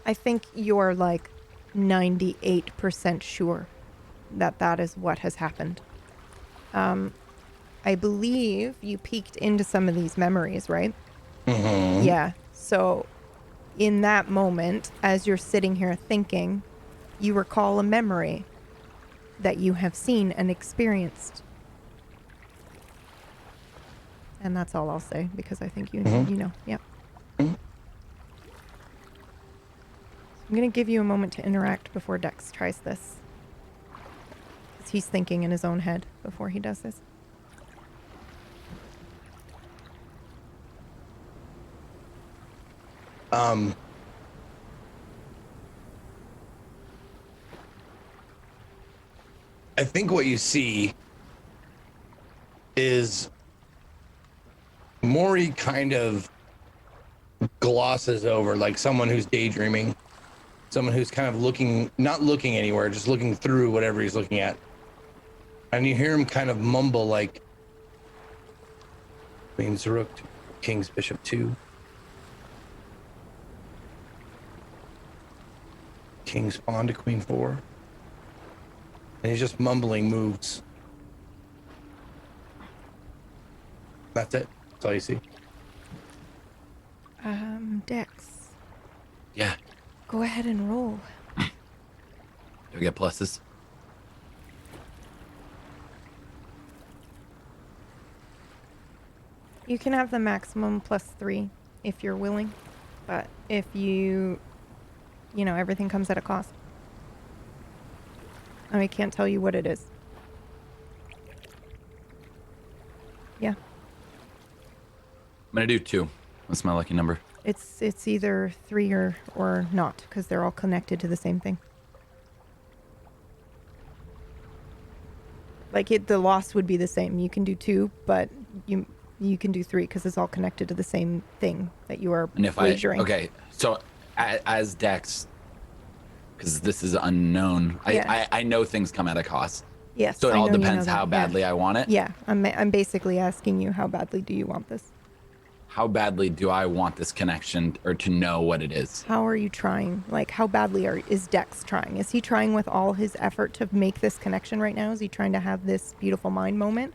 I think you're like 98% sure that is what has happened. I believe you peeked into some of these memories, right? Mm-hmm. Yeah. So in that moment, as you're sitting here thinking, you recall a memory that you have seen and experienced. And that's all I'll say because I think you know. Yep. Mm-hmm. I'm going to give you a moment to interact before Dex tries this. Because he's thinking in his own head before he does this. I think what you see is Maury kind of glosses over like someone who's daydreaming, someone who's kind of not looking anywhere, just looking through whatever he's looking at. And you hear him kind of mumble like Queen's Rook to King's Bishop 2. King's Pawn to Queen 4. And he's just mumbling moves. That's it. That's all you see. Dex. Yeah. Go ahead and roll. Do we get pluses? You can have the maximum +3 if you're willing, but if you know, everything comes at a cost. I can't tell you what it is. Yeah. I'm gonna do 2. What's my lucky number? It's either 3 or not, because they're all connected to the same thing. Like the loss would be the same. You can do 2, but you can do 3 because it's all connected to the same thing that you are wagering. Okay, so as Dex, because this is unknown, Yeah. I know things come at a cost. Yes. So it I all know you know depends that, how badly yeah. I want it. Yeah, I'm basically asking you, how badly do you want this? How badly do I want this connection, or to know what it is? How are you trying? Like, how badly is Dex trying? Is he trying with all his effort to make this connection right now? Is he trying to have this beautiful mind moment?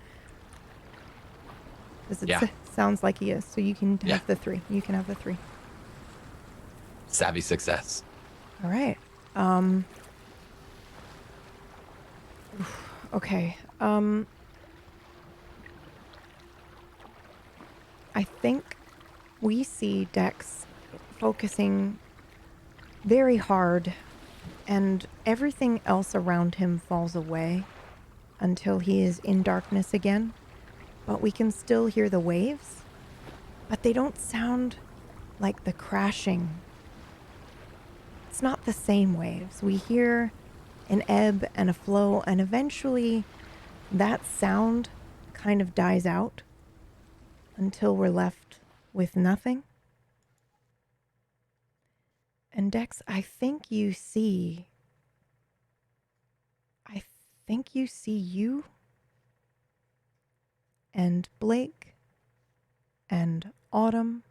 Yeah. Sounds like he is. So you can have the 3. You can have the 3. Savvy success. All right. Okay. I think we see Dex focusing very hard, and everything else around him falls away until he is in darkness again. But we can still hear the waves, but they don't sound like the crashing. It's not the same waves. We hear an ebb and a flow, and eventually that sound kind of dies out until we're left with nothing. And Dex, I think you see you and Blake and Autumn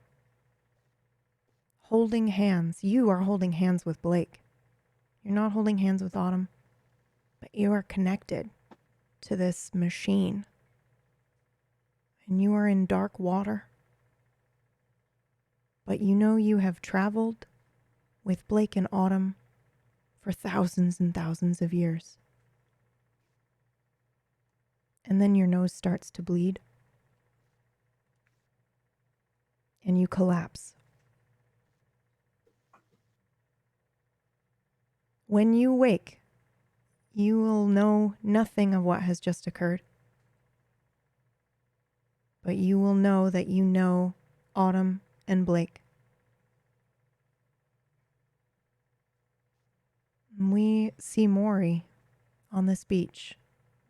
holding hands. You are holding hands with Blake. You're not holding hands with Autumn, but you are connected to this machine. And you are in dark water. But you know you have traveled with Blake and Autumn for thousands and thousands of years. And then your nose starts to bleed. And you collapse. When you wake, you will know nothing of what has just occurred. But you will know that you know Autumn and Blake. We see Maury on this beach.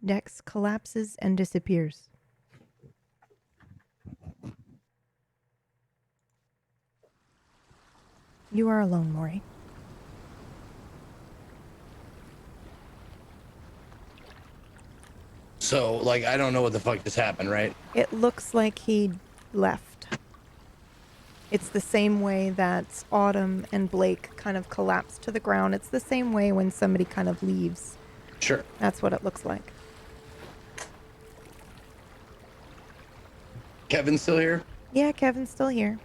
Dex collapses and disappears. You are alone, Maury. So, like, I don't know what the fuck just happened, right? It looks like he left. It's the same way that Autumn and Blake kind of collapsed to the ground. It's the same way when somebody kind of leaves. Sure. That's what it looks like. Kevin's still here? Yeah, Kevin's still here.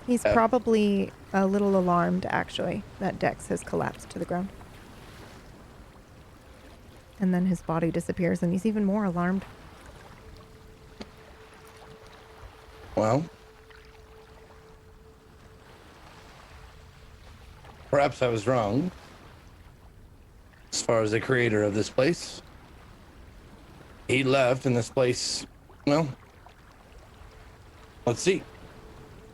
He's probably a little alarmed, actually, that Dex has collapsed to the ground. And then his body disappears, and he's even more alarmed. Well, perhaps I was wrong as far as the creator of this place. He left, and this place, well, let's see.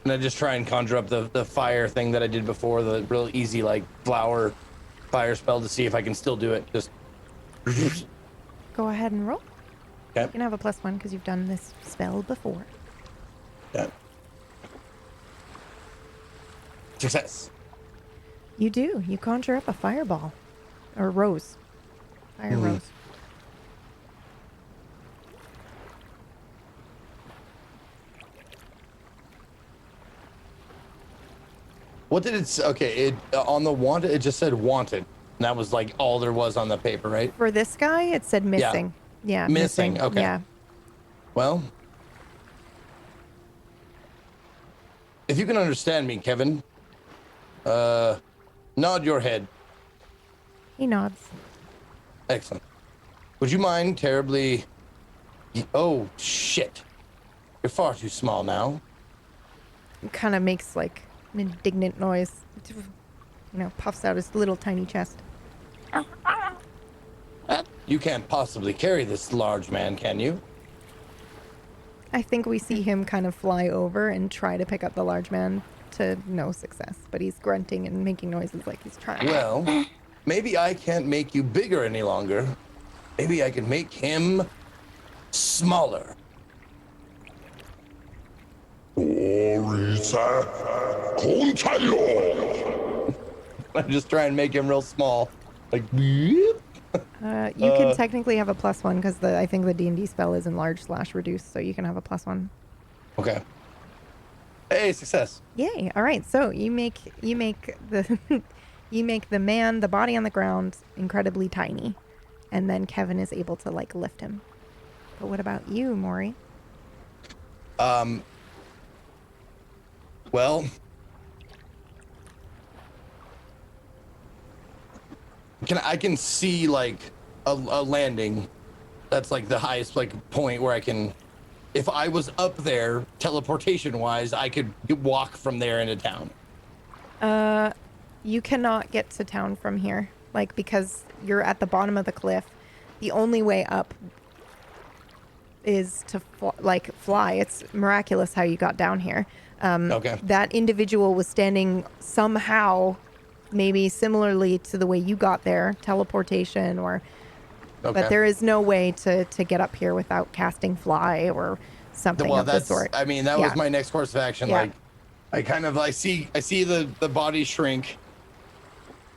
And I just try and conjure up the fire thing that I did before, the real easy, like, flower fire spell to see if I can still do it. Just Go ahead and roll. Okay. You can have a +1 because you've done this spell before. Yeah. Success. You do. You conjure up a fireball. Or rose. Fire rose. What did it say? Okay, it on the wanted, it just said wanted. And that was like all there was on the paper, right? For this guy, it said missing. Yeah, Missing, okay. Yeah. Well, if you can understand me, Kevin, nod your head. He nods. Excellent. Would you mind terribly... Oh, shit. You're far too small now. It kind of makes like an indignant noise. Puffs out his little tiny chest. You can't possibly carry this large man, can you? I think we see him kind of fly over and try to pick up the large man to no success, but he's grunting and making noises like he's trying. Well, maybe I can't make you bigger any longer. Maybe I can make him smaller. I just try and make him real small. Like, you can technically have a +1 because I think the D&D spell is enlarge/reduce, so you can have a +1. Okay. Hey, success. Yay! All right, so you make the you make the man, the body on the ground, incredibly tiny, and then Kevin is able to like lift him. But what about you, Maury? Well, I can see like a landing. That's like the highest like point where I can, if I was up there teleportation wise, I could walk from there into town. You cannot get to town from here, like because you're at the bottom of the cliff. The only way up is to fly. It's miraculous how you got down here. Okay. That individual was standing somehow, maybe similarly to the way you got there, teleportation or. Okay. But there is no way to get up here without casting fly or something of the sort. I mean, that was my next course of action. Yeah. Like, I see the body shrink,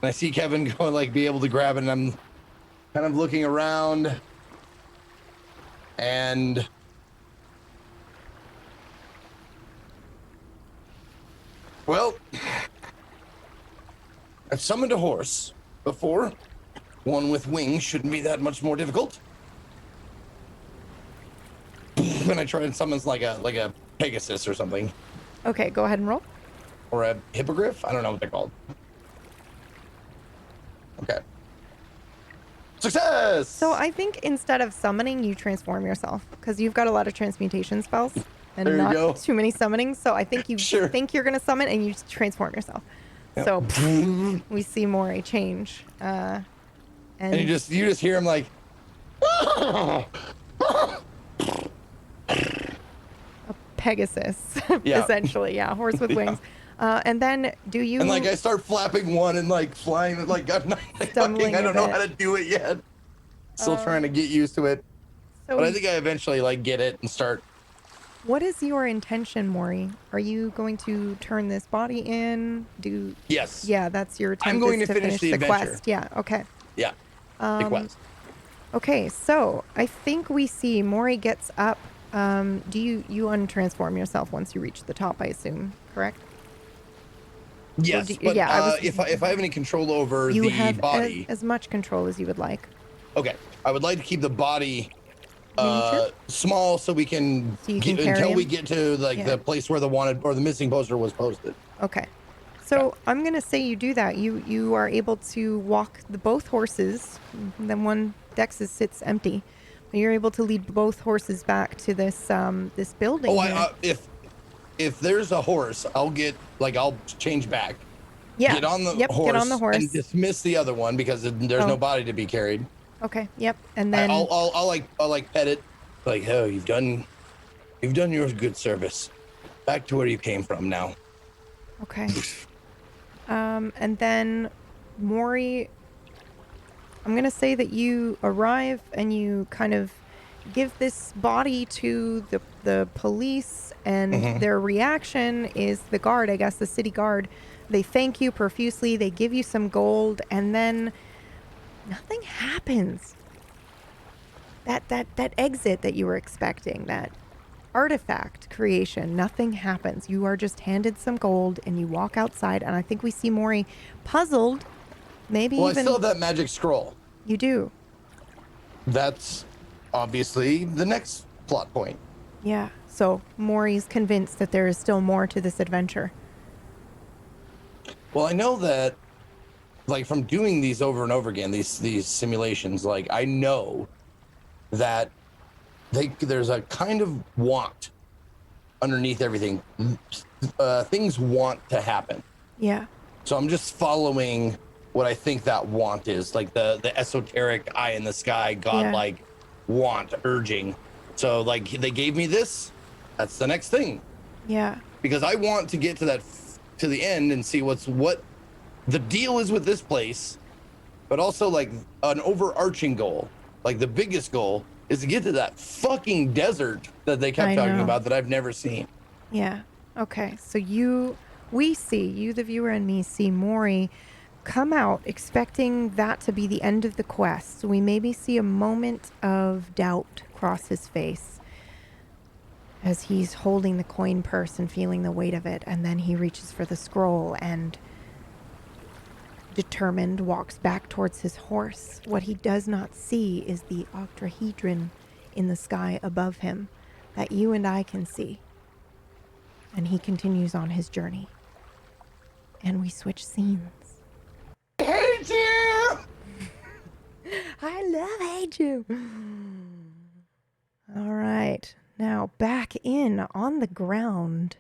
and I see Kevin go be able to grab it, and I'm kind of looking around, and well, I've summoned a horse before. One with wings shouldn't be that much more difficult. When I try and summon like a Pegasus or something. Okay, go ahead and roll. Or a hippogriff? I don't know what they're called. Okay. Success! So I think instead of summoning, you transform yourself because you've got a lot of transmutation spells and there not you go. Too many summonings. So I think you think you're going to summon and you transform yourself. Yep. So we see more a change. And you just hear him like a Pegasus, essentially, horse with wings. And then do you? And I start flapping one and flying, I'm not I don't know how to do it yet. Still trying to get used to it, but I think I eventually get it and start. What is your intention, Maury? Are you going to turn this body in? Yes. Yeah, that's your attempt. I'm going to finish the adventure. Quest. Yeah. Okay. Yeah. The quest. Okay, so I think we see Maury gets up. Do you untransform yourself once you reach the top? I assume, correct? Yes. But if I have any control over the body, as much control as you would like. Okay, I would like to keep the body small so we can, until we get to the place where the wanted or the missing poster was posted. Okay. So I'm gonna say you do that. You are able to walk both horses. Then one Dex's sits empty. And you're able to lead both horses back to this this building. Oh, if there's a horse, I'll change back. Yeah. Get on the horse. Get on the horse. And dismiss the other one because there's no body to be carried. Okay. Yep. And then I'll pet it. Oh, you've done your good service. Back to where you came from now. Okay. And then Maury, I'm going to say that you arrive and you kind of give this body to the police and their reaction is the guard, I guess the city guard. They thank you profusely. They give you some gold and then nothing happens. That exit that you were expecting, that artifact creation, nothing happens. You are just handed some gold and you walk outside and I think we see Maury puzzled, maybe even... I still have that magic scroll. You do. That's obviously the next plot point. Yeah, so Maury's convinced that there is still more to this adventure. Well, I know that like from doing these over and over again, these simulations, like I know that there's a kind of want underneath everything. Things want to happen. Yeah. So I'm just following what I think that want is, like the esoteric eye in the sky, godlike want urging. So like they gave me this, that's the next thing. Yeah. Because I want to get to the end and see what the deal is with this place, but also like an overarching goal, like the biggest goal is to get to that fucking desert that they kept talking about that I've never seen. Yeah. Okay. So you, the viewer and me see Maury come out expecting that to be the end of the quest. So we maybe see a moment of doubt cross his face as he's holding the coin purse and feeling the weight of it. And then he reaches for the scroll and determined walks back towards his horse. What he does not see is the octahedron in the sky above him that you and I can see. And he continues on his journey. And we switch scenes. Hate you! I love hate you. All right. Now back in on the ground.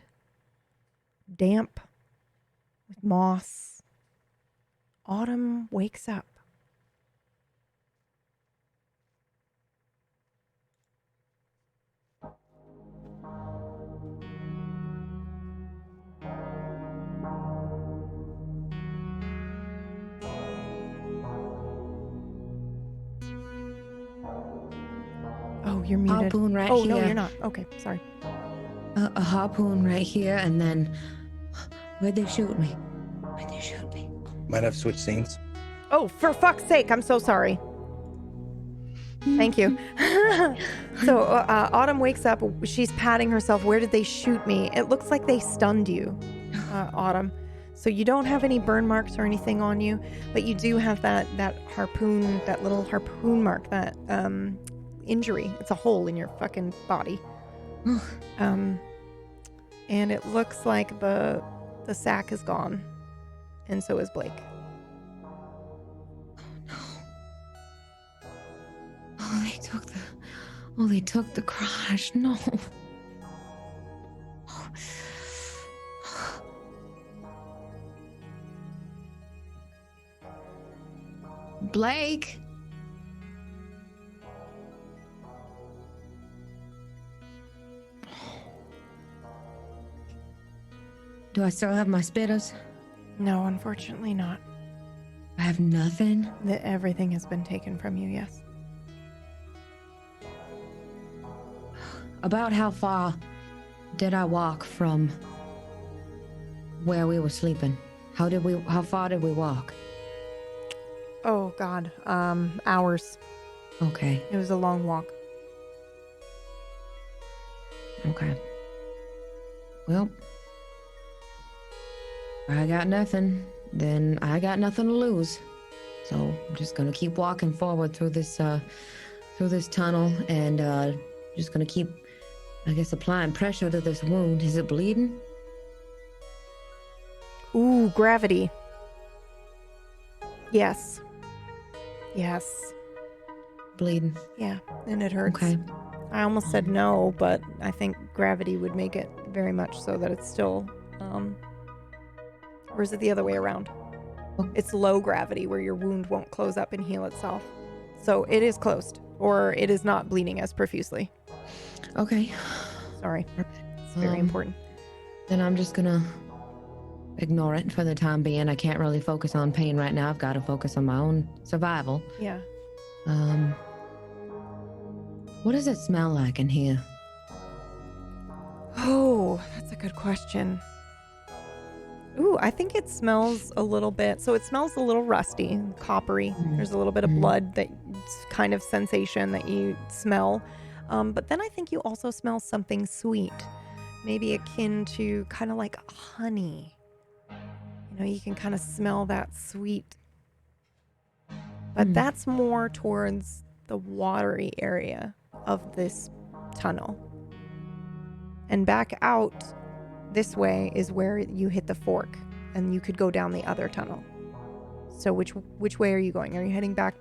Damp with moss. Autumn wakes up. Oh, you're muted. Harpoon right here. here. Oh, no, you're not. Okay, sorry. A harpoon right here, and then where'd they shoot me? Where'd they shoot me? Might have switched scenes. Oh, for fuck's sake, I'm so sorry. Thank you. So Autumn wakes up. She's patting herself. Where did they shoot me? It looks like they stunned you, Autumn. So you don't have any burn marks or anything on you, but you do have that harpoon, that little harpoon mark, that injury. It's a hole in your fucking body. And it looks like the sack is gone, and so is Blake. They took the crash. No. Blake. Do I still have my spitters? No, unfortunately not. I have nothing? Everything has been taken from you, yes. About how far did I walk from where we were sleeping? How far did we walk? Oh God, hours. Okay. It was a long walk. Okay. Well, I got nothing. Then I got nothing to lose. So I'm just gonna keep walking forward through this tunnel, and just gonna keep, I guess, applying pressure to this wound. Is it bleeding? Ooh, gravity. Yes. Yes. Bleeding. Yeah, and it hurts. Okay. I almost said no, but I think gravity would make it very much so that it's still, or is it the other way around? It's low gravity where your wound won't close up and heal itself. So it is closed, or it is not bleeding as profusely. Okay. Sorry. It's very important. Then I'm just gonna ignore it for the time being. I can't really focus on pain right now. I've got to focus on my own survival. Yeah. What does it smell like in here? Oh, that's a good question. Ooh, I think it smells a little bit. So it smells a little rusty, coppery. Mm-hmm. There's a little bit of blood, that kind of sensation that you smell. But then I think you also smell something sweet, maybe akin to kind of like honey. You know, you can kind of smell that sweet. But that's more towards the watery area of this tunnel. And back out this way is where you hit the fork, and you could go down the other tunnel. So which way are you going? Are you heading back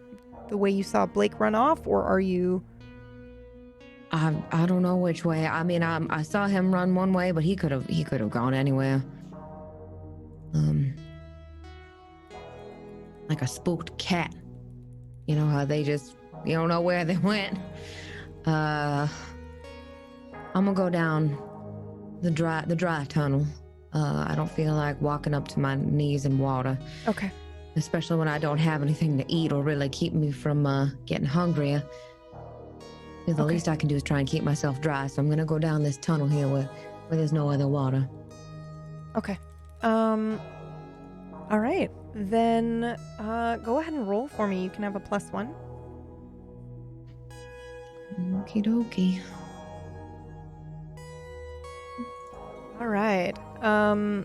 the way you saw Blake run off, or are you? I don't know which way. I mean, I saw him run one way, but he could have gone anywhere. Like a spooked cat. You know how they just, you don't know where they went. I'm gonna go down the dry tunnel. I don't feel like walking up to my knees in water. Okay. Especially when I don't have anything to eat or really keep me from getting hungrier. The least I can do is try and keep myself dry. So I'm gonna go down this tunnel here where there's no other water. Okay. All right. Then go ahead and roll for me. You can have a +1. Okie dokie. All right. I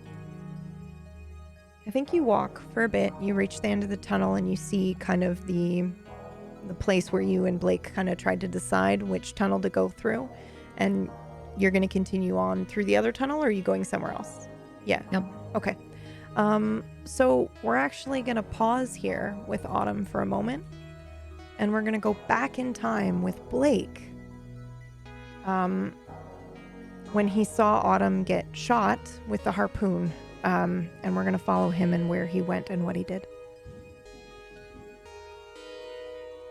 think you walk for a bit. You reach the end of the tunnel and you see kind of the place where you and Blake kind of tried to decide which tunnel to go through. And you're going to continue on through the other tunnel, or are you going somewhere else? Yeah. Yep. Okay. So we're actually going to pause here with Autumn for a moment. And we're going to go back in time with Blake. When he saw Autumn get shot with the harpoon. And we're going to follow him and where he went and what he did.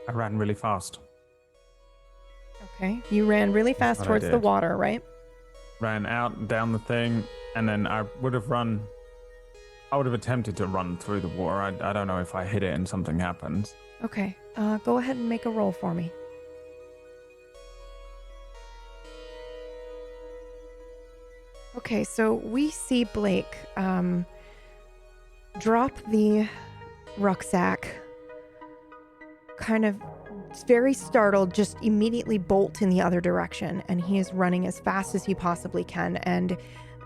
I ran really fast. Okay. You ran really fast what I towards the did. water, right? Ran out and down the thing, and then I would have attempted to run through the water. I don't know if I hit it and something happens. Okay. Go ahead and make a roll for me. Okay, so we see Blake drop the rucksack, kind of very startled, just immediately bolt in the other direction, and he is running as fast as he possibly can, and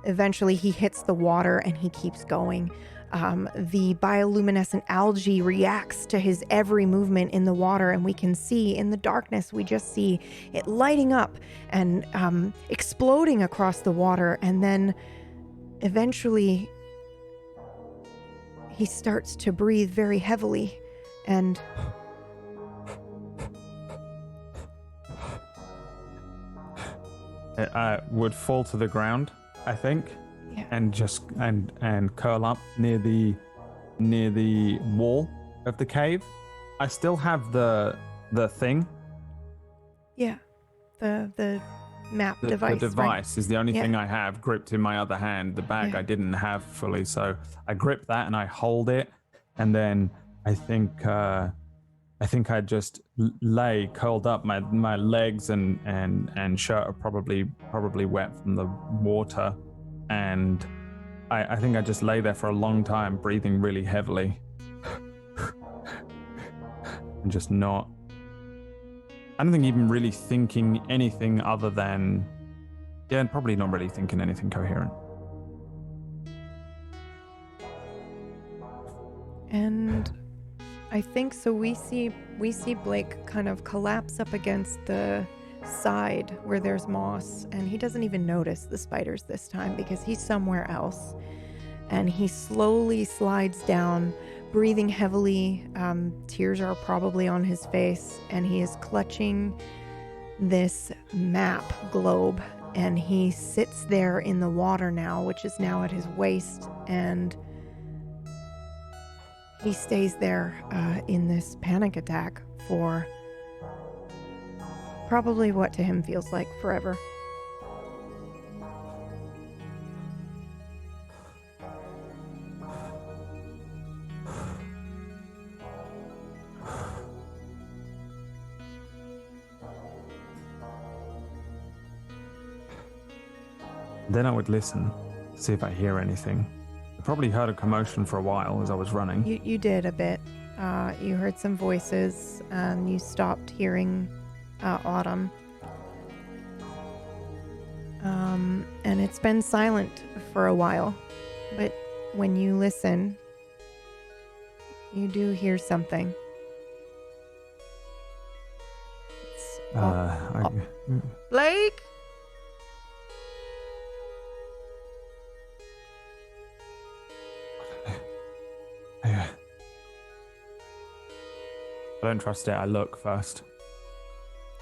eventually he hits the water and he keeps going. The bioluminescent algae reacts to his every movement in the water, and we can see in the darkness, we just see it lighting up and exploding across the water. And then eventually he starts to breathe very heavily, and I would fall to the ground, I think. Yeah. And just and curl up near the wall of the cave. I still have the thing. yeah, the map The device. device is the only Yeah. thing I have gripped in my other hand. The bag Yeah. I didn't have fully, so I grip that and I hold it, and then I think I just lay curled up. My legs and shirt are probably wet from the water. And I think I just lay there for a long time, breathing really heavily. And just not... I don't think even really thinking anything other than... Yeah, and probably not really thinking anything coherent. And I think so we see Blake kind of collapse up against the side where there's moss, and he doesn't even notice the spiders this time because he's somewhere else. And he slowly slides down, breathing heavily. Tears are probably on his face, and he is clutching this map globe, and he sits there in the water now, which is now at his waist, and he stays there in this panic attack for probably what to him feels like forever. Then I would listen, see if I hear anything. I probably heard a commotion for a while as I was running. You did a bit. You heard some voices, and you stopped hearing Autumn. And it's been silent for a while, but when you listen, you do hear something. It's, Blake? I don't trust it. I look first.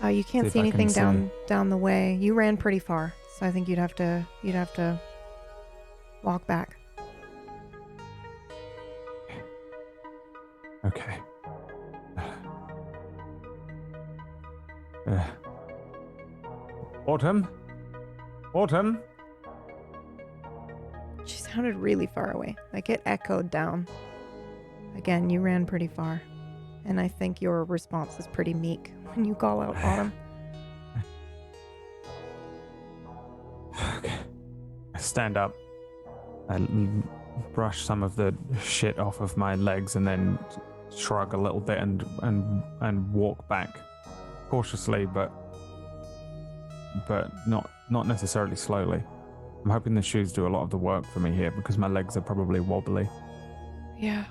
You can't See see if I can anything down the way. You ran pretty far, so I think you'd have to walk back. Okay. Autumn? Autumn? She sounded really far away. Like it echoed down. Again, you ran pretty far. And I think your response is pretty meek when you call out Autumn. Okay. I stand up. I brush some of the shit off of my legs and then shrug a little bit and walk back cautiously, but not necessarily slowly. I'm hoping the shoes do a lot of the work for me here because my legs are probably wobbly. Yeah.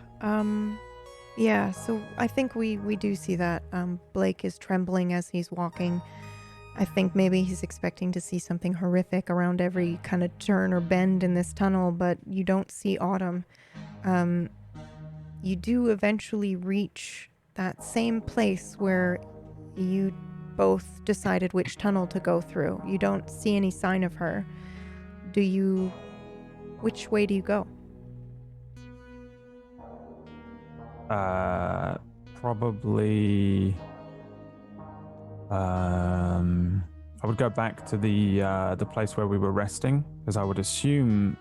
Yeah, so I think we do see that. Blake is trembling as he's walking. I think maybe he's expecting to see something horrific around every kind of turn or bend in this tunnel, but you don't see Autumn. You do eventually reach that same place where you both decided which tunnel to go through. You don't see any sign of her. Which way do you go? Probably. I would go back to the place where we were resting, because I would assume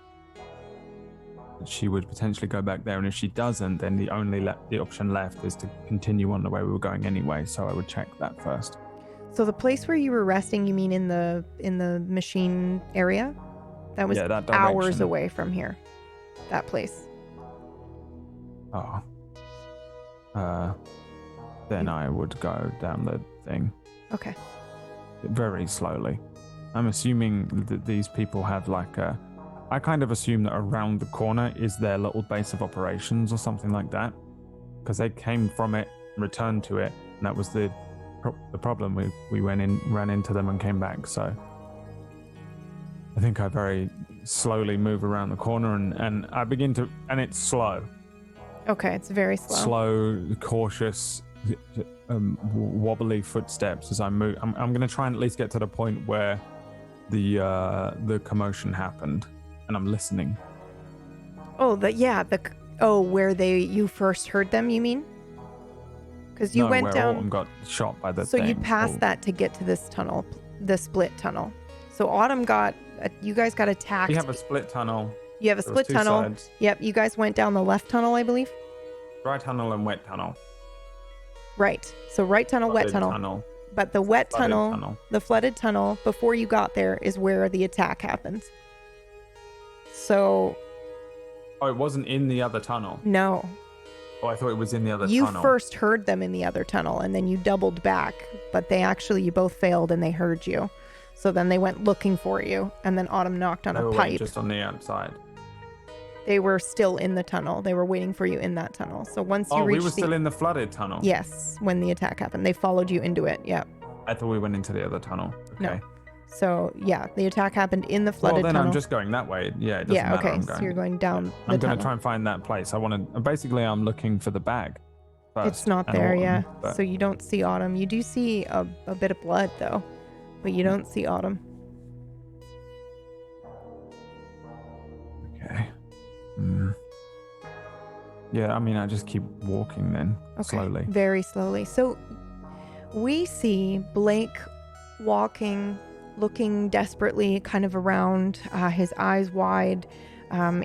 that she would potentially go back there, and if she doesn't, then the option left is to continue on the way we were going anyway. So I would check that first. So the place where you were resting, you mean in the machine area? That was that hours direction. away from here. That place. Oh. Then I would go down the thing. Okay. Very slowly. I'm assuming that these people have I kind of assume that around the corner is their little base of operations or something like that. Because they came from it, returned to it, and that was the problem. We ran into them and came back, so I think I very slowly move around the corner and I begin to, and it's slow. Okay, it's very slow. Slow, cautious, wobbly footsteps as I move. I'm going to try and at least get to the point where the commotion happened, and I'm listening. Oh, where you first heard them, you mean? Because you went down. Autumn got shot by the So thing. you passed that to get to this tunnel, the split tunnel. So Autumn you guys got attacked. We have a split tunnel. You have a split tunnel. Sides. Yep, you guys went down the left tunnel, I believe. Dry tunnel and wet tunnel. Right. So right tunnel, wet tunnel. But the wet tunnel, the flooded tunnel, before you got there is where the attack happens. So. Oh, it wasn't in the other tunnel. No. Oh, I thought it was in the other tunnel. You first heard them in the other tunnel, and then you doubled back. But you both failed, and they heard you. So then they went looking for you, and then Autumn knocked on a pipe. Just on the outside. They were still in the tunnel. They were waiting for you in that tunnel. So once you reached we were still in the flooded tunnel. Yes, when the attack happened. They followed you into it, yeah. I thought we went into the other tunnel. Okay. No. So, yeah, the attack happened in the flooded tunnel. Well, then I'm just going that way. Yeah, it doesn't matter. Okay, so you're going down I'm going to try and find that place. Basically, I'm looking for the bag first. It's not there, Autumn, yeah. So you don't see Autumn. You do see a bit of blood, though, but you don't see Autumn. Okay. Yeah, I just keep walking then, slowly. Very slowly. So we see Blake walking, looking desperately kind of around, his eyes wide.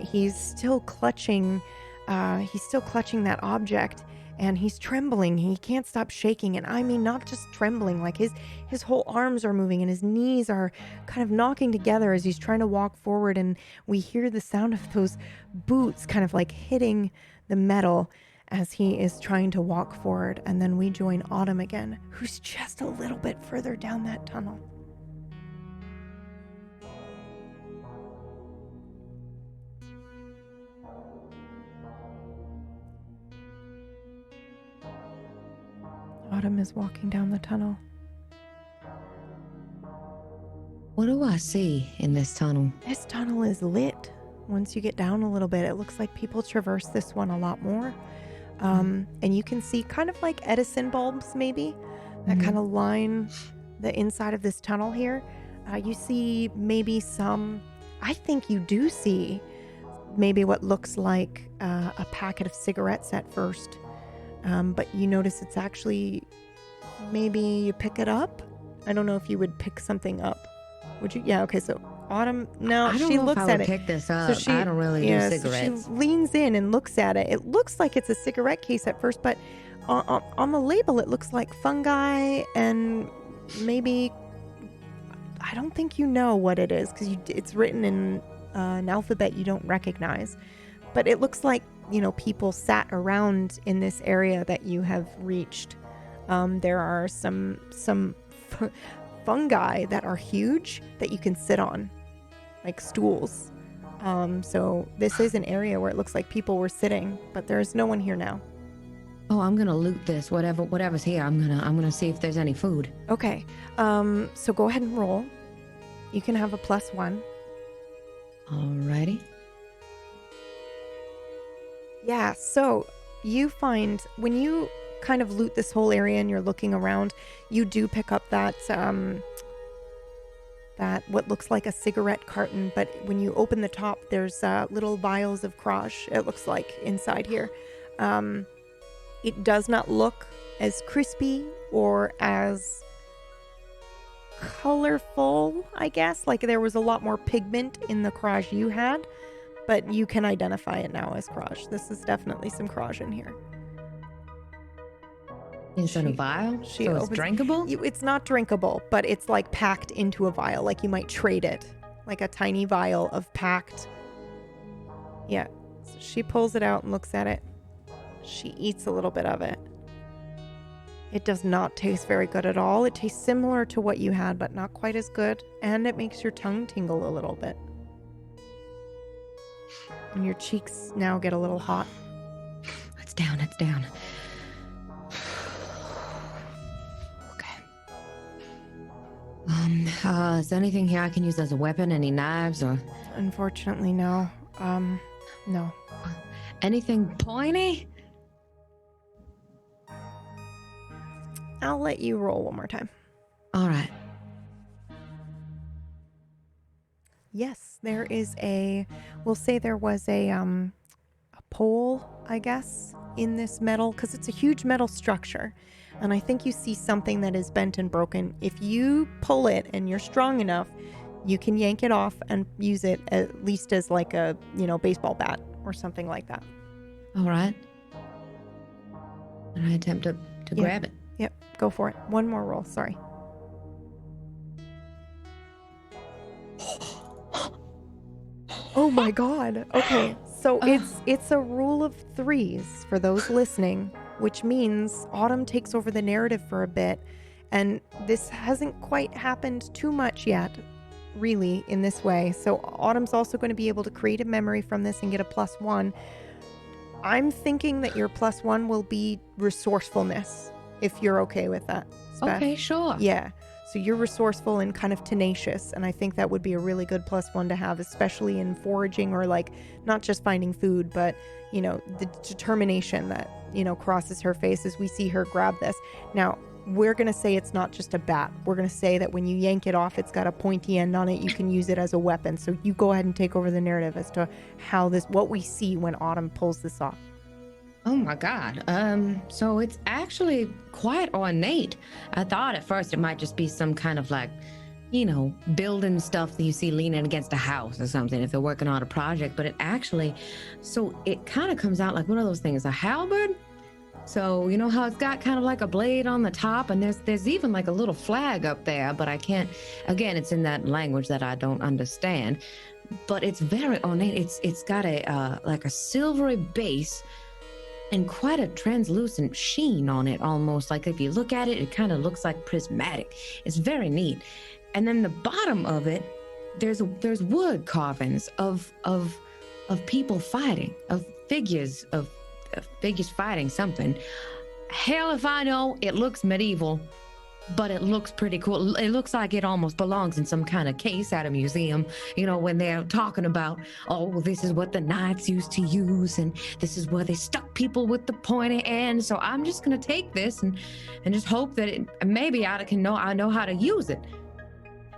He's still clutching that object, and he's trembling. He can't stop shaking, and not just trembling, like his whole arms are moving and his knees are kind of knocking together as he's trying to walk forward, and we hear the sound of those boots kind of like hitting the metal as he is trying to walk forward. And then we join Autumn again, who's just a little bit further down that tunnel. Autumn is walking down the tunnel. What do I see in this tunnel? This tunnel is lit. Once you get down a little bit, it looks like people traverse this one a lot more. And you can see kind of like Edison bulbs, maybe, that kind of line the inside of this tunnel here. You see maybe some, I think you do see maybe what looks like a packet of cigarettes at first. But you notice it's actually, maybe you pick it up. I don't know if you would pick something up. Would you? Yeah, okay, so Autumn, no, I don't she know looks if I at would it. pick this up. So I don't really do cigarettes. So she leans in and looks at it. It looks like it's a cigarette case at first, but on the label it looks like fungi and maybe, I don't think you know what it is because it's written in an alphabet you don't recognize. But it looks like, people sat around in this area that you have reached. There are some fungi that are huge that you can sit on, like stools. So this is an area where it looks like people were sitting, but there's no one here now. Oh, I'm gonna loot this. Whatever's here. I'm gonna see if there's any food. Okay. So go ahead and roll. You can have a +1. Alrighty. Yeah, so you find when you kind of loot this whole area and you're looking around, you do pick up that what looks like a cigarette carton, but when you open the top, there's little vials of crush, it looks like, inside here. It does not look as crispy or as colorful, I guess. Like there was a lot more pigment in the crush you had, but you can identify it now as crush. This is definitely some crush in here. Inside a vial? So it's drinkable? It's not drinkable, but it's like packed into a vial. Like you might trade it. Like a tiny vial of packed. Yeah. So she pulls it out and looks at it. She eats a little bit of it. It does not taste very good at all. It tastes similar to what you had, but not quite as good. And it makes your tongue tingle a little bit. And your cheeks now get a little hot. It's down. Is there anything here I can use as a weapon? Any knives or? Unfortunately, no. No. Anything pointy? I'll let you roll one more time. All right. Yes, there is we'll say there was a pole, I guess, in this metal, because it's a huge metal structure. And I think you see something that is bent and broken. If you pull it and you're strong enough, you can yank it off and use it at least as like a, baseball bat or something like that. All right. And I attempt to grab it. Yep, go for it. One more roll, sorry. Oh my god. Okay, so it's a rule of 3s for those listening, which means Autumn takes over the narrative for a bit, and this hasn't quite happened too much yet, really, in this way. So Autumn's also going to be able to create a memory from this and get a +1. I'm thinking that your +1 will be resourcefulness, if you're okay with that. Speth. Okay, sure. Yeah. So you're resourceful and kind of tenacious, and I think that would be a really good +1 to have, especially in foraging or like not just finding food, but the determination that crosses her face as we see her grab this. Now we're gonna say it's not just a bat. We're gonna say that when you yank it off, it's got a pointy end on it. You can use it as a weapon. So you go ahead and take over the narrative as to what we see when Autumn pulls this off. Oh my god. So it's actually quite ornate. I thought at first it might just be some kind of like, building stuff that you see leaning against a house or something if they're working on a project, but it actually, so it kind of comes out like one of those things, a halberd. So you know how it's got kind of like a blade on the top, and there's even like a little flag up there, but I can't, again, it's in that language that I don't understand, but it's very ornate. It's got a like a silvery base and quite a translucent sheen on it, almost like if you look at it, it kind of looks like prismatic. It's very neat. And then the bottom of it, there's wood carvings of people fighting, of figures fighting something. Hell if I know, it looks medieval. but it looks pretty cool. It looks like it almost belongs in some kind of case at a museum, you know, when they're talking about, oh, this is what the knights used to use, and this is where they stuck people with the pointy end. So I'm just gonna take this and just hope that maybe I know how to use it.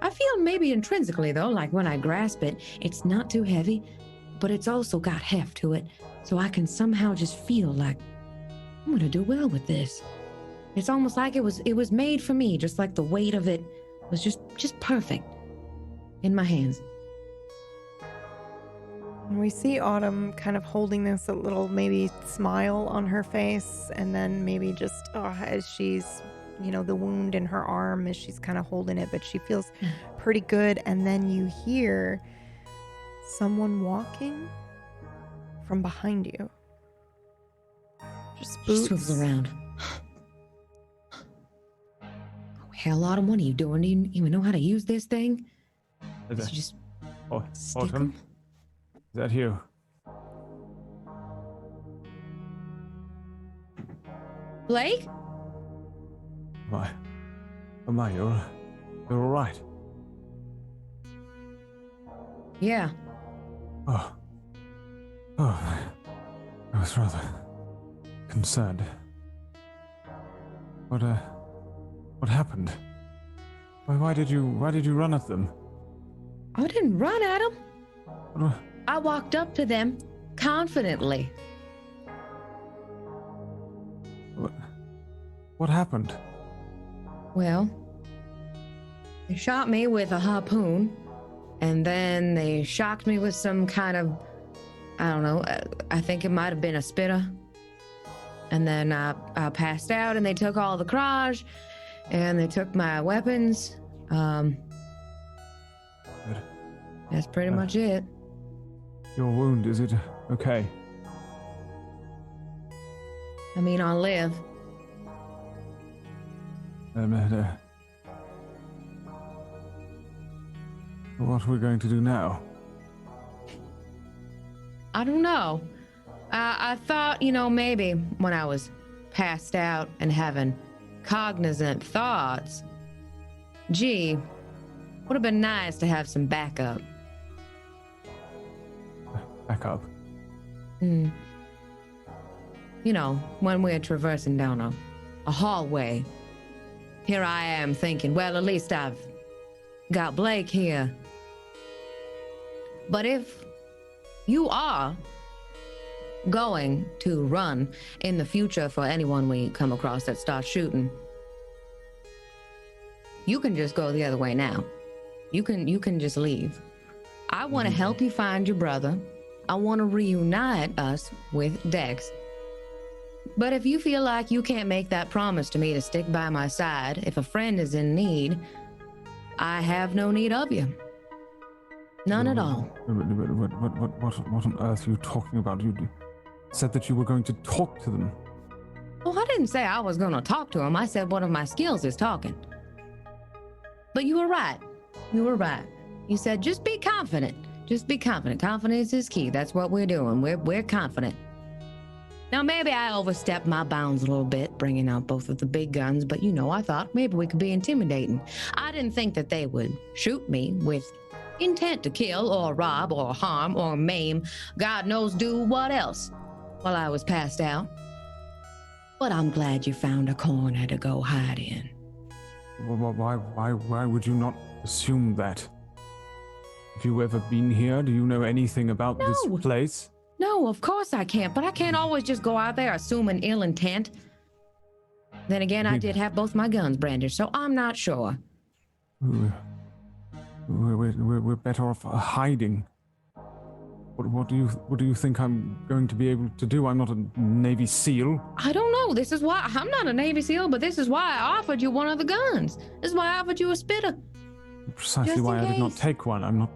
I feel maybe intrinsically though, like when I grasp it, it's not too heavy, but it's also got heft to it. So I can somehow just feel like I'm gonna do well with this. It's almost like it was made for me, just like the weight of it was just perfect in my hands. And we see Autumn kind of holding this a little maybe smile on her face, and then maybe just as she's, you know, the wound in her arm as she's kind of holding it, but she feels pretty good. And then you hear someone walking from behind you. Just boots. She swivels around. Hell, Autumn, what are you doing? Do you even know how to use this thing? Is You just stick Autumn? 'em? Is that you? Blake? Am I? You're all right. Yeah. Oh, I was rather concerned. What happened? Why did you run at them? I didn't run at them. What- I walked up to them confidently. What happened? Well, they shot me with a harpoon, and then they shocked me with some kind of, I don't know, I think it might have been a spitter. And then I passed out, and they took all the crage, and they took my weapons. Good. That's pretty much it. Your wound, is it okay? I mean, I'll live. What are we going to do now? I don't know. I thought, you know, maybe when I was passed out and having cognizant thoughts, gee, would have been nice to have some backup. Back up. You know, when we're traversing down a hallway, here I am thinking, well, at least I've got Blake here. But if you are going to run in the future for anyone we come across that starts shooting, you can just go the other way now. You can just leave. I want to help you find your brother. I want to reunite us with Dex. But if you feel like you can't make that promise to me to stick by my side if a friend is in need, I have no need of you. None at all. What on earth are you talking about? You said that you were going to talk to them. Oh, I didn't say I was going to talk to him. I said one of my skills is talking. But you were right. You were right. You said just be confident. Just be confident. Confidence is key. That's what we're doing. We're confident. Now, maybe I overstepped my bounds a little bit, bringing out both of the big guns, but you know, I thought maybe we could be intimidating. I didn't think that they would shoot me with intent to kill or rob or harm or maim, God knows do what else, while I was passed out. But I'm glad you found a corner to go hide in. Why would you not assume that? Have you ever been here? Do you know anything about this place? No, of course I can't, but I can't always just go out there assuming ill intent. Then again, I did have both my guns brandished, so I'm not sure. We're better off hiding. What do you think I'm going to be able to do? I'm not a Navy SEAL. I don't know. This is why I'm not a Navy SEAL, but this is why I offered you one of the guns. This is why I offered you a spitter. Precisely why I did not take one. I'm not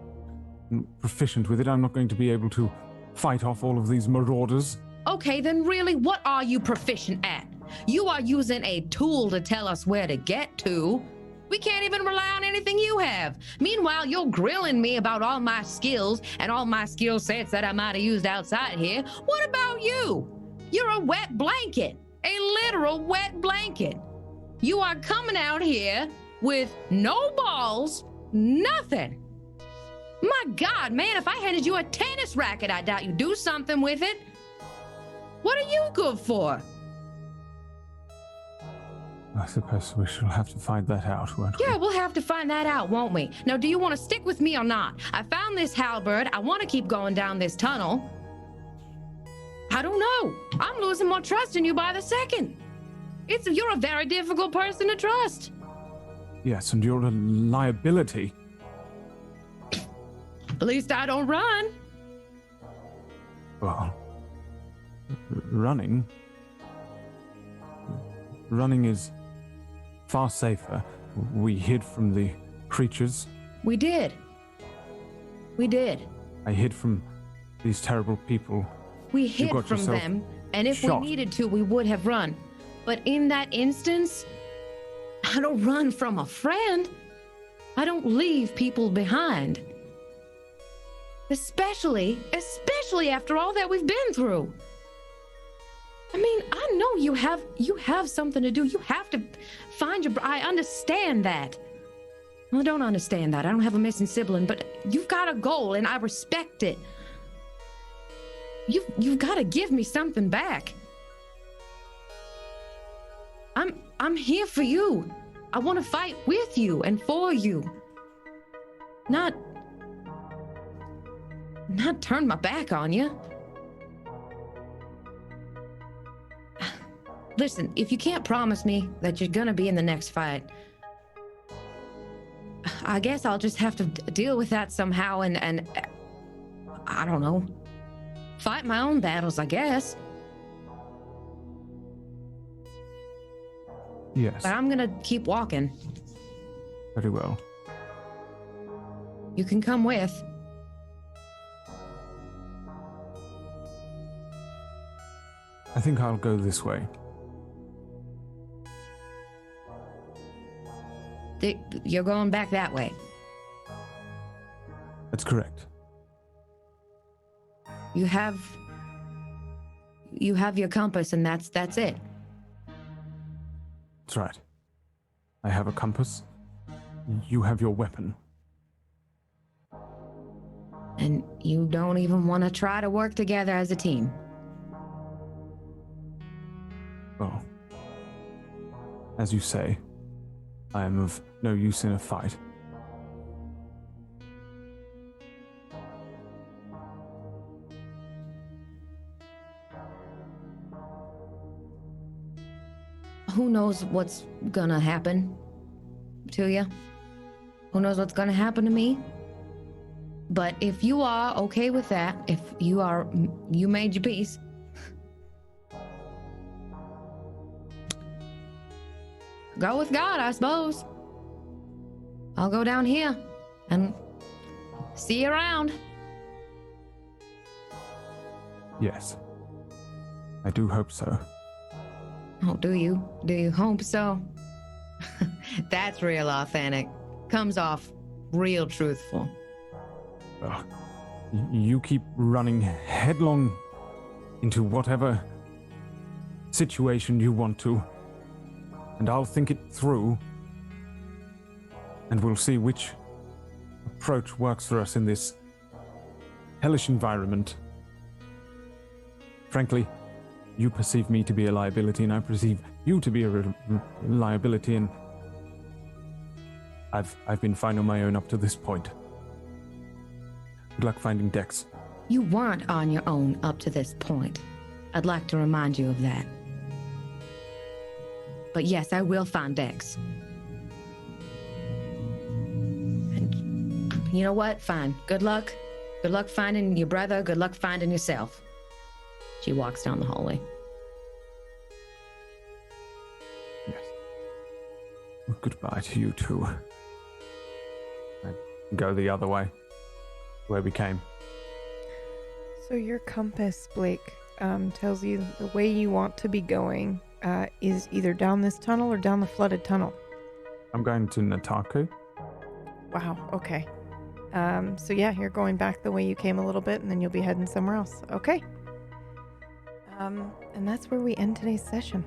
proficient with it. I'm not going to be able to fight off all of these marauders. Okay, then really, what are you proficient at? You are using a tool to tell us where to get to. We can't even rely on anything you have. Meanwhile, you're grilling me about all my skills and all my skill sets that I might have used outside here. What about you? You're a wet blanket, a literal wet blanket. You are coming out here with no balls, nothing. My God, man, if I handed you a tennis racket, I doubt you'd do something with it. What are you good for? I suppose we shall have to find that out, won't we? Yeah, we'll have to find that out, won't we? Now, do you want to stick with me or not? I found this halberd. I want to keep going down this tunnel. I don't know. I'm losing more trust in you by the second. You're a very difficult person to trust. Yes, and you're a liability. At least I don't run. Well, running is far safer. We hid from the creatures. We did. I hid from these terrible people. We hid from them, and if we needed to, we would have run. But in that instance, I don't run from a friend. I don't leave people behind. Especially after all that we've been through. I mean, I know you have something to do. You have to find I understand that. Well, I don't understand that. I don't have a missing sibling, but you've got a goal and I respect it. You've got to give me something back. I'm here for you. I want to fight with you and for you. Not turn my back on you. Listen, if you can't promise me that you're gonna be in the next fight, I guess I'll just have to deal with that somehow and I don't know, fight my own battles, I guess. Yes. But I'm gonna keep walking. Very well. You can come with. I think I'll go this way. You're going back that way. That's correct. You have your compass, and that's it. That's right. I have a compass. You have your weapon. And you don't even want to try to work together as a team. Well, as you say, I am of no use in a fight. Who knows what's gonna happen to you? Who knows what's gonna happen to me? But if you are okay with that, if you made your peace, go with God, I suppose. I'll go down here and see you around. Yes. I do hope so. Oh, do you? Do you hope so? That's real authentic. Comes off real truthful. Well, you keep running headlong into whatever situation you want to, and I'll think it through, and we'll see which approach works for us in this hellish environment. Frankly, you perceive me to be a liability, and I perceive you to be a liability, and I've been fine on my own up to this point. Good luck finding Dex. You weren't on your own up to this point. I'd like to remind you of that. But yes, I will find Dex. And you know what? Fine. Good luck. Good luck finding your brother. Good luck finding yourself. She walks down the hallway. Yes. Well, goodbye to you too. I go the other way, where we came. So your compass, Blake, tells you the way you want to be going is either down this tunnel or down the flooded tunnel. I'm going to Nataku. Wow, okay. So yeah, you're going back the way you came a little bit, and then you'll be heading somewhere else. Okay. And that's where we end today's session.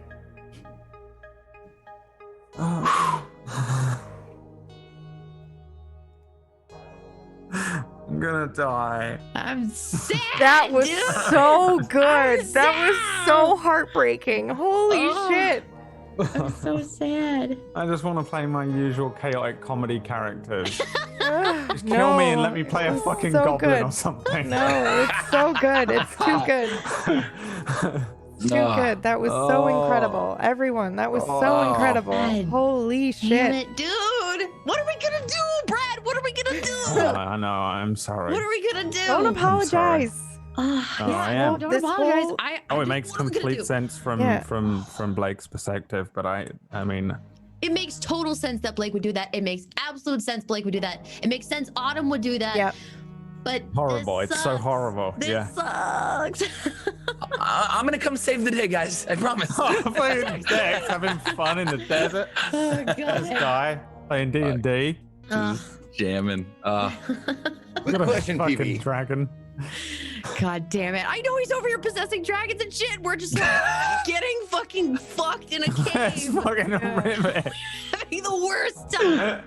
I'm gonna die. I'm sad. That was dude. so good. I'm That was sad. so heartbreaking. Holy Oh. shit. I'm so sad. I just want to play my usual chaotic comedy characters. Just kill No, me and let me play a it's fucking so goblin good. or something. No, it's so good. It's too good. Too good. That was so incredible. Everyone, that was so incredible. God. Holy Damn shit. it, dude. What are we gonna do, Brad? What are we gonna do? I know, I'm sorry. What are we gonna do? Don't apologize. No, I am. Don't This apologize. whole- I Oh, it just- makes what are we gonna complete do? sense from Yeah. from Blake's perspective, but I mean, It makes total sense that Blake would do that. It makes absolute sense Blake would do that. It makes sense Autumn would do that. Yep. But horrible. this It's so sucks. horrible. This Yeah. sucks. I'm gonna come save the day, guys. I promise. Playing Dex, having fun in the desert. Oh, This God. guy playing D&D. Jamming. Quick question, fucking PB. dragon. God damn it. I know he's over here possessing dragons and shit. We're just like getting fucking fucked in a It's cave. fucking riveting. Having the worst time.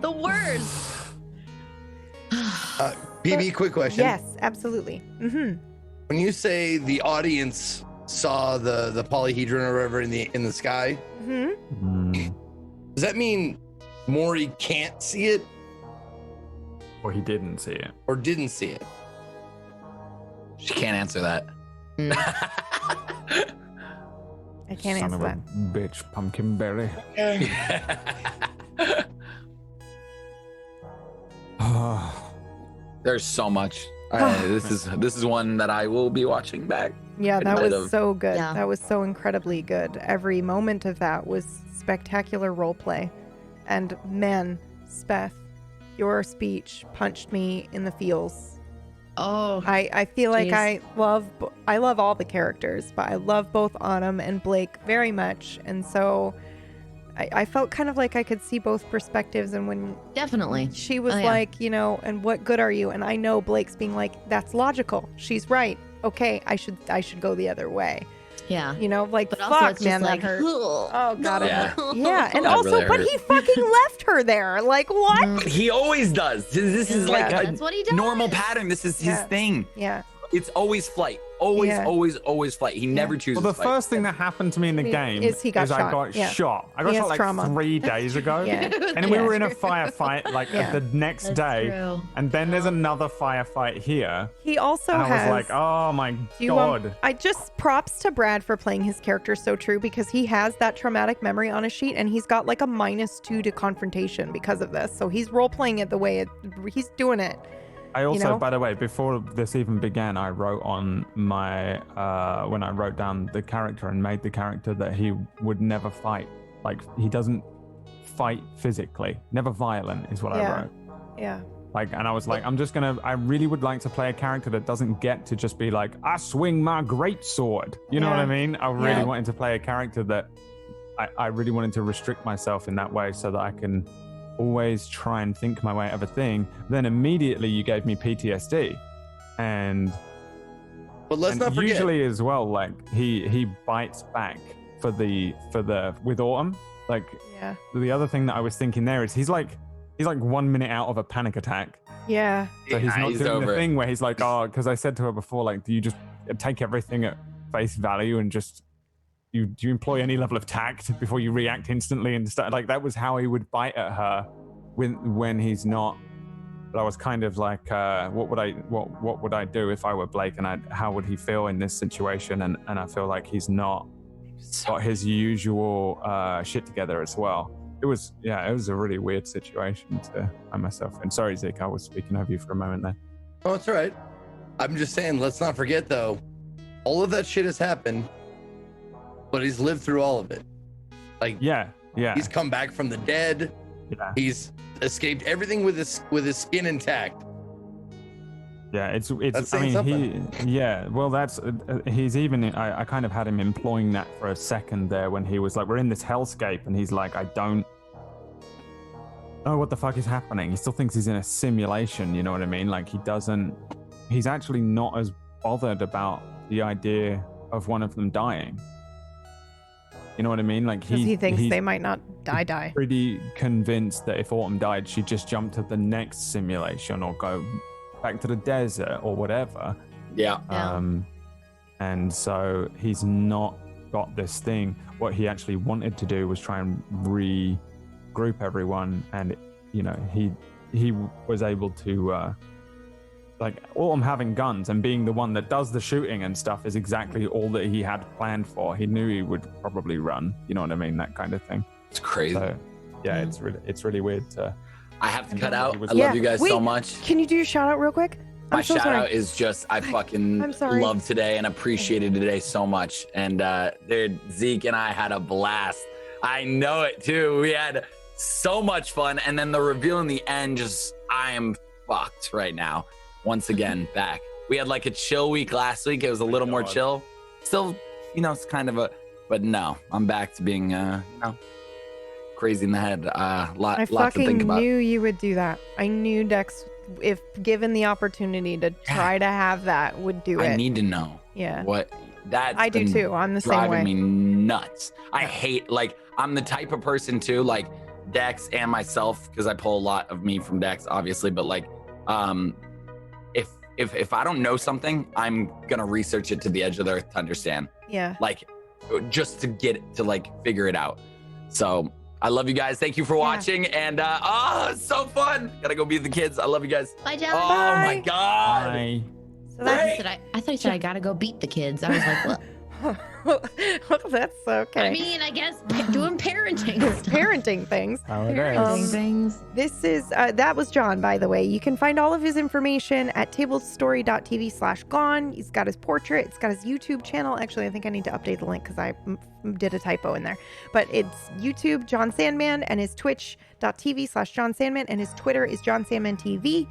The worst. PB, quick question. Yes, absolutely. Mm-hmm. When you say the audience saw the polyhedron or whatever in the sky, Mm-hmm. does that mean Maury can't see it Or he didn't see it. or didn't see it? She can't answer that. I can't Son answer of that. a bitch, Pumpkinberry. There's so much. This is one that I will be watching back. Yeah, that Instead was of- so good. Yeah. That was so incredibly good. Every moment of that was spectacular role play. And man, Speth, your speech punched me in the feels. Oh. I feel like Jeez. I love all the characters, but I love both Autumn and Blake very much. And so I felt kind of like I could see both perspectives. And when Definitely. she was Oh, yeah. like, you know, and what good are you? And I know Blake's being like, that's logical. She's right. Okay, I should go the other way. Yeah. You know, like But also fuck, it's man, just that like, hurt. oh Oh god, it Yeah. hurt. Yeah, and That also, really but hurt. he fucking left her there. Like what? But he always does. This is Yeah. like That's what he a does. normal pattern. This is his Yeah. thing. Yeah, It's always flight. Always, Yeah. always flight. He never chooses Well, the flight. first thing that happened to me in the game Is he got I shot. got Yeah. shot. I got He shot has like trauma. 3 days ago. Yeah. And then we Yeah. were in a firefight like Yeah. the next That's day. true. And then there's another firefight here. he also And I has. was like, oh my Do you, god. I just props to Brad for playing his character so true because he has that traumatic memory on his sheet and he's got like a -2 to confrontation because of this. So he's role playing it the way he's doing it. I also, know? by the way, before this even began, I wrote on my when I wrote down the character and made the character that he would never fight. Like he doesn't fight physically, never violent is what I Yeah. wrote. Yeah. Like, and I was like, I really would like to play a character that doesn't get to just be like, I swing my great sword. You know what I Yeah. mean? I really Yeah. wanted to play a character that I really wanted to restrict myself in that way so that I can always try and think my way out of a thing. Then immediately you gave me PTSD. And, But let's and not forget. usually as well, like he bites back for the with Autumn. Like Yeah. the other thing that I was thinking there is he's like 1 minute out of a panic attack. Yeah. So he's Yeah, not he's doing over the it. thing where he's like, oh, because I said to her before, like, do you just take everything at face value and just do you employ any level of tact before you react instantly and stuff? Like that was how he would bite at her when he's not. But I was kind of like, what would I do if I were Blake, and how would he feel in this situation? And I feel like he's not got his usual shit together as well. It was a really weird situation to find myself in. Sorry, Zeke, I was speaking over you for a moment there. Oh, it's all right. I'm just saying, let's not forget though, all of that shit has happened, but he's lived through all of it. Like, Yeah. he's come back from the dead. Yeah. He's escaped everything with his skin intact. Yeah, it's. That's I saying mean, well, that's. He's even. I kind of had him employing that for a second there when he was like, "We're in this hellscape," and he's like, "I don't know what the fuck is happening." He still thinks he's in a simulation. You know what I mean? Like he doesn't. He's actually not as bothered about the idea of one of them dying. You know what I mean? Like Because he thinks he's they might not die. pretty convinced that if Autumn died, she'd just jump to the next simulation or go back to the desert or whatever. Yeah. And so he's not got this thing. What he actually wanted to do was try and regroup everyone, and you know, he was able to like Autumn having guns and being the one that does the shooting and stuff is exactly all that he had planned for. He knew he would probably run, you know what I mean, that kind of thing. It's crazy. So, yeah, it's really weird to. I have to cut out. I Yeah. love you guys Wait, so much. Can you do your shout out real quick? My I'm so shout sorry. out is just I fucking I'm sorry. love today and appreciated today so much. And dude, Zeke and I had a blast. I know it too. We had so much fun, and then the reveal in the end, just I am fucked right now. Once again, back. We had like a chill week last week. It was a little more chill. Still, you know, it's kind of but no, I'm back to being, you know, crazy in the head. I Lot to think fucking about. knew you would do that. I knew Dex, if given the opportunity to try to have that, would do it. I need to know. Yeah. What that I do too. I'm the same driving way. me nuts. I hate, like, I'm the type of person too, like Dex and myself, because I pull a lot of me from Dex, obviously, but like, if I don't know something, I'm gonna research it to the edge of the earth to understand. Yeah. Like, just to get it, to like figure it out. So I love you guys. Thank you for watching. And it's so fun. Gotta go be with the kids. I love you guys. Bye, John. Oh Bye. my god. Bye. So that's I thought he said I gotta go beat the kids. I was like, what? that's okay. I mean, I guess doing parenting. Parenting things. How it Parenting is. things. This is that was John, by the way. You can find all of his information at tablestory.tv/gone. He's got his portrait. It's got his YouTube channel. Actually, I think I need to update the link because I did a typo in there. But it's YouTube John Sandman, and his twitch.tv/John Sandman, and his Twitter is John Sandman TV.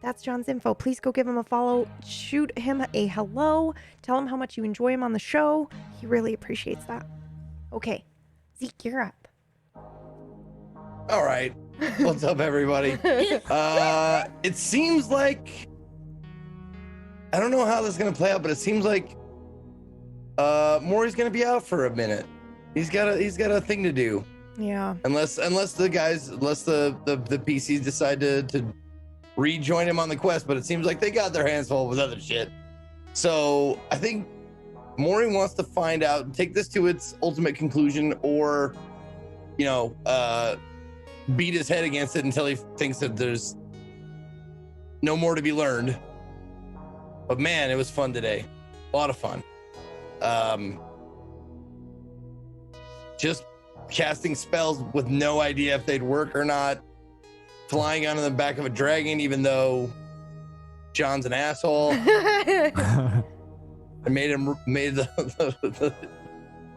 That's John's info. Please go give him a follow. Shoot him a hello. Tell him how much you enjoy him on the show. He really appreciates that. Okay, Zeke, you're up. All right. What's up, everybody? It seems like I don't know how this is gonna play out, but it seems like Maury's gonna be out for a minute. He's got a thing to do. Yeah. Unless the PCs decide to rejoin him on the quest, but it seems like they got their hands full with other shit. So I think Maury wants to find out, take this to its ultimate conclusion, or you know, beat his head against it until he thinks that there's no more to be learned. But man, it was fun today. A lot of fun. Just casting spells with no idea if they'd work or not. Flying onto the back of a dragon, even though John's an asshole. I made the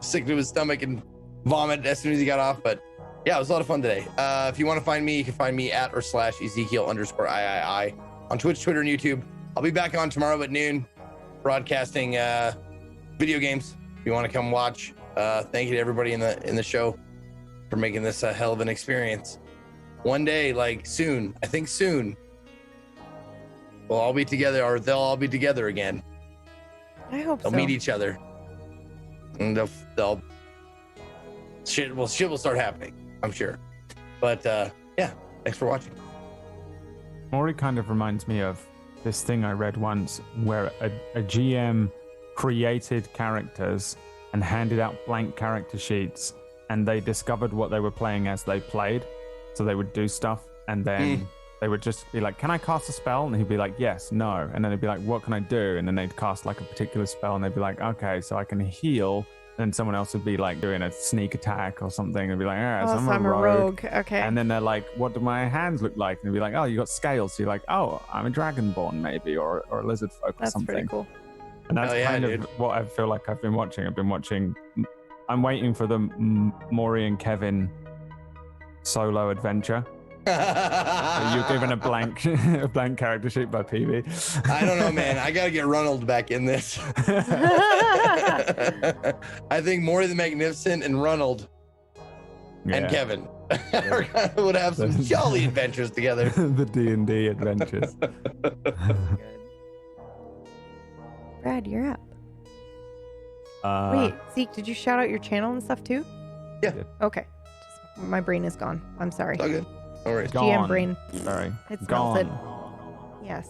sick to his stomach and vomit as soon as he got off. But yeah, it was a lot of fun today. If you want to find me, you can find me at /Ezekiel_III on Twitch, Twitter, and YouTube. I'll be back on tomorrow at noon, broadcasting video games. If you want to come watch, thank you to everybody in the show for making this a hell of an experience. One day, like soon, I think soon, we'll all be together, or they'll all be together again. I hope They'll so. meet each other, and they'll shit will start happening, I'm sure. But yeah, thanks for watching. Maury kind of reminds me of this thing I read once where a GM created characters and handed out blank character sheets, and they discovered what they were playing as they played. So they would do stuff, and then they would just be like, can I cast a spell? And he'd be like, yes, no. And then they'd be like, what can I do? And then they'd cast like a particular spell, and they'd be like, okay, so I can heal. And someone else would be like doing a sneak attack or something, and be like, yeah, so I'm a rogue. Okay. And then they're like, what do my hands look like? And they'd be like, oh, you got scales. So you're like, oh, I'm a dragonborn maybe, or a lizard folk or That's something. pretty cool. And that's kind dude. of what I feel like I've been watching. I'm waiting for the Maury and Kevin solo adventure. You're given a blank character sheet by PB. I don't know, man. I gotta get Ronald back in this. I think Maury the Magnificent and Ronald and Kevin would have some jolly adventures together. The D&D adventures. Brad, you're up. Wait, Zeke, did you shout out your channel and stuff too? Yeah. Okay. My brain is gone. I'm sorry. It's all good. All right. GM brain. Sorry. It's Gone. melted. Yes.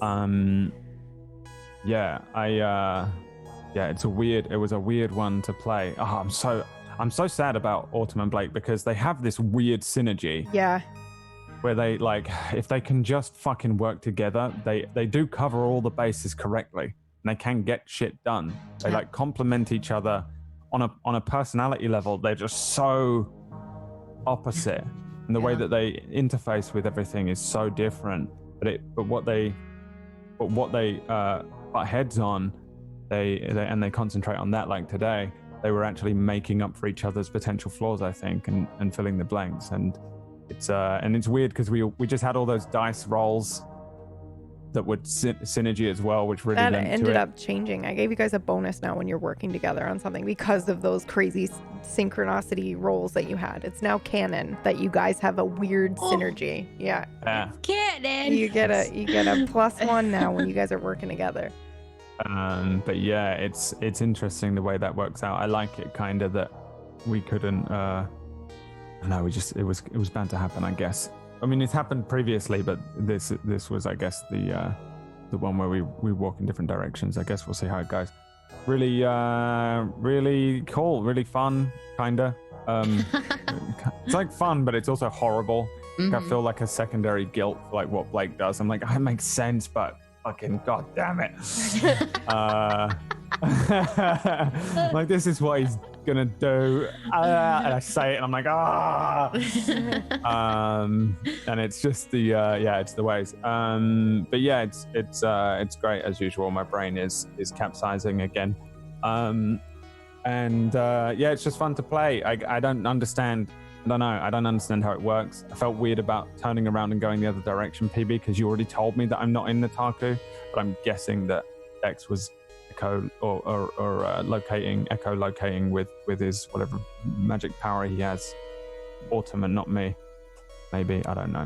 Yeah, it was a weird one to play. Oh, I'm so sad about Autumn and Blake because they have this weird synergy. Yeah. Where they like, if they can just fucking work together, they do cover all the bases correctly and they can get shit done. They like complement each other on a personality level. They're just so opposite, and the way that they interface with everything is so different. But what they butt heads on, they concentrate on that. Like today, they were actually making up for each other's potential flaws, I think, and filling the blanks. And it's weird because we just had all those dice rolls that would synergy as well, which really that lent to ended it. up changing. I gave you guys a bonus now when you're working together on something because of those crazy synchronicity rolls that you had. It's now canon that you guys have a weird synergy. Yeah. Canon. You get a +1 now when you guys are working together. But yeah, it's interesting the way that works out. I like it kind of that we couldn't. No, it was bound to happen, I guess. I mean, it's happened previously, but this was, I guess, the one where we walk in different directions. I guess we'll see how it goes. Really, really cool, really fun, kinda. It's like fun, but it's also horrible. Mm-hmm. I feel like a secondary guilt for like what Blake does. I'm like, it makes sense, but fucking god damn it. Like, this is what he's gonna do, and I say it and I'm like, and it's just the it's the ways, but yeah, it's great as usual. My brain is capsizing again, and it's just fun to play. I don't understand how it works. I felt weird about turning around and going the other direction, PB, because you already told me that I'm not in the Taku, but I'm guessing that X was echo or echolocating with his whatever magic power he has, Autumn, and not me. Maybe, I don't know.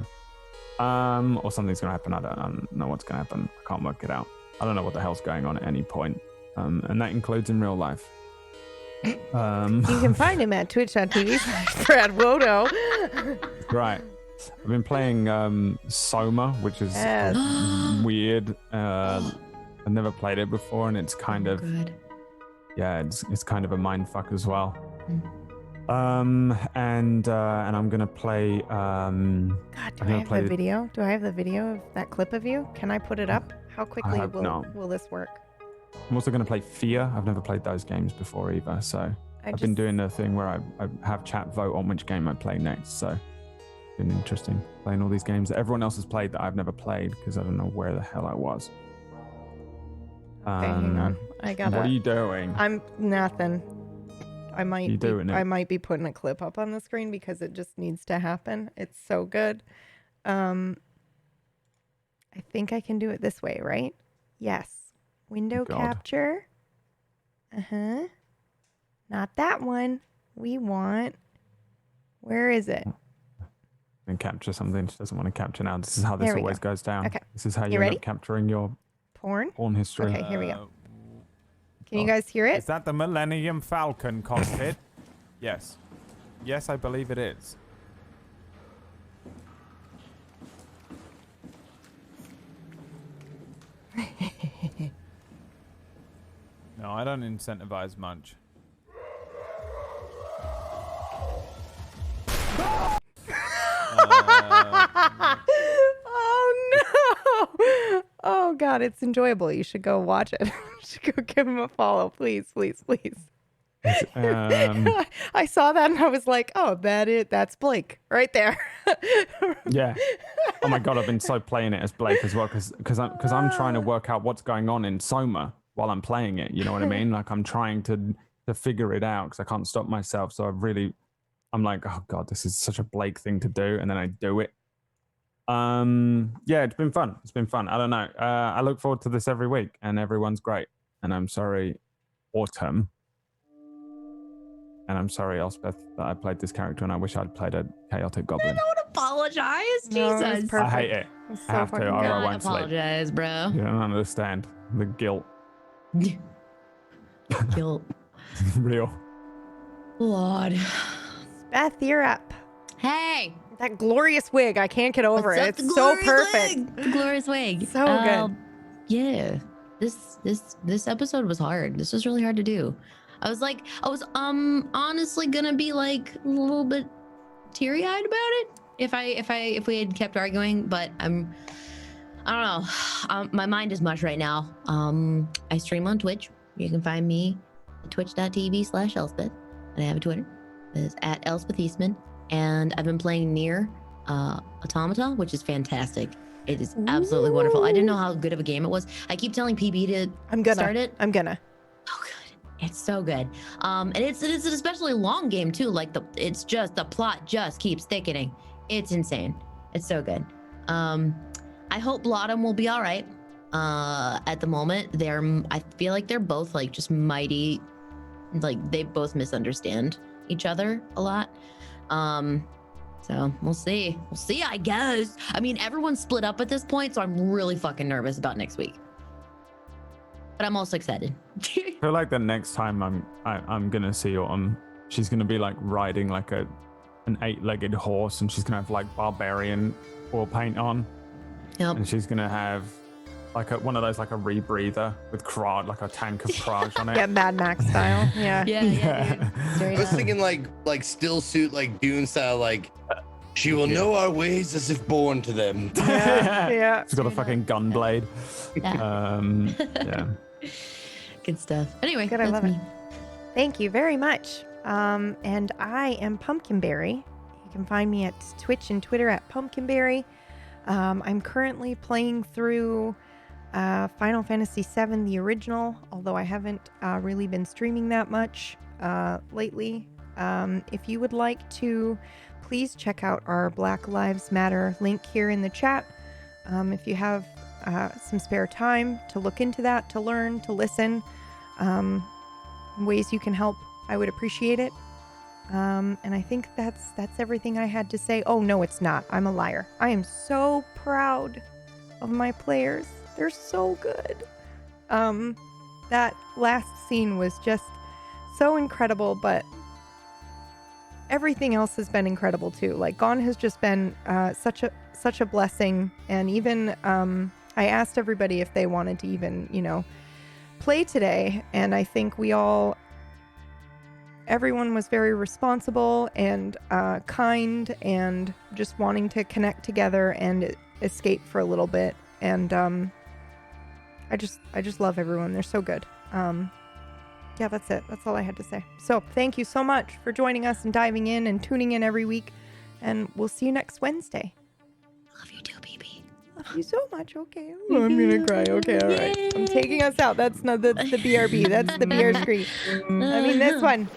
Or something's gonna happen. I don't know what's gonna happen. I can't work it out. I don't know what the hell's going on at any point. And that includes in real life. You can find him at twitch.tv/BradWodo. Right. I've been playing Soma, which is weird. I've never played it before, and it's kind of good. Yeah, it's kind of a mind fuck as well. And I'm gonna play. God, do I have the video? Do I have the video of that clip of you? Can I put it up? How quickly will this work? I'm also gonna play Fear. I've never played those games before either, so I've been doing the thing where I have chat vote on which game I play next. So it's been interesting playing all these games that everyone else has played that I've never played because I don't know where the hell I was. Okay, hang on. What are you doing? I'm nothing. I might be putting a clip up on the screen because it just needs to happen. It's so good. I think I can do it this way, right? Yes. Window capture. Not that one. We want. Where is it? And capture something she doesn't want to capture now. This is how this always goes down. Okay. This is how you end up capturing your porn history. Okay, here we go. Can you guys hear it? Is that the Millennium Falcon cockpit? Yes. Yes, I believe it is. No, I don't incentivize much. Oh no! Oh god, it's enjoyable. You should go watch it. You should go give him a follow, please, please, please. I saw that and I was like, oh, that's Blake right there. Yeah. Oh my god, I've been so playing it as Blake as well because I'm trying to work out what's going on in Soma while I'm playing it. You know what I mean? Like I'm trying to figure it out because I can't stop myself. So I'm like, oh god, this is such a Blake thing to do, and then I do it. Yeah, it's been fun. I don't know. I look forward to this every week, and everyone's great. And I'm sorry, Autumn. And I'm sorry, Elspeth, that I played this character, and I wish I'd played a chaotic goblin. Don't apologize, Jesus. I hate it. I have to, or I won't sleep. Apologize, bro. You don't understand the guilt. Guilt. Real. Lord. Beth, you're up. Hey. That glorious wig. I can't get over What's it. up, the It's so glorious perfect. wig? The glorious wig. So good. Yeah. This episode was hard. This was really hard to do. I was honestly gonna be like a little bit teary-eyed about it if we had kept arguing, but I don't know. My mind is mush right now. I stream on Twitch. You can find me at twitch.tv/Elspeth, and I have a Twitter. It's at Elspeth Eastman, and I've been playing Nier Automata, which is fantastic. It is absolutely wonderful. I didn't know how good of a game it was. I keep telling PB to start it. I'm gonna. Oh, good. It's so good. And it's an especially long game too. Like the plot just keeps thickening. It's insane. It's so good. I hope Blottom will be all right. At the moment, I feel like they're both like just mighty, like they both misunderstand each other a lot. So we'll see. We'll see, I guess. I mean, everyone's split up at this point, so I'm really fucking nervous about next week. But I'm also excited. I feel like the next time I'm gonna see Autumn, she's gonna be like riding like an 8-legged horse, and she's gonna have like barbarian oil paint on. Yep. And she's gonna have like one of those, like a rebreather with Kraj, like a tank of Kraj on it. Yeah, Mad Max style. Yeah. Yeah. I was thinking like still suit, like Dune style, like she will know our ways as if born to them. Yeah. She's got a fucking gun blade. Yeah. Yeah. Good stuff. Anyway, Good, I that's love me. it. Thank you very much. And I am Pumpkinberry. You can find me at Twitch and Twitter at Pumpkinberry. I'm currently playing through Final Fantasy VII, the original, although I haven't really been streaming that much lately. If you would like to, please check out our Black Lives Matter link here in the chat. If you have some spare time to look into that, to learn, to listen, ways you can help, I would appreciate it. And I think that's everything I had to say. Oh, no, it's not. I'm a liar. I am so proud of my players. They're so good. That last scene was just so incredible, but everything else has been incredible too. Like, Gone has just been such a blessing. And even I asked everybody if they wanted to even, play today. And I think everyone was very responsible and kind and just wanting to connect together and escape for a little bit. And I just love everyone. They're so good. Yeah, that's it. That's all I had to say. So thank you so much for joining us and diving in and tuning in every week. And we'll see you next Wednesday. Love you too, baby. Love you so much. Okay. Oh, I'm gonna cry. Okay, all right. I'm taking us out. That's the BRB. That's the BR Street. I mean this one.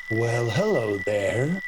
Well, hello there.